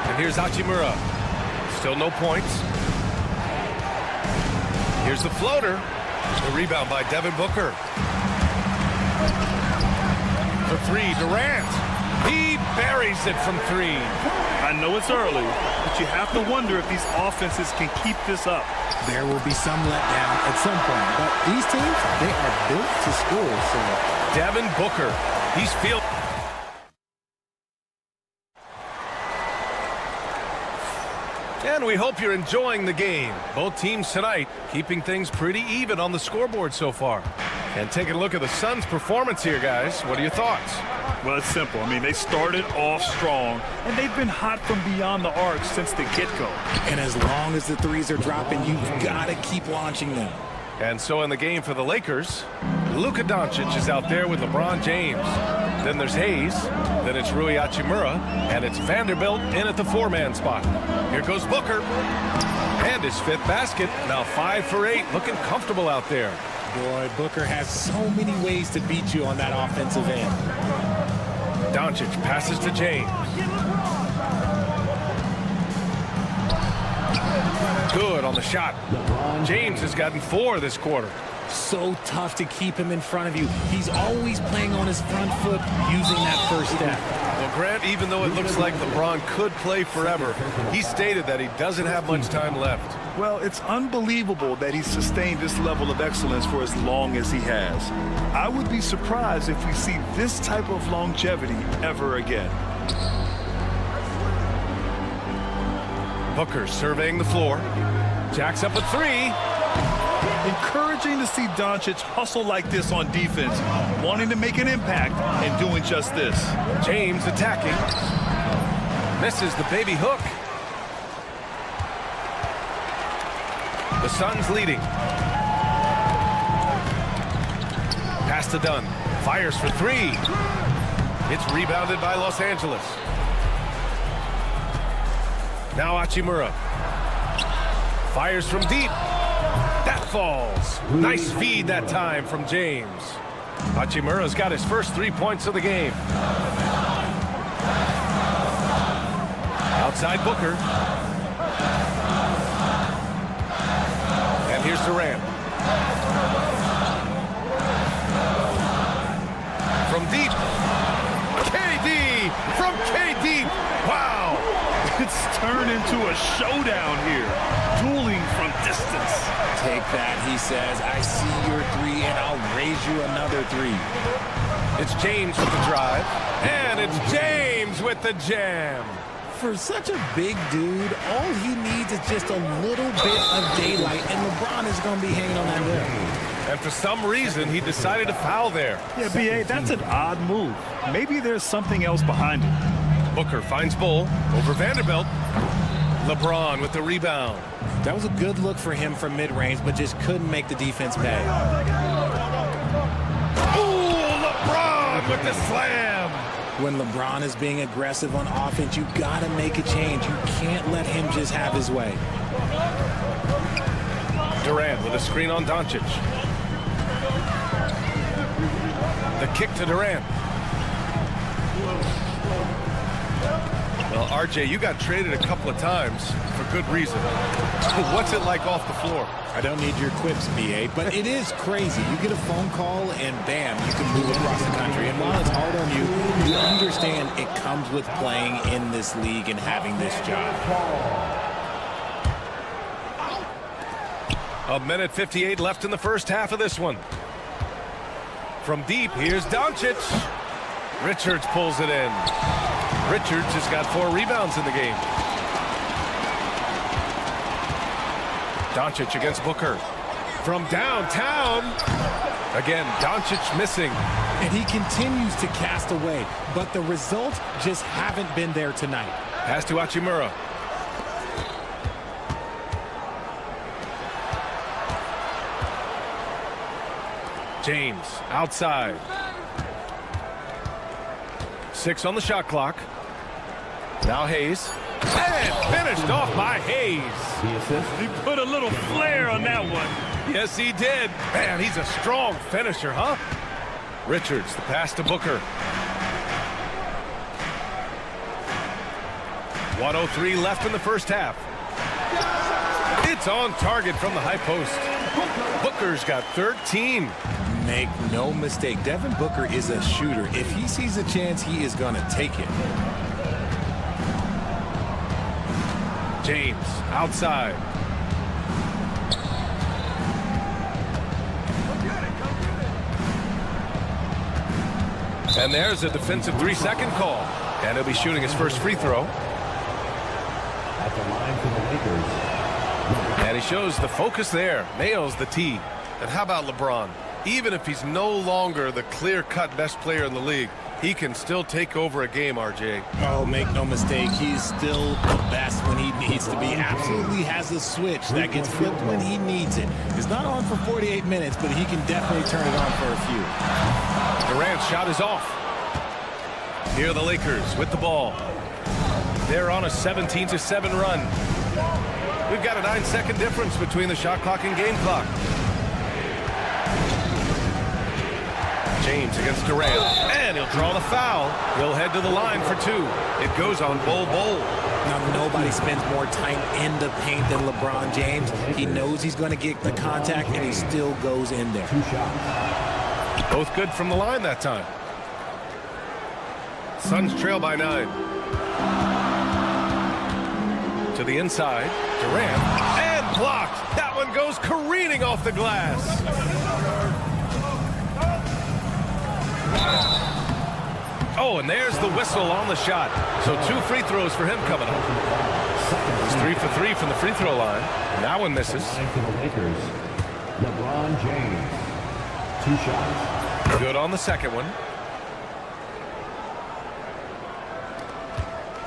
And here's Hachimura. Still no points. Here's the floater. The rebound by Devin Booker. For 3, Durant. He buries it from 3. I know it's early, but you have to wonder if these offenses can keep this up. There will be some letdown at some point, but these teams, they are built to score. So Devin Booker. He's field. And we hope you're enjoying the game. Both teams tonight keeping things pretty even on the scoreboard so far. And taking a look at the Suns' performance here, guys. What are your thoughts? Well, it's simple. I mean, they started off strong, and they've been hot from beyond the arc since the get-go. And as long as the threes are dropping, you've got to keep launching them. And so in the game for the Lakers, Luka Doncic is out there with LeBron James. Then there's Hayes. Then it's Rui Hachimura. And it's Vanderbilt in at the 4-man spot. Here goes Booker. And his 5th basket. Now 5 for 8. Looking comfortable out there. Boy, Booker has so many ways to beat you on that offensive end. Doncic passes to James. Good on the shot. James has gotten 4 this quarter. So tough to keep him in front of you. He's always playing on his front foot, using that first step. Well, Grant, even though it looks like LeBron could play forever, he stated that he doesn't have much time left. Well, it's unbelievable that he's sustained this level of excellence for as long as he has. I would be surprised if we see this type of longevity ever again. Booker surveying the floor. Jacks up a 3. Encouraging to see Doncic hustle like this on defense, wanting to make an impact and doing just this. James attacking. Misses the baby hook. The Suns leading. Pass to Dunn. Fires for 3. It's rebounded by Los Angeles. Now Hachimura. Fires from deep. That falls. Nice feed that time from James. Hachimura's got his first 3 points of the game. Outside Booker. And here's Durant. From deep. KD from KD. Wow. It's turned into a showdown here. Dueling from distance. Take that, he says. I see your 3, and I'll raise you another 3. It's James with the drive. And it's James with the jam. For such a big dude, all he needs is just a little bit of daylight, and LeBron is going to be hanging on that rim. And for some reason, he decided to foul there. Yeah, B.A., that's an odd move. Maybe there's something else behind it. Booker finds Bull over Vanderbilt. LeBron with the rebound. That was a good look for him from mid-range, but just couldn't make the defense pay. Ooh, LeBron with the slam. When LeBron is being aggressive on offense, you got to make a change. You can't let him just have his way. Durant with a screen on Doncic. The kick to Durant. Well, RJ, you got traded a couple of times for good reason. What's it like off the floor? I don't need your quips, BA, but it is crazy. You get a phone call and bam, you can move across the country. And while it's hard on you, you understand it comes with playing in this league and having this job. A minute 58 left in the first half of this one. From deep, here's Doncic. Richards pulls it in. Richards has got 4 rebounds in the game. Doncic against Booker. From downtown. Again, Doncic missing. And he continues to cast away, but the results just haven't been there tonight. Pass to Hachimura. James outside. 6 on the shot clock. Now Hayes. And finished off by Hayes. He put a little flair on that one. Yes, he did. Man, he's a strong finisher, huh? Richards, the pass to Booker. 1:03 left in the first half. It's on target from the high post. Booker's got 13. Make no mistake, Devin Booker is a shooter. If he sees a chance, he is going to take it. James outside. And there's a defensive 3-second call. And he'll be shooting his first free throw. At the line for the Lakers. And he shows the focus there. Nails the tee. And how about LeBron? Even if he's no longer the clear-cut best player in the league, he can still take over a game, RJ. Oh, make no mistake, he's still the best when he needs to be. Absolutely has a switch that gets flipped when he needs it. It's not on for 48 minutes, but he can definitely turn it on for a few. Durant's shot is off. Here are the Lakers with the ball. They're on a 17-7 run. We've got a 9-second difference between the shot clock and game clock. James against Durant, and he'll draw the foul. He'll head to the line for two. It goes on Bol. Now, nobody spends more time in the paint than LeBron James. He knows he's going to get the contact, and he still goes in there. 2 shots. Both good from the line that time. Suns trail by 9. To the inside, Durant, and blocked. That one goes careening off the glass. Oh, and there's the whistle on the shot. So 2 free throws for him coming up. He's 3 for 3 from the free throw line. That one misses. For the Lakers, LeBron James. 2 shots. Good on the second one.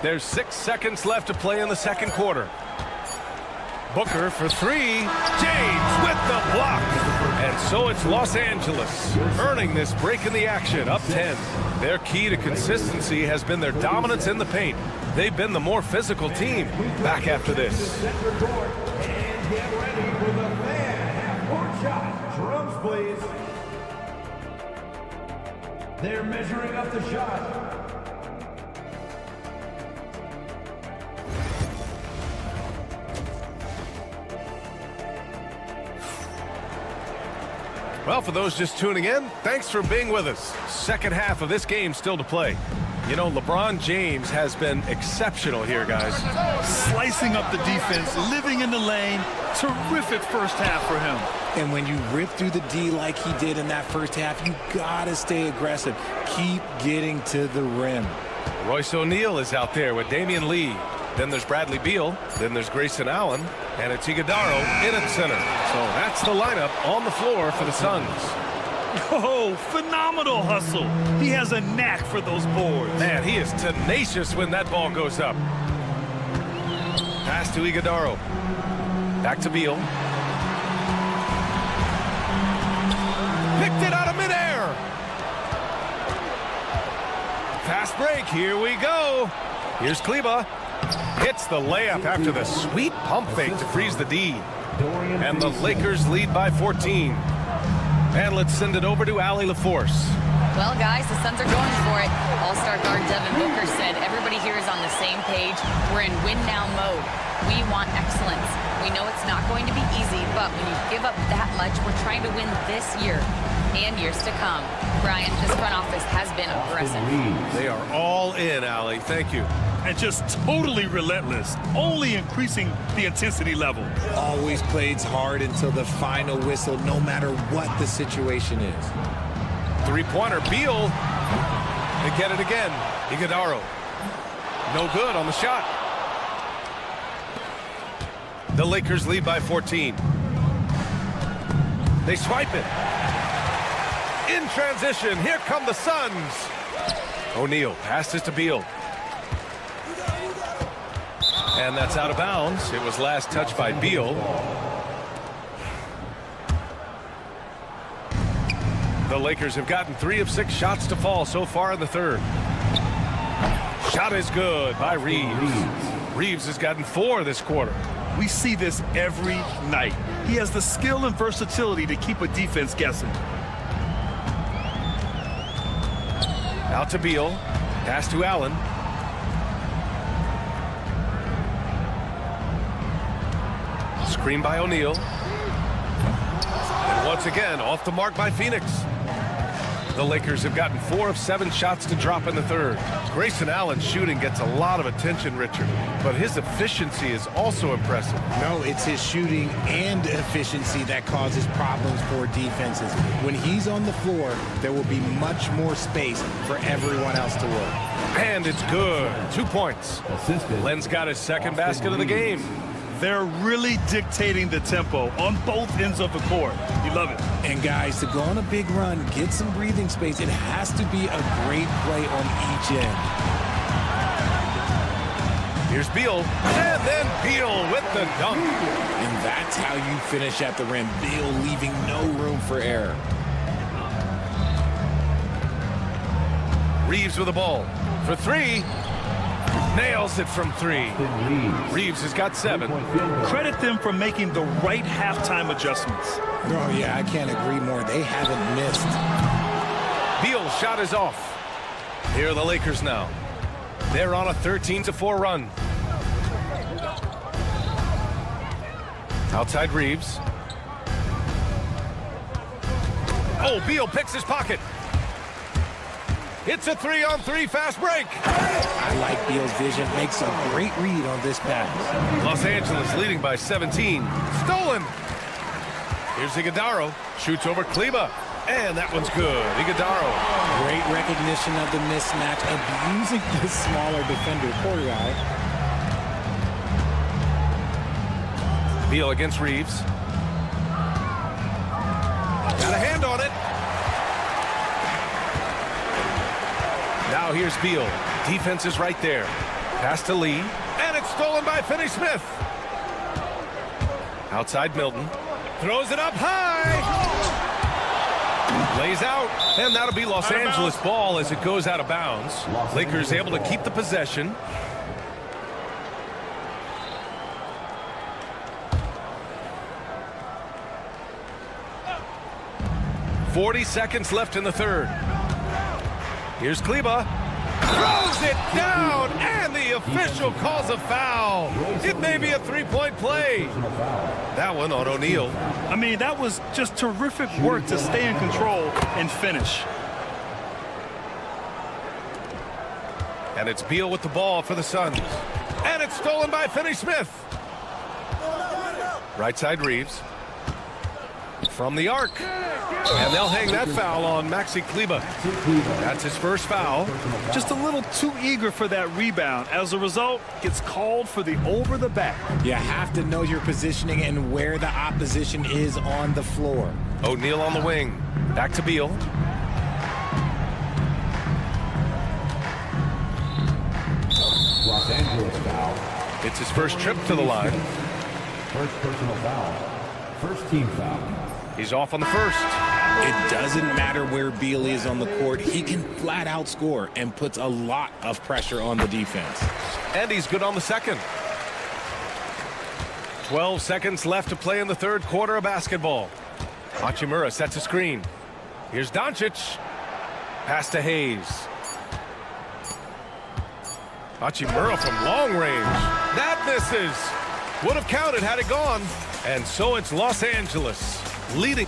There's 6 seconds left to play in the second quarter. Booker for 3. James with the block. And so it's Los Angeles earning this break in the action, up 10. Their key to consistency has been their dominance in the paint. They've been the more physical team. Back after this. And get ready for the fan half-court shot. Drums, please. They're measuring up the shot. Well, for those just tuning in, thanks for being with us. Second half of this game still to play. You know, LeBron James has been exceptional here, guys. Slicing up the defense, living in the lane. Terrific first half for him. And when you rip through the D like he did in that first half, you gotta stay aggressive. Keep getting to the rim. Royce O'Neal is out there with Damian Lee. Then there's Bradley Beal. Then there's Grayson Allen. And it's Iguodaro in at center. So that's the lineup on the floor for the Suns. Oh, phenomenal hustle. He has a knack for those boards. Man, he is tenacious when that ball goes up. Pass to Iguodaro. Back to Beal. Picked it out of midair. Fast break. Here we go. Here's Kleba. Hits the layup after the sweet pump fake to freeze the D. And the Lakers lead by 14. And let's send it over to Allie LaForce. Well, guys, the Suns are going for it. All-star guard Devin Booker said everybody here is on the same page. We're in win-now mode. We want excellence. We know it's not going to be easy, but when you give up that much, we're trying to win this year and years to come. Brian, this front office has been aggressive. They are all in, Allie. Thank you. And just totally relentless, only increasing the intensity level. Always plays hard until the final whistle, no matter what the situation is. Three-pointer, Beal. They get it again. Iguodaro. No good on the shot. The Lakers lead by 14. They swipe it. In transition, here come the Suns. O'Neal passes to Beal. And that's out of bounds. It was last touched by Beal. The Lakers have gotten 3 of 6 shots to fall so far in the third. Shot is good by Reeves. Reeves has gotten 4 this quarter. We see this every night. He has the skill and versatility to keep a defense guessing. Out to Beal. Pass to Allen. Screen by O'Neal. And once again, off the mark by Phoenix. The Lakers have gotten 4 of 7 shots to drop in the third. Grayson Allen's shooting gets a lot of attention, Richard, but his efficiency is also impressive. No, it's his shooting and efficiency that causes problems for defenses. When he's on the floor, there will be much more space for everyone else to work. And it's good. 2 points. Len's got his second basket of the game. They're really dictating the tempo on both ends of the court. You love it. And guys, to go on a big run, get some breathing space, it has to be a great play on each end. Here's Beal, and then Beal with the dunk. And that's how you finish at the rim. Beal leaving no room for error. Reeves with the ball for 3. Nails it from 3. Reeves has got 7. Credit them for making the right halftime adjustments. Oh, yeah, I can't agree more. They haven't missed. Beal's shot is off. Here are the Lakers now. They're on a 13-4 run. Outside Reeves. Oh, Beal picks his pocket. It's a 3-on-3 fast break. I like Beal's vision. Makes a great read on this pass. Los Angeles leading by 17. Stolen. Here's Iguodala. Shoots over Kleba. And that one's good. Iguodala. Great recognition of the mismatch, abusing the smaller defender, poor guy. Beal against Reeves. Got a hand on it. Now here's Beal. Defense is right there. Pass to Lee. And it's stolen by Finney-Smith. Outside Milton. Throws it up high. Lays out. And that'll be Los Angeles ball as it goes out of bounds. Lakers able to keep the possession. .40 seconds left in the third. Here's Kleba. Throws it down, and the official calls a foul. It may be a 3-point play. That one on O'Neal. I mean, that was just terrific work to stay in control and finish. And it's Beal with the ball for the Suns. And it's stolen by Finney-Smith. Right side Reeves. From the arc. And they'll hang that foul on Maxi Kleba. That's his first foul. Just a little too eager for that rebound. As a result, gets called for the over the back. You have to know your positioning and where the opposition is on the floor. O'Neal on the wing. Back to Beal. Los Angeles foul. It's his first trip to the line. First personal foul. First team foul. He's off on the first. It doesn't matter where Beal is on the court. He can flat out score and puts a lot of pressure on the defense. And he's good on the second. 12 seconds left to play in the third quarter of basketball. Hachimura sets a screen. Here's Doncic. Pass to Hayes. Hachimura from long range. That misses. Would have counted had it gone. And so it's Los Angeles leading.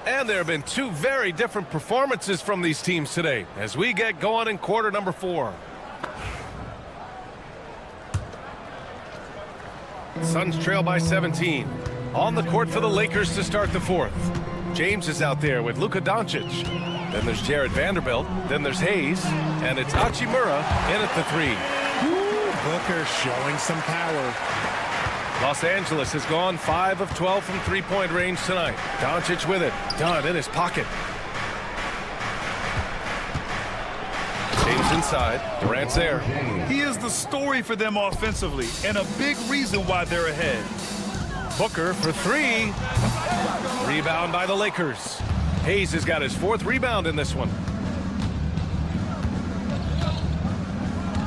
And there have been 2 very different performances from these teams today as we get going in quarter number 4. Suns trail by 17. On the court for the Lakers to start the fourth. James is out there with Luka Doncic. Then there's Jared Vanderbilt. Then there's Hayes. And it's Hachimura in at the 3. Booker showing some power. Los Angeles has gone 5 of 12 from three-point range tonight. Doncic with it. Dunn in his pocket. James inside. Durant's there. He is the story for them offensively and a big reason why they're ahead. Booker for 3. Rebound by the Lakers. Hayes has got his 4th rebound in this one.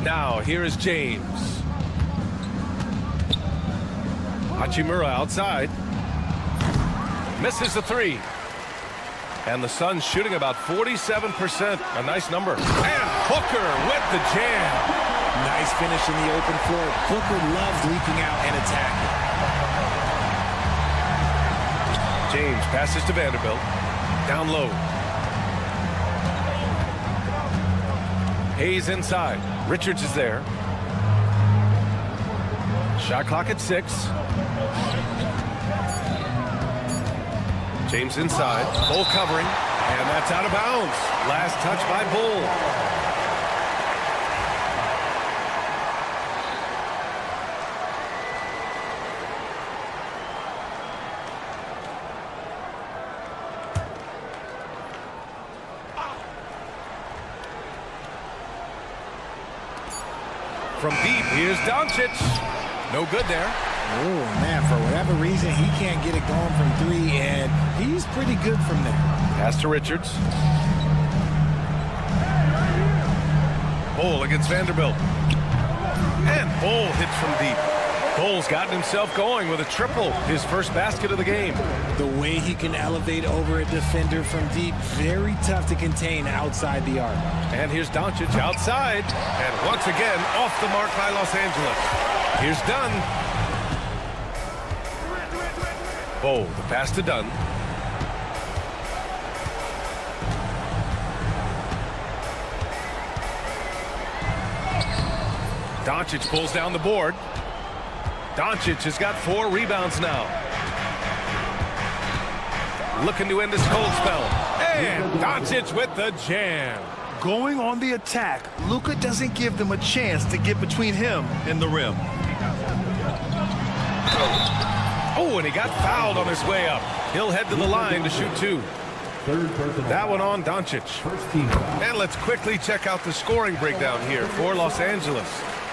Now, here is James. Hachimura outside. Misses the three. And the Suns shooting about 47%. A nice number. And Booker with the jam. Nice finish in the open floor. Booker loves leaking out and attacking. James passes to Vanderbilt. Down low. Hayes inside. Richards is there. Shot clock at 6. James inside. Bull covering. And that's out of bounds. Last touch by Bull. From deep, here's Doncic. No good there. Oh, man, for whatever reason, he can't get it going from 3, and he's pretty good from there. Pass to Richards. Bull against Vanderbilt. And Bull hits from deep. Bull's gotten himself going with a triple, his first basket of the game. The way he can elevate over a defender from deep, very tough to contain outside the arc. And here's Doncic outside. And once again, off the mark by Los Angeles. Here's Dunn. Bull, the pass to Dunn. Doncic pulls down the board. Doncic has got 4 rebounds now. Looking to end his cold spell. And Doncic with the jam. Going on the attack, Luka doesn't give them a chance to get between him and the rim. Oh, and he got fouled on his way up. He'll head to the line to shoot 2. That one on Doncic. And let's quickly check out the scoring breakdown here for Los Angeles.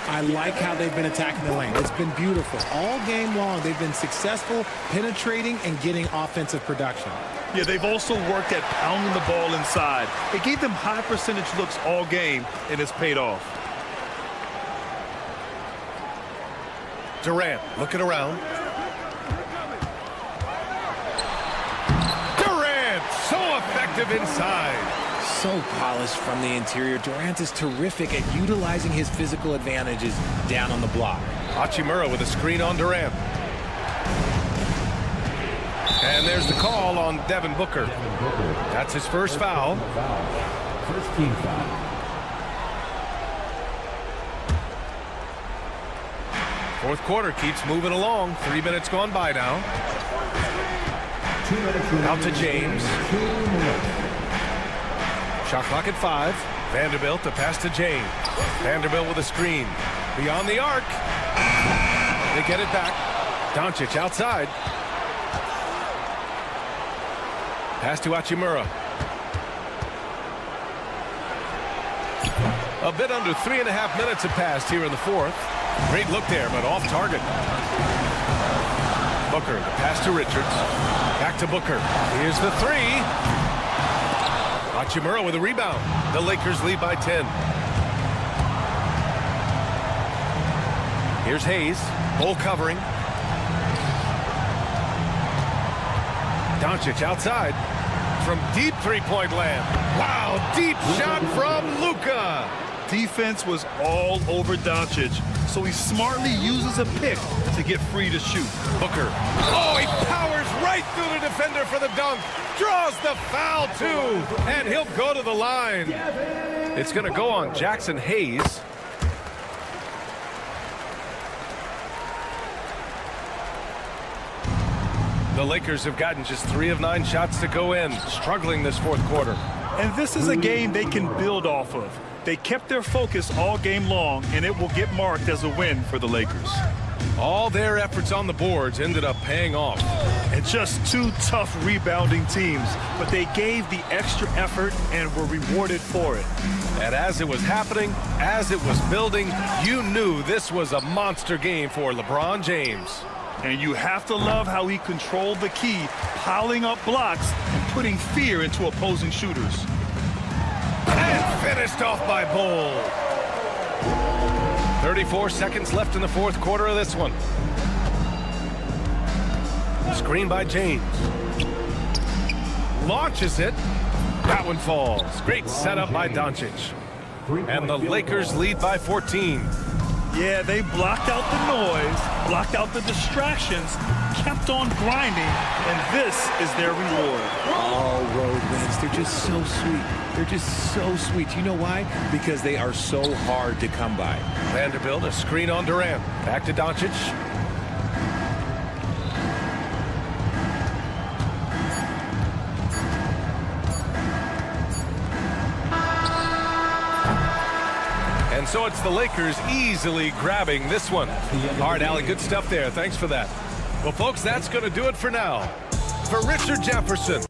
I like how they've been attacking the lane. It's been beautiful. All game long, they've been successful penetrating and getting offensive production. Yeah, they've also worked at pounding the ball inside. It gave them high percentage looks all game, and it's paid off. Durant looking around. Durant, so effective inside. So polished from the interior. Durant is terrific at utilizing his physical advantages down on the block. Hachimura with a screen on Durant. And there's the call on Devin Booker. That's his first foul. First team foul. Fourth quarter keeps moving along. 3 minutes gone by now. 2 minutes. Out to James. Shot clock at 5. Vanderbilt, the pass to James. Vanderbilt with a screen. Beyond the arc. They get it back. Doncic outside. Pass to Hachimura. A bit under 3.5 minutes have passed here in the fourth. Great look there, but off target. Booker, the pass to Richards. Back to Booker. Here's the 3. Hachimura with a rebound. The Lakers lead by 10. Here's Hayes. Bull covering. Doncic outside. From deep three-point land. Wow, deep shot from Luka. Defense was all over Doncic, so he smartly uses a pick to get free to shoot. Booker. Oh, he powers right through the defender for the dunk. Draws the foul, too. And he'll go to the line. It's going to go on Jackson Hayes. The Lakers have gotten just 3 of 9 shots to go in, struggling this fourth quarter. And this is a game they can build off of. They kept their focus all game long, and it will get marked as a win for the Lakers. All their efforts on the boards ended up paying off. And just 2 tough rebounding teams, but they gave the extra effort and were rewarded for it. And as it was happening, as it was building, you knew this was a monster game for LeBron James. And you have to love how he controlled the key, piling up blocks and putting fear into opposing shooters. And finished off by Bull. 34 seconds left in the fourth quarter of this one. Screen by James. Launches it. That one falls. Great setup by Doncic. And the Lakers lead by 14. Yeah, they blocked out the noise, blocked out the distractions, kept on grinding, and this is their reward. All road wins. They're just so sweet. They're just so sweet. You know why? Because they are so hard to come by. Vanderbilt, a screen on Durant. Back to Doncic. And so it's the Lakers easily grabbing this one. All right, Allie, good stuff there. Thanks for that. Well, folks, that's going to do it for now. For Richard Jefferson.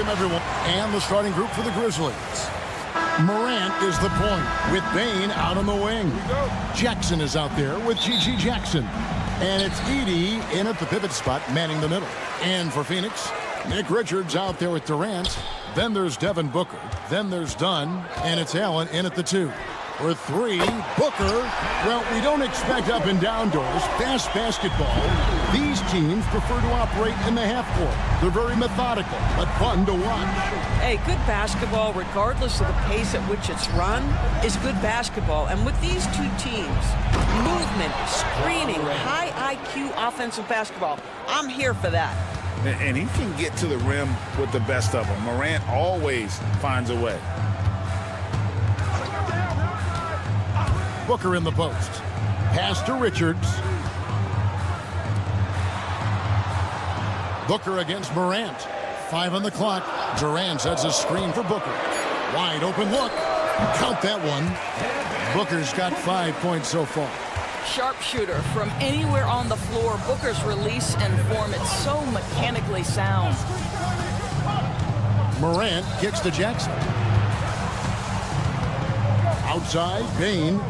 Welcome, everyone. And the starting group for the Grizzlies. Morant is the point with Bane out on the wing. Jackson is out there with G.G. Jackson. And it's Edey in at the pivot spot, manning the middle. And for Phoenix, Nick Richards out there with Durant. Then there's Devin Booker. Then there's Dunn. And it's Allen in at the 2. For 3, Booker. Well, we don't expect up and down doors. Fast basketball. These teams prefer to operate in the half court. They're very methodical, but fun to watch. Hey, good basketball, regardless of the pace at which it's run, is good basketball. And with these two teams, movement, screening, high IQ offensive basketball, I'm here for that. And he can get to the rim with the best of them. Morant always finds a way. Booker in the post. Pass to Richards. Booker against Morant. 5 on the clock. Durant sets a screen for Booker. Wide open look. Count that one. Booker's got 5 points so far. Sharpshooter from anywhere on the floor. Booker's release and form, it's so mechanically sound. Morant kicks to Jackson. Outside, Bane.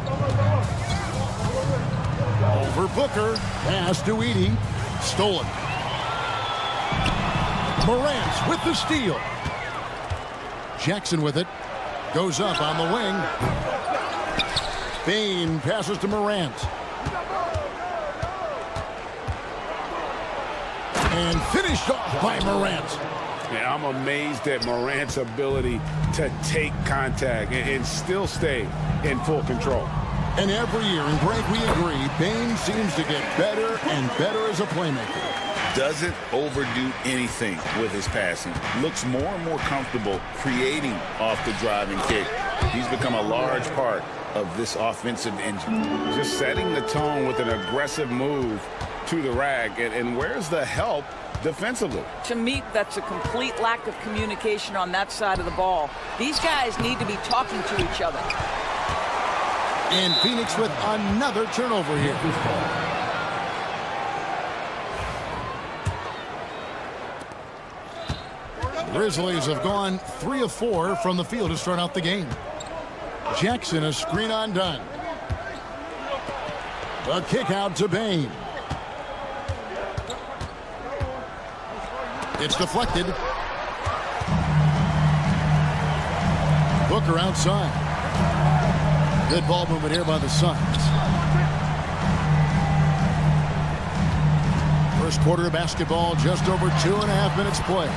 Over Booker. Pass to Edey. Stolen. Morant with the steal. Jackson with it. Goes up on the wing. Bane passes to Morant. And finished off by Morant. Yeah, I'm amazed at Morant's ability to take contact and still stay in full control. And every year, and Greg, we agree, Bane seems to get better and better as a playmaker. Doesn't overdo anything with his passing. Looks more and more comfortable creating off the driving kick. He's become a large part of this offensive engine. Just setting the tone with an aggressive move to the rack. And where's the help defensively? To me, that's a complete lack of communication on that side of the ball. These guys need to be talking to each other. And Phoenix with another turnover here. Grizzlies have gone 3 of 4 from the field to start out the game. Jackson, a screen on Dunn. A kick out to Bane. It's deflected. Booker outside. Good ball movement here by the Suns. First quarter of basketball, just over 2.5 minutes play.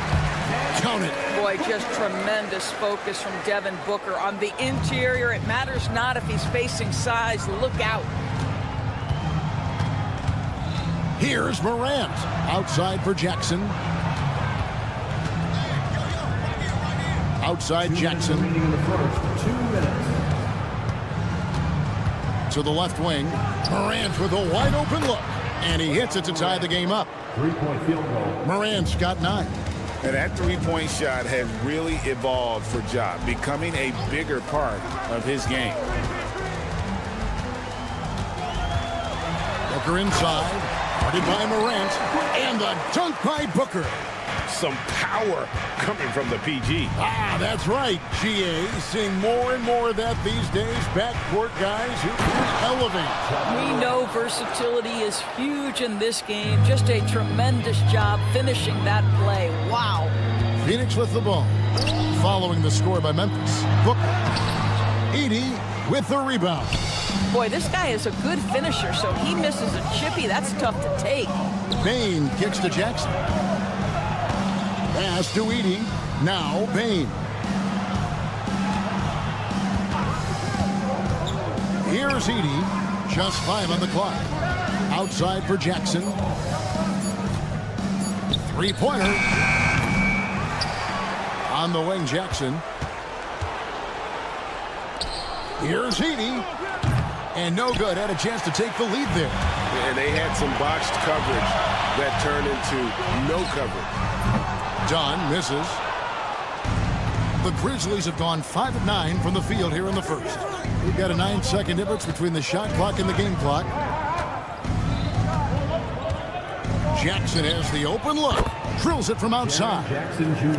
Count it. Boy, just tremendous focus from Devin Booker on the interior. It matters not if he's facing size. Look out. Here's Morant. Outside for Jackson. Outside Jackson. To the left wing. Morant with a wide open look. And he hits it to tie the game up. 3-point field goal. Morant's got 9. And that three-point shot has really evolved for Ja, becoming a bigger part of his game. Booker inside. Guarded by Morant. And the dunk by Booker. Some power coming from the PG. Ah, that's right, GA. Seeing more and more of that these days. Backcourt guys who can elevate. We know versatility is huge in this game. Just a tremendous job finishing that play. Wow. Phoenix with the ball. Following the score by Memphis. Booker. Edey with the rebound. Boy, this guy is a good finisher, so he misses a chippy. That's tough to take. Bane kicks to Jackson. Pass to Edey. Now Bane. Here's Edey. Just 5 on the clock. Outside for Jackson. Three-pointer. On the wing, Jackson. Here's Edey. And no good. Had a chance to take the lead there. And they had some botched coverage that turned into no coverage. Dunn misses. The Grizzlies have gone 5 of 9 from the field here in the first. We've got a 9-second difference between the shot clock and the game clock. Jackson has the open look. drills it from outside.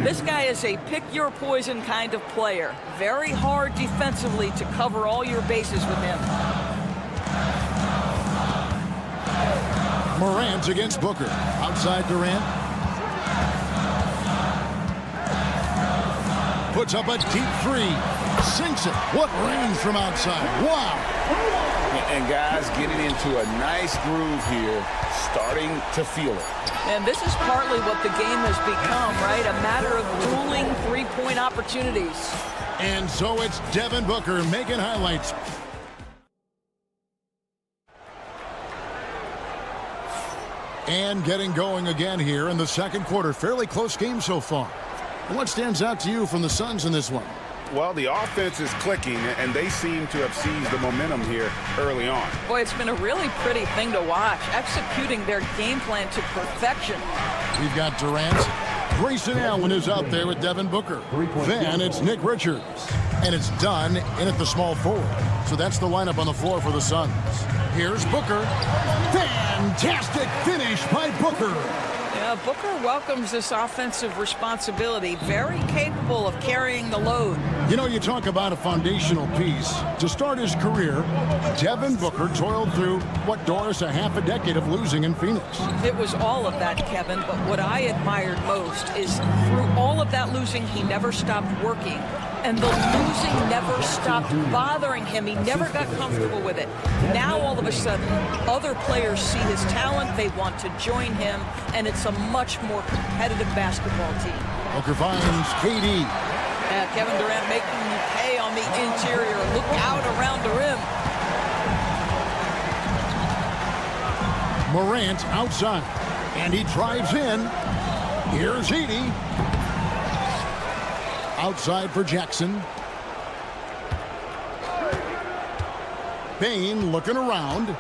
This guy is a pick-your-poison kind of player. Very hard defensively to cover all your bases with him. Morant against Booker. Outside Durant. Puts up a deep three. Sinks it. What range from outside. Wow. And guys getting into a nice groove here, starting to feel it. And this is partly what the game has become, right? A matter of dueling three-point opportunities. And so it's Devin Booker making highlights. And getting going again here in the second quarter. Fairly close game so far. What stands out to you from the Suns in this one? Well, the offense is clicking, and they seem to have seized the momentum here early on. Boy, it's been a really pretty thing to watch, executing their game plan to perfection. We've got Durant. Grayson Allen is out there with Devin Booker. Then it's Nick Richards. And it's Dunn in at the small forward. So that's the lineup on the floor for the Suns. Here's Booker. Fantastic finish by Booker. Yeah, Booker welcomes this offensive responsibility. Very capable of carrying the load. You know, you talk about a foundational piece. To start his career, Devin Booker toiled through, what, Doris, a half a decade of losing in Phoenix. It was all of that, Kevin, but what I admired most is through all of that losing, he never stopped working. And the losing never stopped bothering him. He never got comfortable with it. Now, all of a sudden, other players see his talent. They want to join him, and it's a much more competitive basketball team. Booker finds KD. Kevin Durant making you pay on the interior. Look out around the rim. Morant outside, and he drives in. Here's Edie. Outside for Jackson. Payne looking around.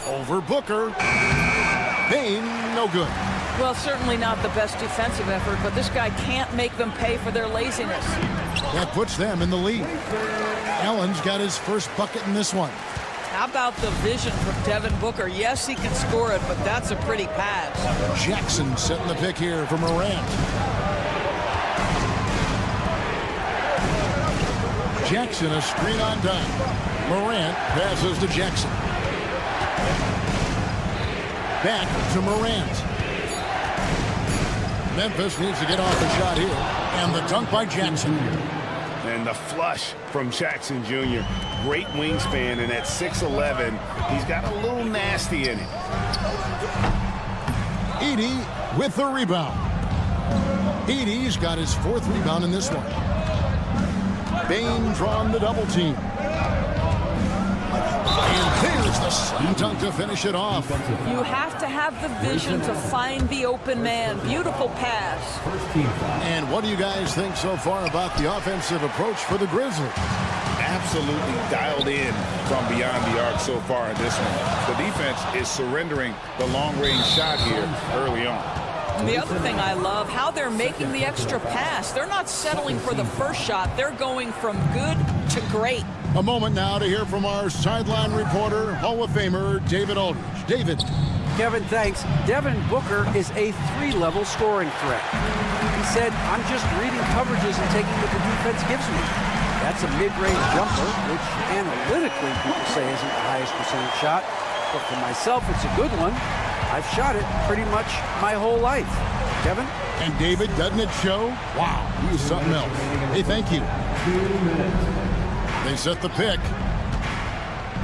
Over Booker. Payne, no good. Well, certainly not the best defensive effort, but this guy can't make them pay for their laziness. That puts them in the lead. Allen's got his first bucket in this one. How about the vision from Devin Booker? Yes, he can score it, but that's a pretty pass. Jackson setting the pick here for Morant. Jackson a screen on dime. Morant passes to Jackson. Back to Morant. Memphis needs to get off the shot here. And the dunk by Jackson. And the flush from Jackson Jr. Great wingspan, and at 6'11", he's got a little nasty in it. Edie with the rebound. Edie's got his fourth rebound in this one. Bain drawn the double team. And there's the slam dunk to finish it off. You have to have the vision to find the open man. Beautiful pass. And what do you guys think so far about the offensive approach for the Grizzlies? Absolutely dialed in from beyond the arc so far in this one. The defense is surrendering the long-range shot here early on. And the other thing I love, how they're making the extra pass. They're not settling for the first shot. They're going from good to great. A moment now to hear from our sideline reporter, Hall of Famer David Aldridge. David. Kevin, thanks. Devin Booker is a three-level scoring threat. He said, I'm just reading coverages and taking what the defense gives me. That's a mid-range jumper, which analytically people say isn't the highest percentage shot. But for myself, it's a good one. I've shot it pretty much my whole life. Kevin? And David, doesn't it show? Wow, he is something else. Hey, thank you. They set the pick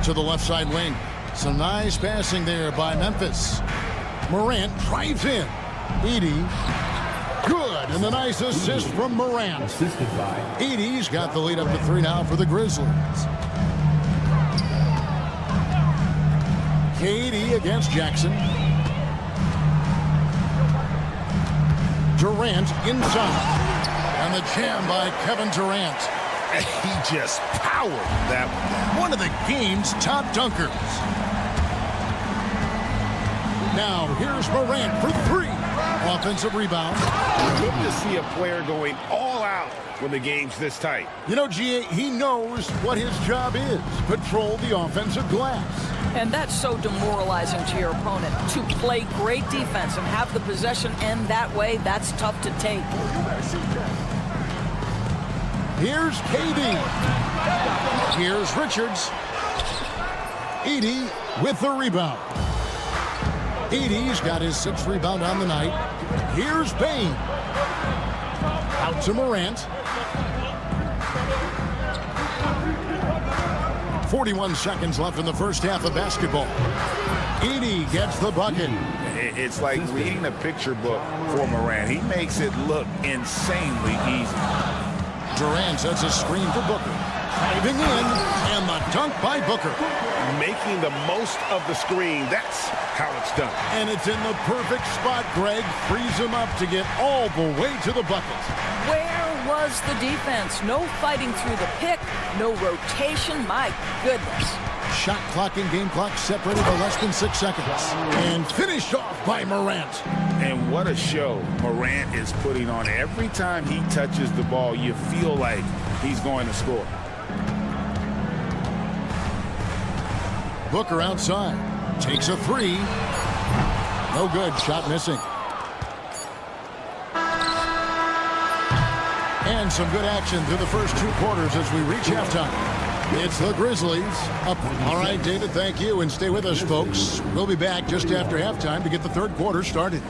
to the left side wing. Some nice passing there by Memphis. Morant drives in. Edie. Good, and the nice assist from Morant. Edie's got the lead up to 3 now for the Grizzlies. KD against Jackson. Durant inside. And the jam by Kevin Durant. He just powered that one of the game's top dunkers. Now, here's Morant for 3. Offensive rebound. Good to see a player going all out when the game's this tight. You know, GA, he knows what his job is. Patrol the offensive glass. And that's so demoralizing to your opponent. To play great defense and have the possession end that way, that's tough to take. Here's KD. Here's Richards. Edey with the rebound. Edey's got his 6th rebound on the night. Here's Bain. Out to Morant. 41 seconds left in the first half of basketball. Edey gets the bucket. It's like reading a picture book for Morant. He makes it look insanely easy. Durant sets a screen for Booker. Driving in, and the dunk by Booker. Making the most of the screen. That's how it's done. And it's in the perfect spot. Greg frees him up to get all the way to the bucket. Where was the defense? No fighting through the pick, no rotation. My goodness. Shot clock and game clock separated by less than 6 seconds. And finished off by Morant. And what a show Morant is putting on. Every time he touches the ball, you feel like he's going to score. Booker outside. Takes a 3. No good. Shot missing. And some good action through the first 2 quarters as we reach halftime. It's the Grizzlies up. All right, David, thank you. And stay with us, folks. We'll be back just after halftime to get the 3rd quarter started.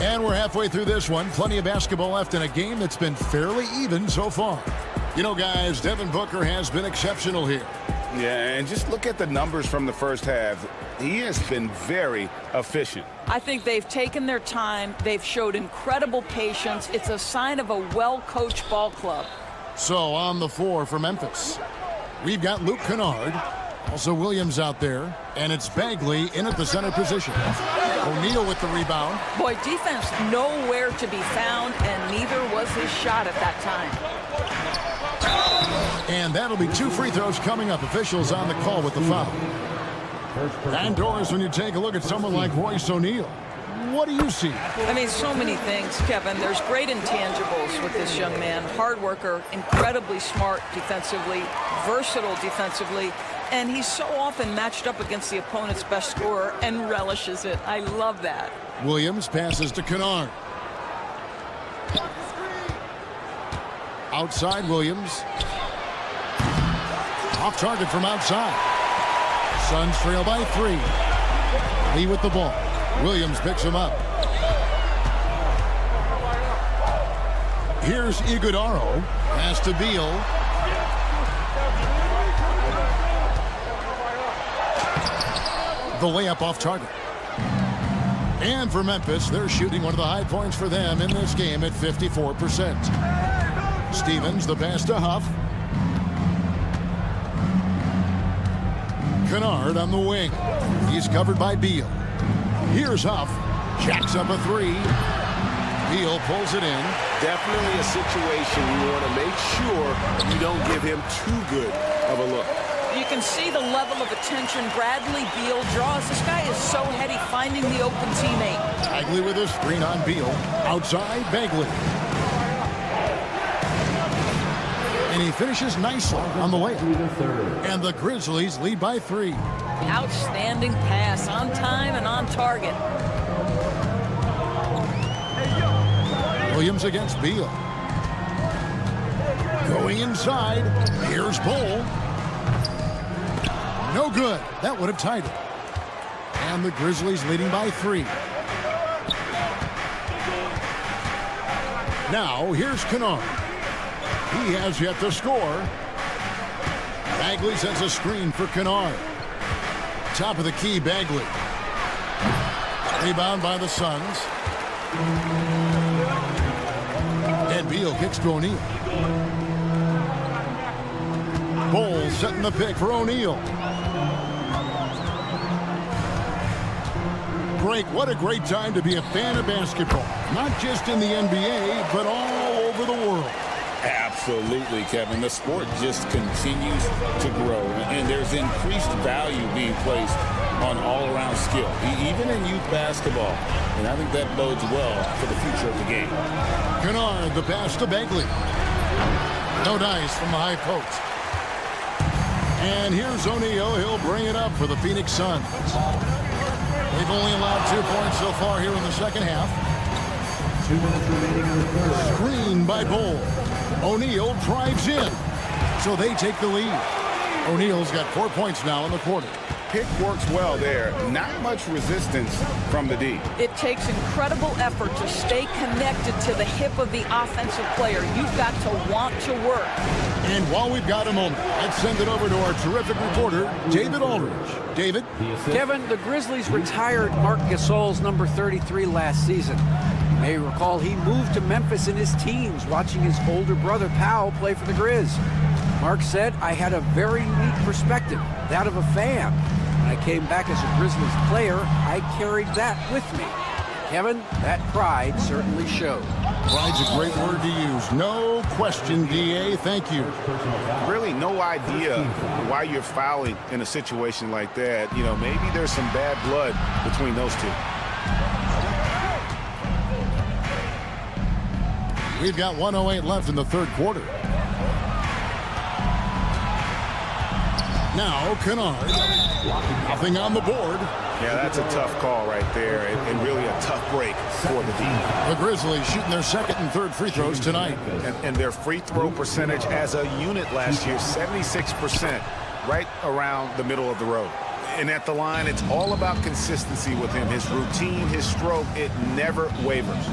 And we're halfway through this one. Plenty of basketball left in a game that's been fairly even so far. You know, guys, Devin Booker has been exceptional here. Yeah, and just look at the numbers from the first half. He has been very efficient. I think they've taken their time. They've showed incredible patience. It's a sign of a well-coached ball club. So on the floor for Memphis, we've got Luke Kennard. Also Williams out there. And it's Bagley in at the center position. O'Neal with the rebound. Boy, defense nowhere to be found, and neither was his shot at that time. And that'll be 2 free throws coming up. Officials on the call with the foul. And Doris, when you take a look at someone like Royce O'Neal, what do you see? I mean, so many things, Kevin. There's great intangibles with this young man. Hard worker, incredibly smart defensively, versatile defensively, and he's so often matched up against the opponent's best scorer and relishes it. I love that. Williams passes to Kennard. Outside Williams. Off target from outside. Suns trail by 3. Lee with the ball. Williams picks him up. Here's Iguodaro. Pass to Beal. The layup off target. And for Memphis, they're shooting one of the high points for them in this game at 54%. Stevens, the pass to Huff. Kennard on the wing. He's covered by Beal. Here's Huff. Jacks up a 3. Beal pulls it in. Definitely a situation you want to make sure you don't give him too good of a look. You can see the level of attention Bradley Beal draws. This guy is so heady finding the open teammate. Bagley with a screen on Beal. Outside, Bagley. And he finishes nicely on the layup. And the Grizzlies lead by 3. Outstanding pass, on time and on target. Williams against Beal. Going inside. Here's Bull. No good. That would have tied it. And the Grizzlies leading by 3. Now, here's Kennard. He has yet to score. Bagley sets a screen for Kennard. Top of the key, Bagley. Rebound by the Suns. And Beal kicks to O'Neal. Bull setting the pick for O'Neal. Break, what a great time to be a fan of basketball. Not just in the NBA, but all over the world. Absolutely, Kevin. The sport just continues to grow, and there's increased value being placed on all-around skill, even in youth basketball. And I think that bodes well for the future of the game. Kennard, the pass to Begley. No dice from the high post. And here's O'Neal. He'll bring it up for the Phoenix Suns. They've only allowed 2 points so far here in the second half. 2 minutes remaining in the third. Screen by Bull. O'Neal drives in. So they take the lead. O'Neal's got 4 points now in the quarter. Pick works well there. Not much resistance from the D. It takes incredible effort to stay connected to the hip of the offensive player. You've got to want to work. And while we've got a moment, let's send it over to our terrific reporter, David Aldridge. David? Kevin, the Grizzlies retired Marc Gasol's number 33 last season. You may recall he moved to Memphis in his teens, watching his older brother Powell play for the Grizz. Marc said, "I had a very unique perspective, that of a fan. When I came back as a Grizzlies player, I carried that with me." Kevin, that pride certainly showed. Pride's a great word to use. No question, DA. Thank you. Really no idea why you're fouling in a situation like that. You know, maybe there's some bad blood between those two. We've got 1:08 left in the third quarter. Now, Kennard. Nothing on the board. Yeah, that's a tough call right there, and really a tough break for the D. The Grizzlies shooting their second and third free throws tonight. And their free throw percentage as a unit last year, 76%, right around the middle of the road. And at the line, it's all about consistency with him. His routine, his stroke, it never wavers.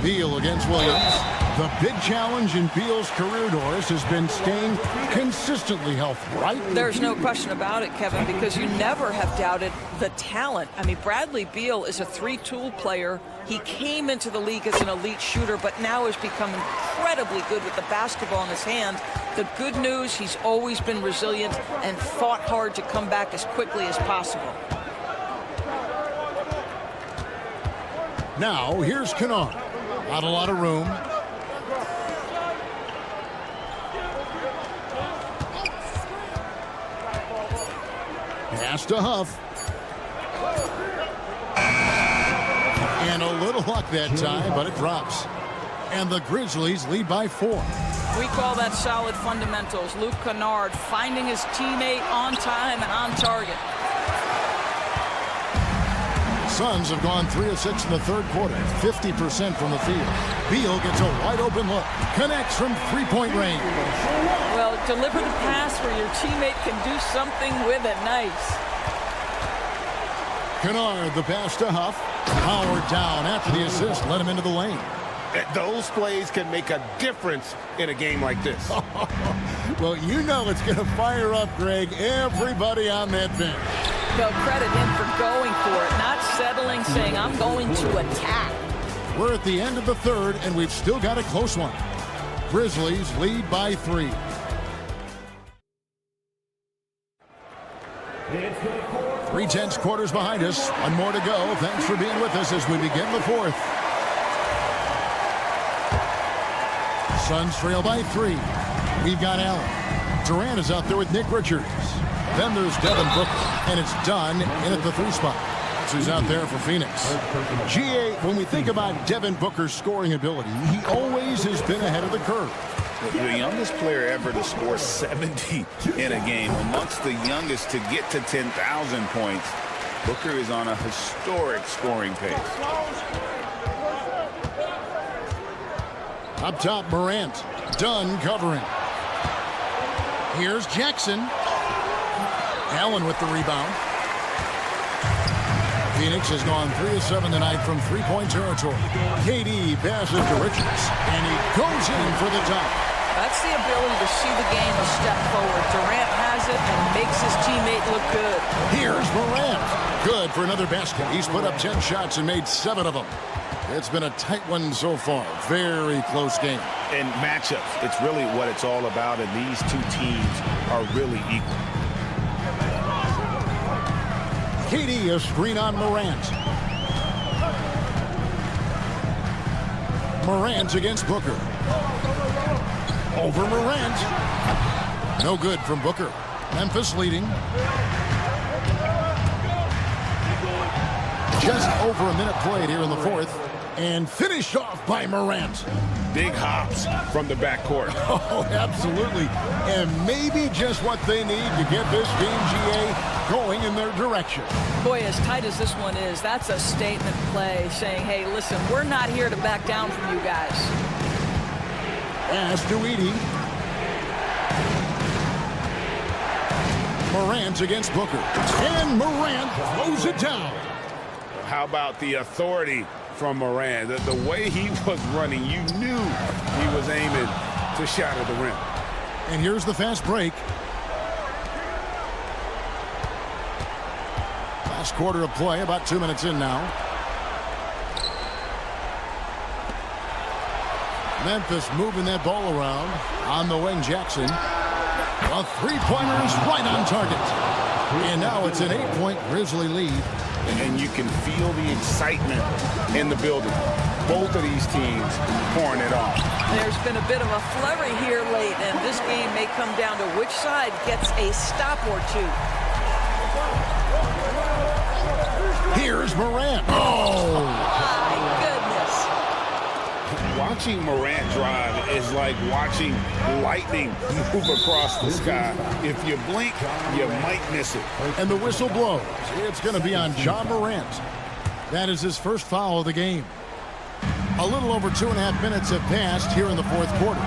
Beal against Williams. The big challenge in Beal's career, Doris, has been staying consistently healthy, right? There's no question about it, Kevin, because you never have doubted the talent. I mean, Bradley Beal is a three-tool player. He came into the league as an elite shooter, but now has become incredibly good with the basketball in his hand. The good news, he's always been resilient and fought hard to come back as quickly as possible. Now, here's Kennard. Not a lot of room. Pass to Huff. And a little luck that time, but it drops. And the Grizzlies lead by 4. We call that solid fundamentals. Luke Kennard finding his teammate on time and on target. Suns have gone 3 of 6 in the third quarter, 50% from the field. Beal gets a wide open look, connects from three-point range. Well, deliver the pass where your teammate can do something with it. Nice. Kennard, the pass to Huff. Howard down after the assist, let him into the lane. Those plays can make a difference in a game like this. Well, you know it's going to fire up, Greg, everybody on that bench. They'll credit him for going for it, not settling, saying, I'm going to attack. We're at the end of the third, and we've still got a close one. Grizzlies lead by 3. Three-tenths quarters behind us. One more to go. Thanks for being with us as we begin the fourth. Suns trail by 3. We've got Allen. Durant is out there with Nick Richards. Then there's Devin Booker, and it's done in at the 3 spot. That's who's out there for Phoenix. GA, when we think about Devin Booker's scoring ability, he always has been ahead of the curve. The youngest player ever to score 70 in a game, amongst the youngest to get to 10,000 points. Booker is on a historic scoring pace. Up top, Morant. Dunn covering. Here's Jackson. Allen with the rebound. Phoenix has gone 3 of 7 tonight from three-point territory. KD passes to Richards, and he goes in for the top. That's the ability to see the game a step forward. Durant has it and makes his teammate look good. Here's Morant. Good for another basket. He's put up 10 shots and made 7 of them. It's been a tight one so far. Very close game. And matchups, it's really what it's all about, and these two teams are really equal. KD, a screen on Morant. Morant against Booker. Over Morant. No good from Booker. Memphis leading. Just over a minute played here in the fourth. And finished off by Morant. Big hops from the backcourt. Oh, absolutely. And maybe just what they need to get this game, GA, going in their direction. Boy, as tight as this one is, that's a statement play saying, hey, listen, we're not here to back down from you guys. Pass to Edey. Morant against Booker. And Morant throws it down. How about the authority from Morant? The way he was running, you knew he was aiming to shatter the rim. And here's the fast break. Last quarter of play, about 2 minutes in now. Memphis moving that ball around. On the wing, Jackson. A three-pointer is right on target. And now it's an 8-point Grizzly lead. And you can feel the excitement in the building. Both of these teams pouring it on. There's been a bit of a flurry here late, and this game may come down to which side gets a stop or two. Here's Morant. Oh! My goodness. Watching Morant drive is like watching lightning move across the sky. If you blink, you might miss it. And the whistle blows. It's going to be on Ja Morant. That is his first foul of the game. A little over 2.5 minutes have passed here in the fourth quarter.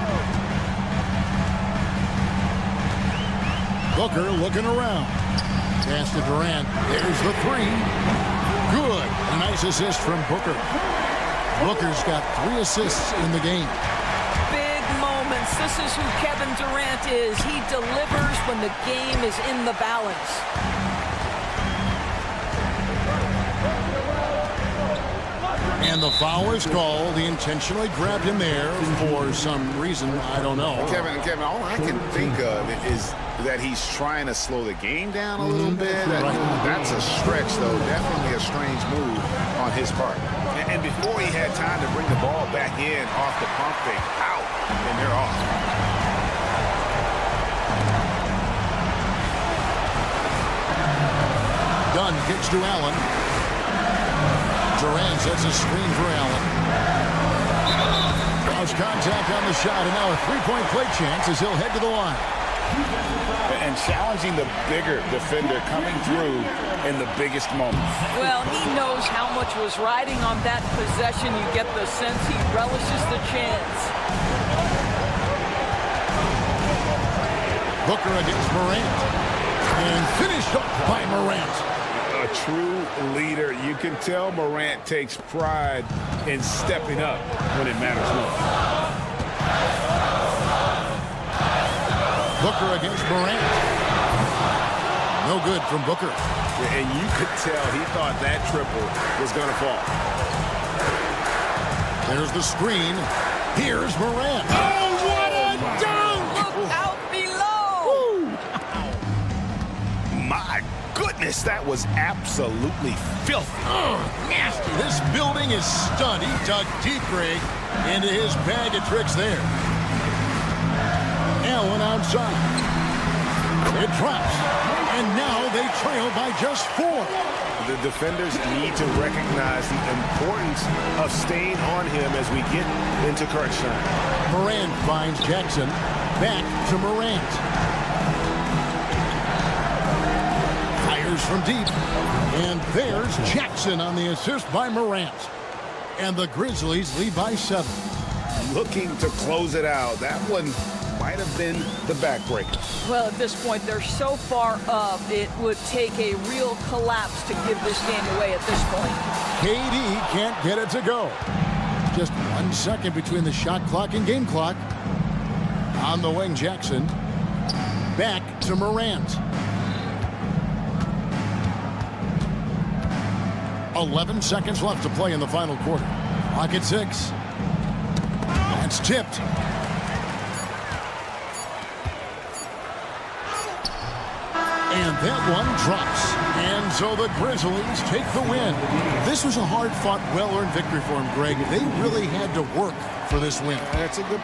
Booker looking around. Pass to Durant. There's the three. Good. A nice assist from Booker. Booker's got 3 assists in the game. Big moments. This is who Kevin Durant is. He delivers when the game is in the balance. And the foul is called. He intentionally grabbed him there for some reason. I don't know. Kevin, all I can think of is that he's trying to slow the game down a little bit. That's a stretch, though. Definitely a strange move on his part. And before he had time to bring the ball back in off the pump fake, out, and they're off. Dunn kicks to Allen. Durant sets a screen for Allen. Lost contact on the shot, and now a three-point play chance as he'll head to the line. And challenging the bigger defender coming through in the biggest moments. Well, he knows how much was riding on that possession. You get the sense he relishes the chance. Booker against Morant. And finished off by Morant. A true leader. You can tell Morant takes pride in stepping up when it matters most. Booker against Morant. No good from Booker. And you could tell he thought that triple was going to fall. There's the screen. Here's Morant. Oh, what a dunk! Look out below! My goodness, that was absolutely filthy. Nasty. This building is stunned. He dug deep, Greg, into his bag of tricks there. Allen outside. It drops. And now they trail by just 4. The defenders need to recognize the importance of staying on him as we get into crunch time. Morant finds Jackson. Back to Morant. Fires from deep. And there's Jackson on the assist by Morant. And the Grizzlies lead by 7. Looking to close it out. That one might have been the backbreaker. Well, at this point, they're so far up, it would take a real collapse to give this game away at this point. KD can't get it to go. Just 1 second between the shot clock and game clock. On the wing, Jackson. Back to Morant. 11 seconds left to play in the final quarter. Clock at 6. That's tipped. And that one drops. And so the Grizzlies take the win. This was a hard-fought, well-earned victory for them, Greg. They really had to work for this win. That's a good